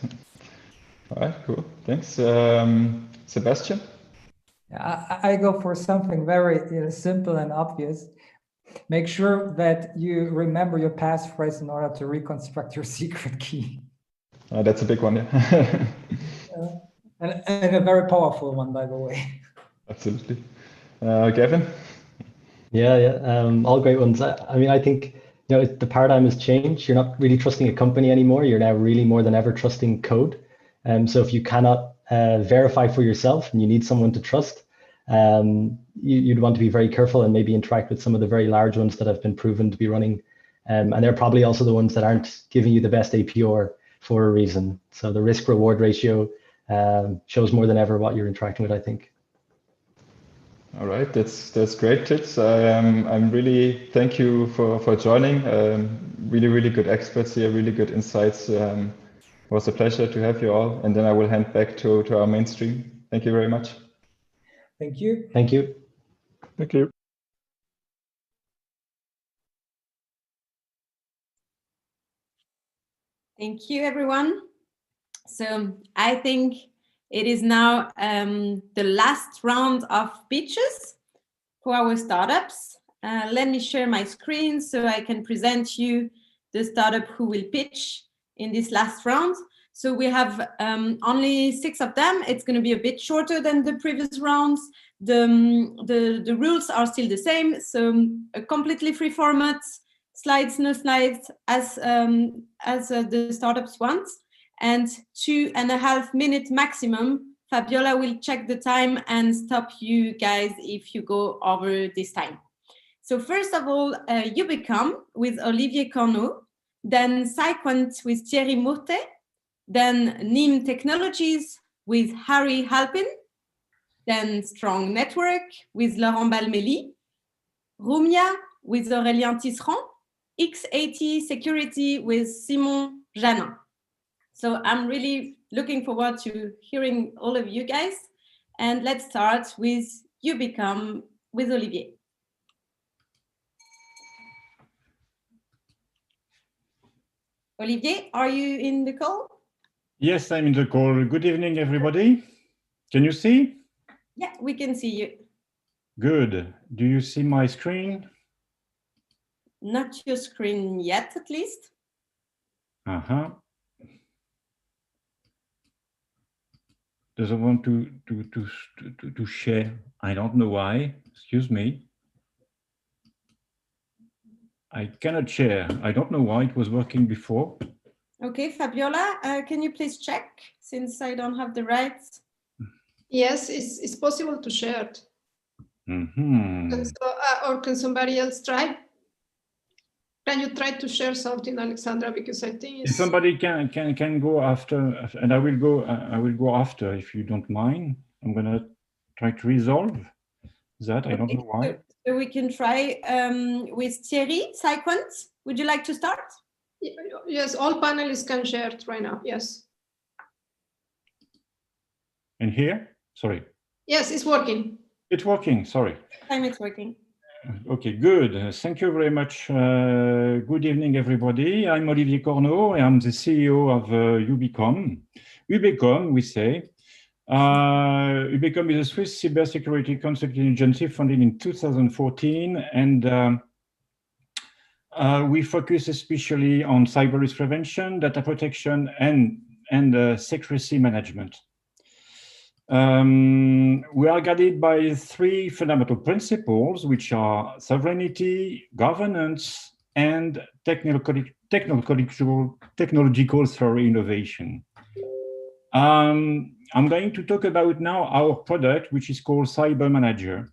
All right, cool. Thanks. Sebastian? I go for something very simple and obvious. Make sure that you remember your passphrase in order to reconstruct your secret key. That's a big one, yeah. And a very powerful one, by the way. Absolutely. Gavin? Yeah, all great ones. I mean, I think the paradigm has changed. You're not really trusting a company anymore. You're now really more than ever trusting code. So if you cannot verify for yourself and you need someone to trust, you'd want to be very careful and maybe interact with some of the very large ones that have been proven to be running. And they're probably also the ones that aren't giving you the best APR for a reason. So the risk reward ratio shows more than ever what you're interacting with, I think. All right, that's great tips. I'm really, thank you for joining. Really good experts here, really good insights. It was a pleasure to have you all. And then I will hand back to our mainstream. Thank you very much. Thank you. Thank you. Thank you. Thank you, everyone. So I think it is now the last round of pitches for our startups. Let me share my screen so I can present you the startup who will pitch in this last round. So we have only 6 of them. It's going to be a bit shorter than the previous rounds. The rules are still the same. So a completely free format, slides, no slides, as the startups want. And 2.5 minutes maximum. Fabiola will check the time and stop you guys if you go over this time. So first of all, Ubicom with Olivier Corneau, then Cyquant with Thierry Mourtet, then NIM Technologies with Harry Halpin, then Strong Network with Laurent Balmelli, Rumia with Aurélien Tisserand, X80 Security with Simon Janin. So I'm really looking forward to hearing all of you guys. And let's start with Ubicom with Olivier. Olivier, are you in the call? Yes, I'm in the call. Good evening, everybody. Can you see? Yeah, we can see you. Good. Do you see my screen? Not your screen yet, at least. Uh-huh. Doesn't want to share. I don't know why. Excuse me. I cannot share. I don't know why it was working before. Okay, Fabiola, can you please check since I don't have the rights? Yes, it's possible to share it. Mm-hmm. And so, or can somebody else try? Can you try to share something, Alexandra? Because I think If somebody can go after, and I will go after if you don't mind. I'm gonna try to resolve that. I don't know why. So we can try with Thierry Cyquant. Would you like to start? Yes, all panelists can share it right now. Yes. And here, sorry. Yes, it's working. It's working. Sorry. This time it's working. Okay, good. Thank you very much. Good evening, everybody. I'm Olivier Corneau. I'm the CEO of Ubicom. Ubicom, we say. Ubicom is a Swiss cybersecurity consulting agency founded in 2014, and we focus especially on cyber risk prevention, data protection, and secrecy management. We are guided by three fundamental principles, which are sovereignty, governance, and technological innovation. I'm going to talk about now our product, which is called Cyber Manager.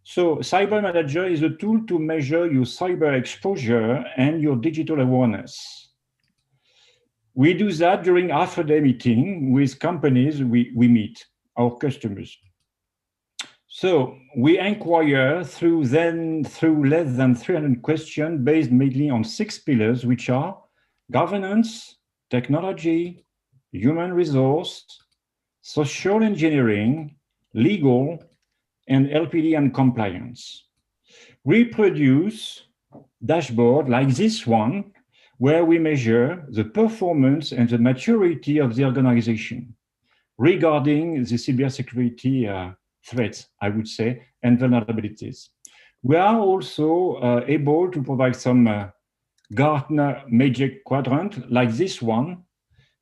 So Cyber Manager is a tool to measure your cyber exposure and your digital awareness. We do that during half-a-day meeting with companies we meet, our customers. So we inquire through less than 300 questions based mainly on 6 pillars, which are governance, technology, human resource, social engineering, legal, and LPD and compliance. We produce dashboard like this one, where we measure the performance and the maturity of the organization regarding the cybersecurity threats, I would say, and vulnerabilities. We are also able to provide some Gartner Magic Quadrant like this one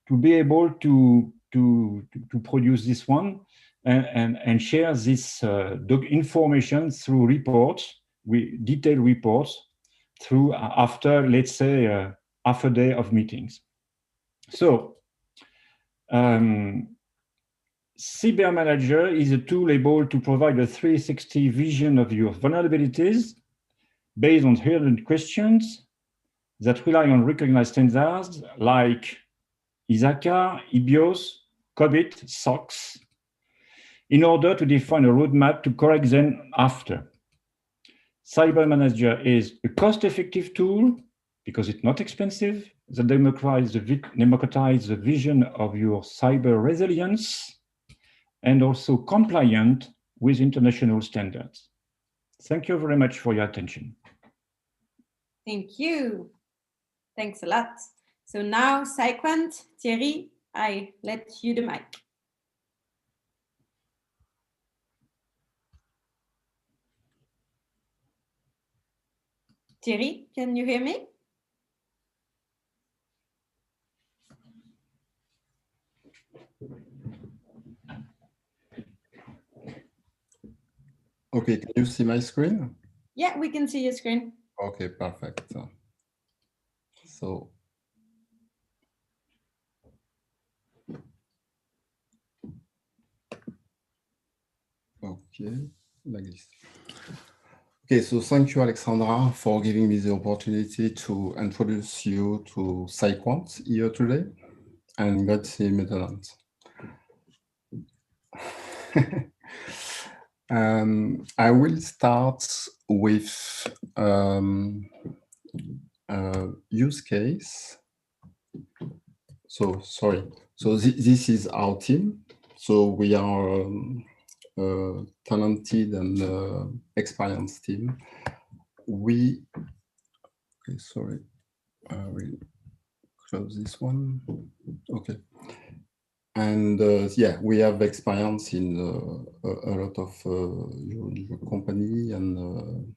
to be able to produce this one and share this information through reports, detailed reports, through after, let's say, half a day of meetings. So, Cyber Manager is a tool able to provide a 360 vision of your vulnerabilities based on 100 questions that rely on recognized standards like ISACA, EBIOS, COBIT, SOX, in order to define a roadmap to correct them after. Cyber Manager is a cost-effective tool because it's not expensive, that democratize the vision of your cyber resilience and also compliant with international standards. Thank you very much for your attention. Thank you. Thanks a lot. So now, Cyquant, Thierry, I let you the mic. Thierry, can you hear me? Okay, can you see my screen? Yeah, we can see your screen. Okay, perfect. So, okay, like this. Okay, so thank you, Alexandra, for giving me the opportunity to introduce you to PsyQuant here today and Grazie Netherlands. I will start with use case. So sorry. So this is our team. So we are a talented and experienced team. Okay, sorry. I will close this one. Okay. And yeah, we have experience in a lot of your company, and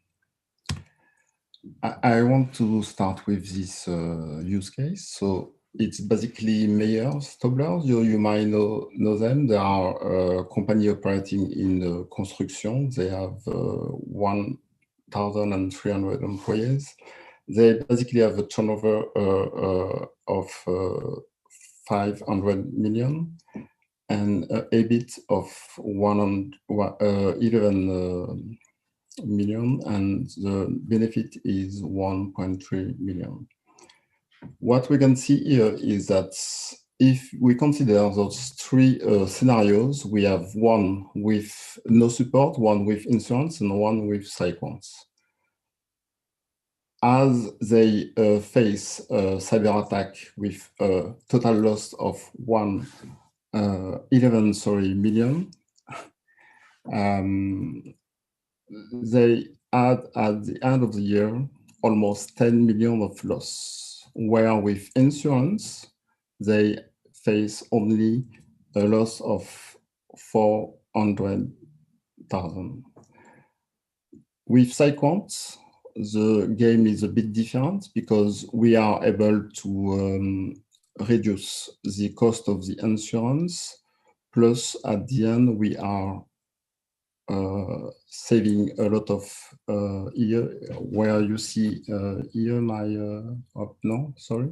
I want to start with this use case. So it's basically Meyers Toblers. You might know them. They are a company operating in the construction. They have 1,300 employees. They basically have a turnover of 500 million and an EBIT of 11 million, and the benefit is 1.3 million. What we can see here is that if we consider those three scenarios, we have one with no support, one with insurance, and one with PsyQuant. As they face a cyber attack with a total loss of 11 million, they had at the end of the year almost 10 million of loss, where with insurance, they face only a loss of 400,000. With PsyQuant, the game is a bit different because we are able to reduce the cost of the insurance, plus at the end we are saving a lot of here, where you see here my no, sorry.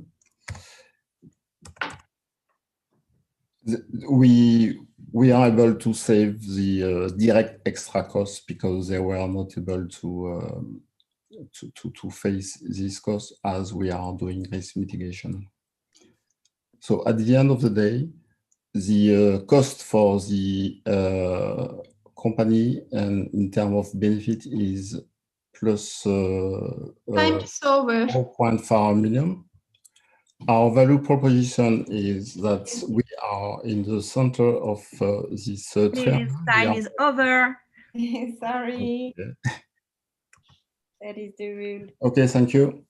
We are able to save the direct extra costs because they were not able to face this cost as we are doing risk mitigation. So at the end of the day, the cost for the company and in terms of benefit is plus 4.5 million. Our value proposition is that we are in the center of this Please, time is over. Sorry. Okay. That is the rule. Okay, thank you.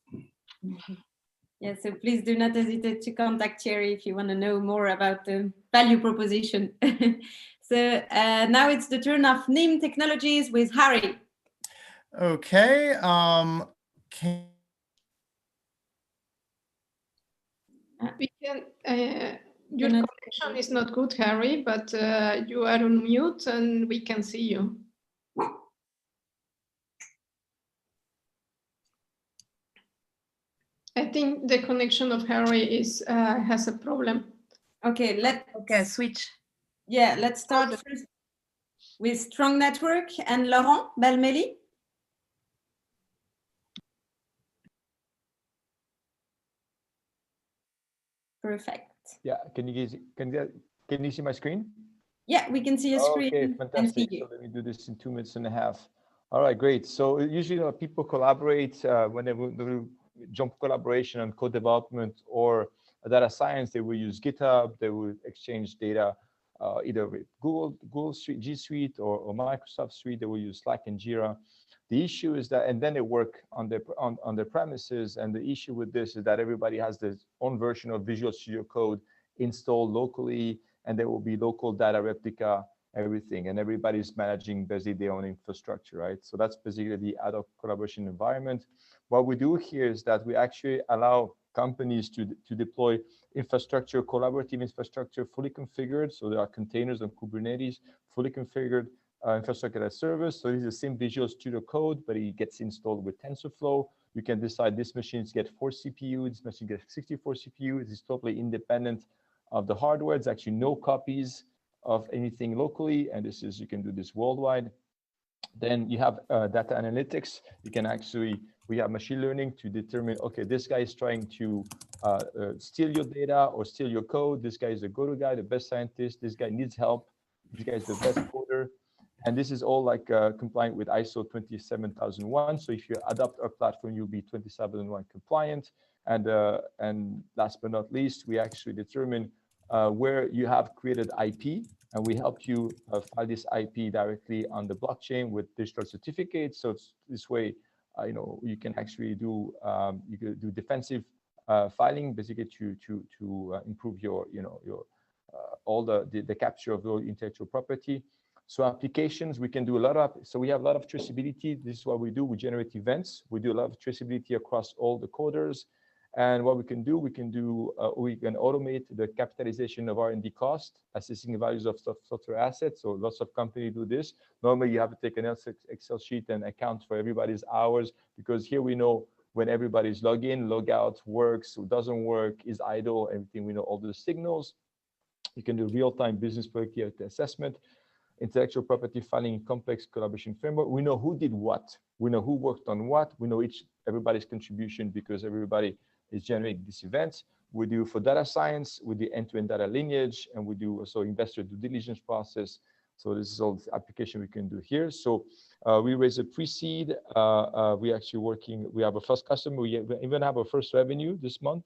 Yeah, so please do not hesitate to contact Thierry if you want to know more about the value proposition. So now it's the turn of NIM Technologies with Harry. Okay. We can. Your connection is not good, Harry, but you are on mute and we can see you. I think the connection of Harry is has a problem. Okay, let's switch. Yeah, let's start first with Strong Network and Laurent Balmeli. Perfect. Yeah, can you see my screen? Yeah, we can see your screen. Okay, fantastic. So let me do this in 2.5 minutes. All right, great. So usually people collaborate when they jump collaboration on code development or data science. They will use GitHub. They will exchange data either with Google Suite, G Suite, or Microsoft Suite. They will use Slack and Jira. The issue is that, and then they work on their premises. And the issue with this is that everybody has their own version of Visual Studio Code installed locally, and there will be local data replica, everything, and everybody's managing basically their own infrastructure, right? So that's basically the ad hoc collaboration environment. What we do here is that we actually allow companies to deploy infrastructure, collaborative infrastructure, fully configured. So there are containers on Kubernetes, fully configured infrastructure as service. So this is the same Visual Studio Code, but it gets installed with TensorFlow. You can decide this machine gets 4 CPU, this machine gets 64 CPU. It is totally independent of the hardware. It's actually no copies of anything locally, and this is, you can do this worldwide. Then you have data analytics. You can actually, we have machine learning to determine, okay, this guy is trying to steal your data or steal your code. This guy is the go-to guy, the best scientist. This guy needs help. This guy is the best coder. And this is all like compliant with ISO 27001. So if you adopt our platform, you'll be 27001 compliant. And last but not least, we actually determine where you have created IP, and we help you file this IP directly on the blockchain with digital certificates. So it's, this way, you know, you can actually do defensive filing, basically to improve your, you know, your all the capture of your intellectual property. So applications, we can do a lot of, so we have a lot of traceability. This is what we do. We generate events. We do a lot of traceability across all the coders. And what we can do, we can automate the capitalization of R&D cost, assessing the values of software assets. So lots of companies do this. Normally you have to take an Excel sheet and account for everybody's hours, because here we know when everybody's log in, log out, works, doesn't work, is idle, everything. We know all the signals. You can do real-time business productivity assessment, intellectual property filing in complex collaboration framework. We know who did what. We know who worked on what. We know everybody's contribution, because everybody is generating these events. We do for data science, we do end-to-end data lineage, and we do also investor due diligence process. So this is all the application we can do here. So we raise a pre-seed. We actually working, we have a first customer. We even have our first revenue this month.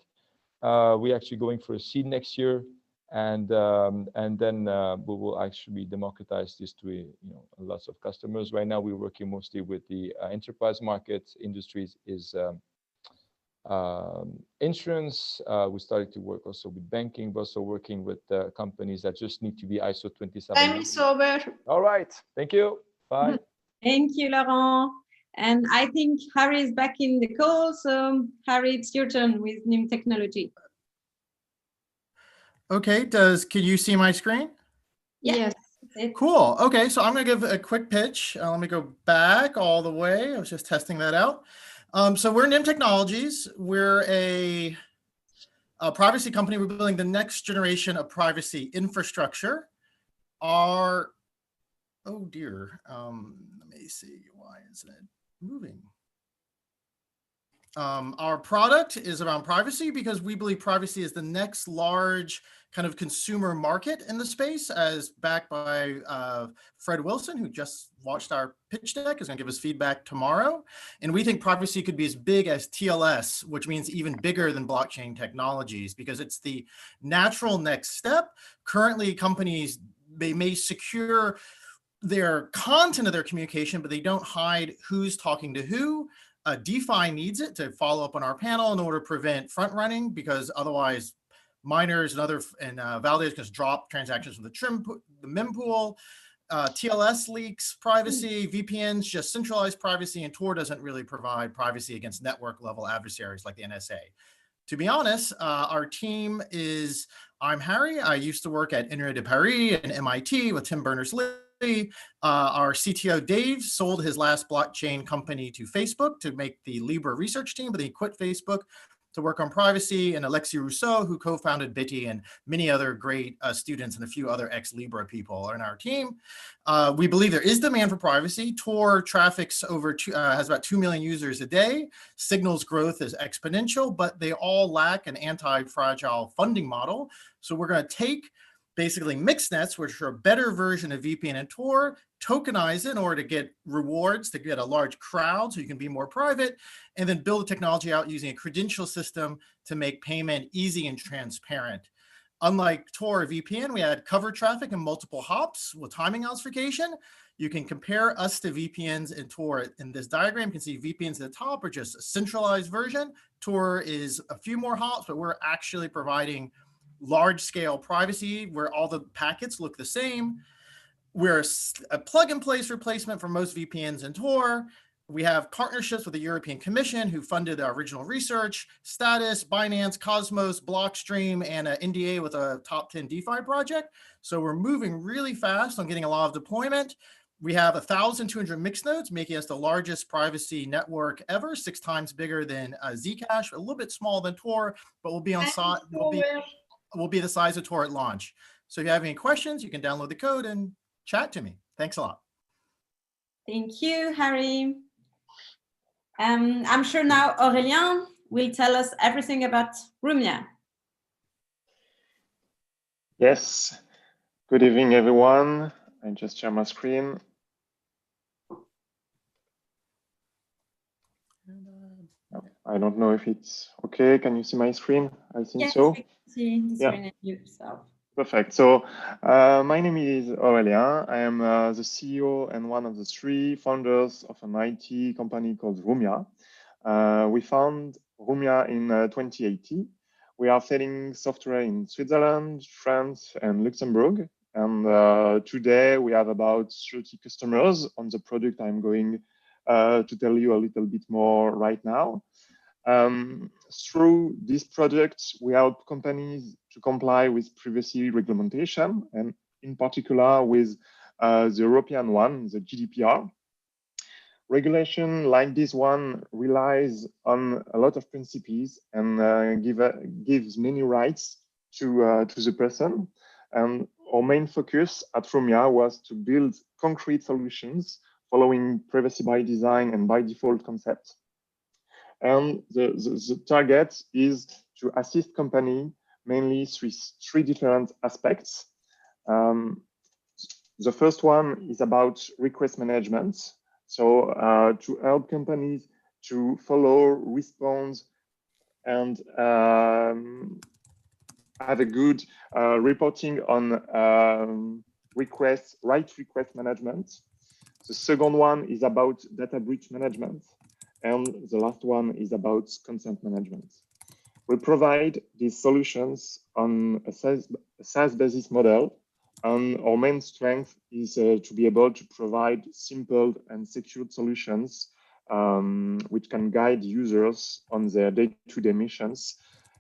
We're actually going for a seed next year. And then we will actually democratize this to lots of customers. Right now, we're working mostly with the enterprise market. Industries is insurance. We started to work also with banking, but also working with companies that just need to be ISO 27. Time is over. All right. Thank you. Bye. Thank you, Laurent. And I think Harry is back in the call. So Harry, it's your turn with NIM technology. Okay, can you see my screen? Yes. Cool. Okay, so I'm going to give a quick pitch. Let me go back all the way. I was just testing that out. So we're NIM Technologies. We're a privacy company. We're building the next generation of privacy infrastructure. Oh dear. Let me see. Why isn't it moving? Our product is around privacy, because we believe privacy is the next large kind of consumer market in the space, as backed by Fred Wilson, who just watched our pitch deck, is going to give us feedback tomorrow. And we think privacy could be as big as TLS, which means even bigger than blockchain technologies, because it's the natural next step. Currently, companies, they may secure their content of their communication, but they don't hide who's talking to who. DeFi needs it to follow up on our panel in order to prevent front running, because otherwise miners and other validators can drop transactions from the mempool. TLS leaks privacy, VPNs just centralize privacy, and Tor doesn't really provide privacy against network level adversaries like the NSA. To be honest, our team is, I'm Harry. I used to work at Université de Paris and MIT with Tim Berners-Lee. Our CTO, Dave, sold his last blockchain company to Facebook to make the Libra research team, but he quit Facebook to work on privacy. And Alexis Rousseau, who co-founded Bitty, and many other great students and a few other ex-Libra people are in our team. We believe there is demand for privacy. Tor traffic's has about 2 million users a day. Signal's growth is exponential, but they all lack an anti-fragile funding model. So we're going to take basically mixed nets, which are a better version of VPN and Tor, tokenize it in order to get rewards, to get a large crowd so you can be more private, and then build the technology out using a credential system to make payment easy and transparent. Unlike Tor or VPN, we add cover traffic and multiple hops with timing ossification. You can compare us to VPNs and Tor. In this diagram, you can see VPNs at the top are just a centralized version. Tor is a few more hops, but we're actually providing large-scale privacy where all the packets look the same. We're a plug-and-place replacement for most VPNs in Tor. We have partnerships with the European Commission, who funded our original research, Status, Binance, Cosmos, Blockstream, and an NDA with a top 10 DeFi project. So we're moving really fast on getting a lot of deployment. We have 1,200 mixed nodes, making us the largest privacy network ever, 6 times bigger than Zcash, a little bit smaller than Tor, but we'll be on site. Will be the size of Tor at launch. So if you have any questions, you can download the code and chat to me. Thanks a lot. Thank you, Harry. I'm sure now Aurélien will tell us everything about Rumia. Yes. Good evening, everyone. I just share my screen. I don't know if it's okay. Can you see my screen? I think yes, so. we can see the screen and yourself. Perfect. So my name is Aurélien. I am the CEO and one of the 3 founders of an IT company called Rumia. We found Rumia in 2018. We are selling software in Switzerland, France, and Luxembourg. And today we have about 30 customers on the product I'm going to tell you a little bit more right now. Through this product, we help companies to comply with privacy regulation, and in particular with the European one, the GDPR. Regulation like this one relies on a lot of principles and gives many rights to the person. And our main focus at Rumia was to build concrete solutions following privacy by design and by default concept. And the target is to assist company mainly through 3 different aspects. The first one is about request management. So to help companies to follow, respond, and have a good reporting on requests, right request management. The second one is about data breach management. And the last one is about consent management. We provide these solutions on a SaaS basis model. And our main strength is to be able to provide simple and secured solutions which can guide users on their day-to-day missions.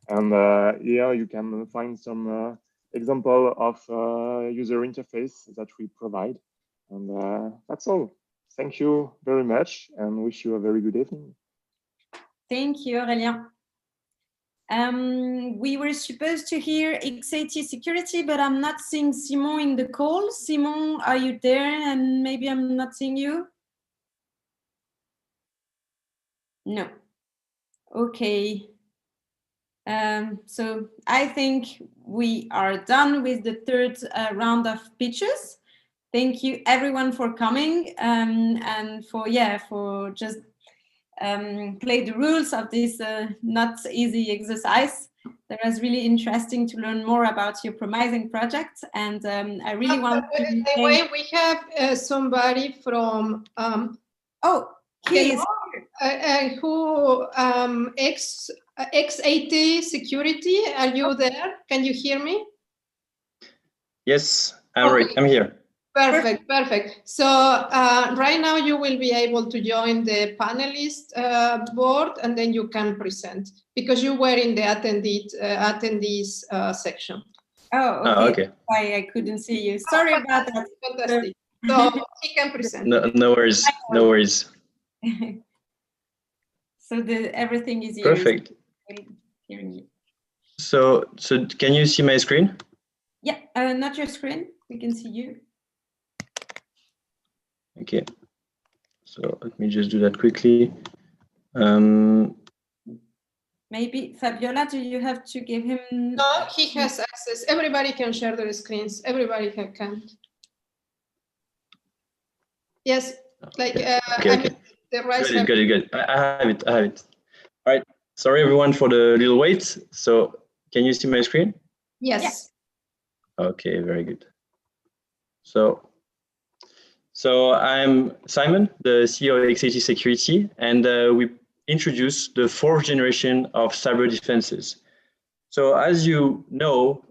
And here you can find some example of user interface that we provide. And that's all. Thank you very much and wish you a very good evening. Thank you, Aurélien. We were supposed to hear XAT security, but I'm not seeing Simon in the call. Simon, are you there? And maybe I'm not seeing you. No. Okay. So I think we are done with the 3rd round of pitches. Thank you everyone for coming and for just play the rules of this not easy exercise. That was really interesting to learn more about your promising project, and I really want to. Anyway, we have somebody from he is who XAT security. Are you there? Can you hear me? Yes, I'm here. Perfect, perfect. So right now you will be able to join the panelist board, and then you can present because you were in the attendees section. Oh, okay. Why I couldn't see you. Sorry about that. Fantastic. So he can present. No worries. No worries. So everything is perfect. Hearing you. So can you see my screen? Yeah, not your screen. We can see you. Okay, so let me just do that quickly. Maybe Fabiola, do you have to give him? No, he has access. Everybody can share their screens. Everybody can. Yes, like okay. The right. Got it. I have it. All right. Sorry everyone for the little wait. So can you see my screen? Yes. Okay, very good. So I'm Simon, the CEO of XAT Security, and we introduced the 4th generation of cyber defenses. So as you know,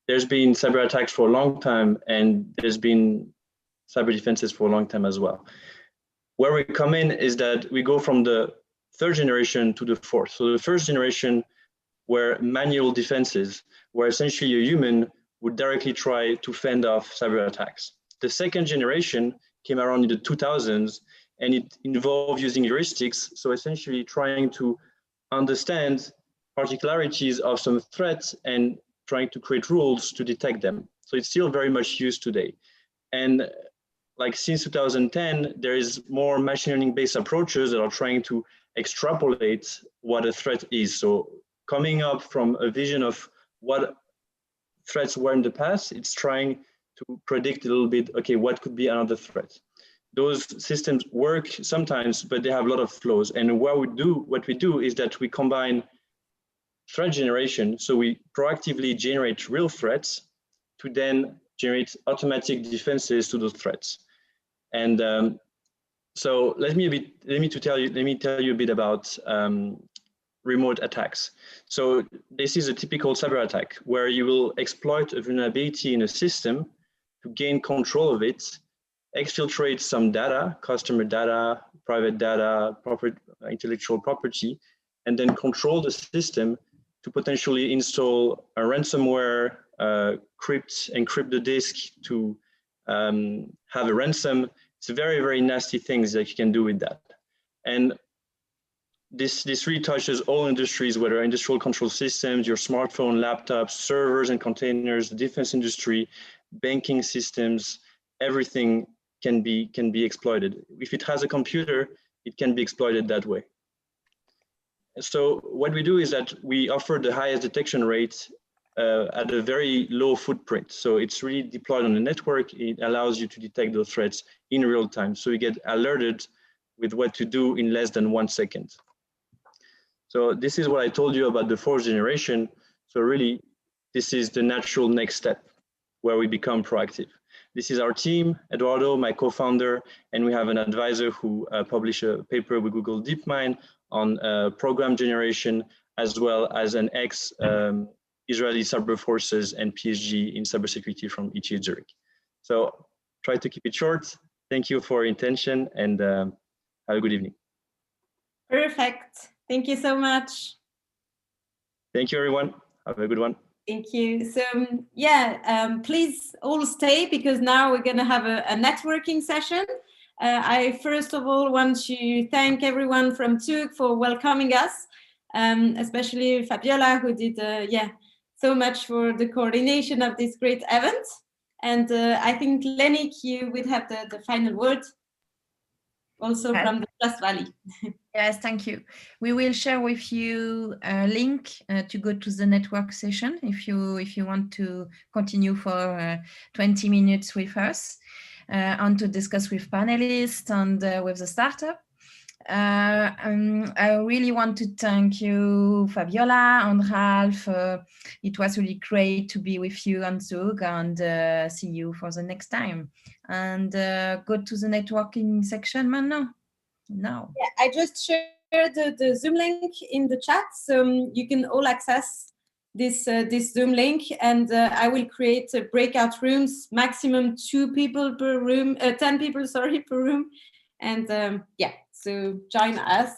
there's been cyber attacks for a long time, and there's been cyber defenses for a long time as well. Where we come in is that we go from the 3rd generation to the 4th. So the 1st generation were manual defenses, where essentially a human would directly try to fend off cyber attacks. The 2nd generation came around in the 2000s, and it involved using heuristics, so essentially trying to understand particularities of some threats and trying to create rules to detect them. So it's still very much used today. And like since 2010, there is more machine learning based approaches that are trying to extrapolate what a threat is. So coming up from a vision of what threats were in the past, it's trying to predict a little bit, okay, what could be another threat? Those systems work sometimes, but they have a lot of flaws. And what we do is that we combine threat generation. So we proactively generate real threats to then generate automatic defenses to those threats. And so let me tell you a bit about remote attacks. So this is a typical cyber attack where you will exploit a vulnerability in a system to gain control of it, exfiltrate some data, customer data, private data, intellectual property, and then control the system to potentially install a ransomware, encrypt the disk to have a ransom. It's very, very nasty things that you can do with that. And this really touches all industries, whether industrial control systems, your smartphone, laptops, servers and containers, the defense industry, banking systems, everything can be exploited. If it has a computer, it can be exploited that way. So what we do is that we offer the highest detection rate at a very low footprint. So it's really deployed on the network. It allows you to detect those threats in real time. So you get alerted with what to do in less than 1 second. So this is what I told you about the fourth generation. So really, this is the natural next step where we become proactive. This is our team, Eduardo, my co-founder, and we have an advisor who published a paper with Google DeepMind on program generation, as well as an ex-Israeli cyber forces and PhD in cybersecurity from ETH Zurich. So try to keep it short. Thank you for your attention and have a good evening. Perfect. Thank you so much. Thank you, everyone. Have a good one. Thank you. So yeah, please all stay because now we're going to have a networking session. I first of all want to thank everyone from Zug for welcoming us, especially Fabiola, who did so much for the coordination of this great event. And I think Lenik, you would have the final word also from the Trust Valley. Yes, thank you. We will share with you a link to go to the network session if you want to continue for 20 minutes with us and to discuss with panelists and with the startup. I really want to thank you, Fabiola and Ralph. It was really great to be with you on Zug and see you for the next time. And go to the networking section now. Yeah, I just shared the Zoom link in the chat, so you can all access this Zoom link, and I will create breakout rooms, maximum 2 people per room, 10 people, sorry, per room, and yeah, so join us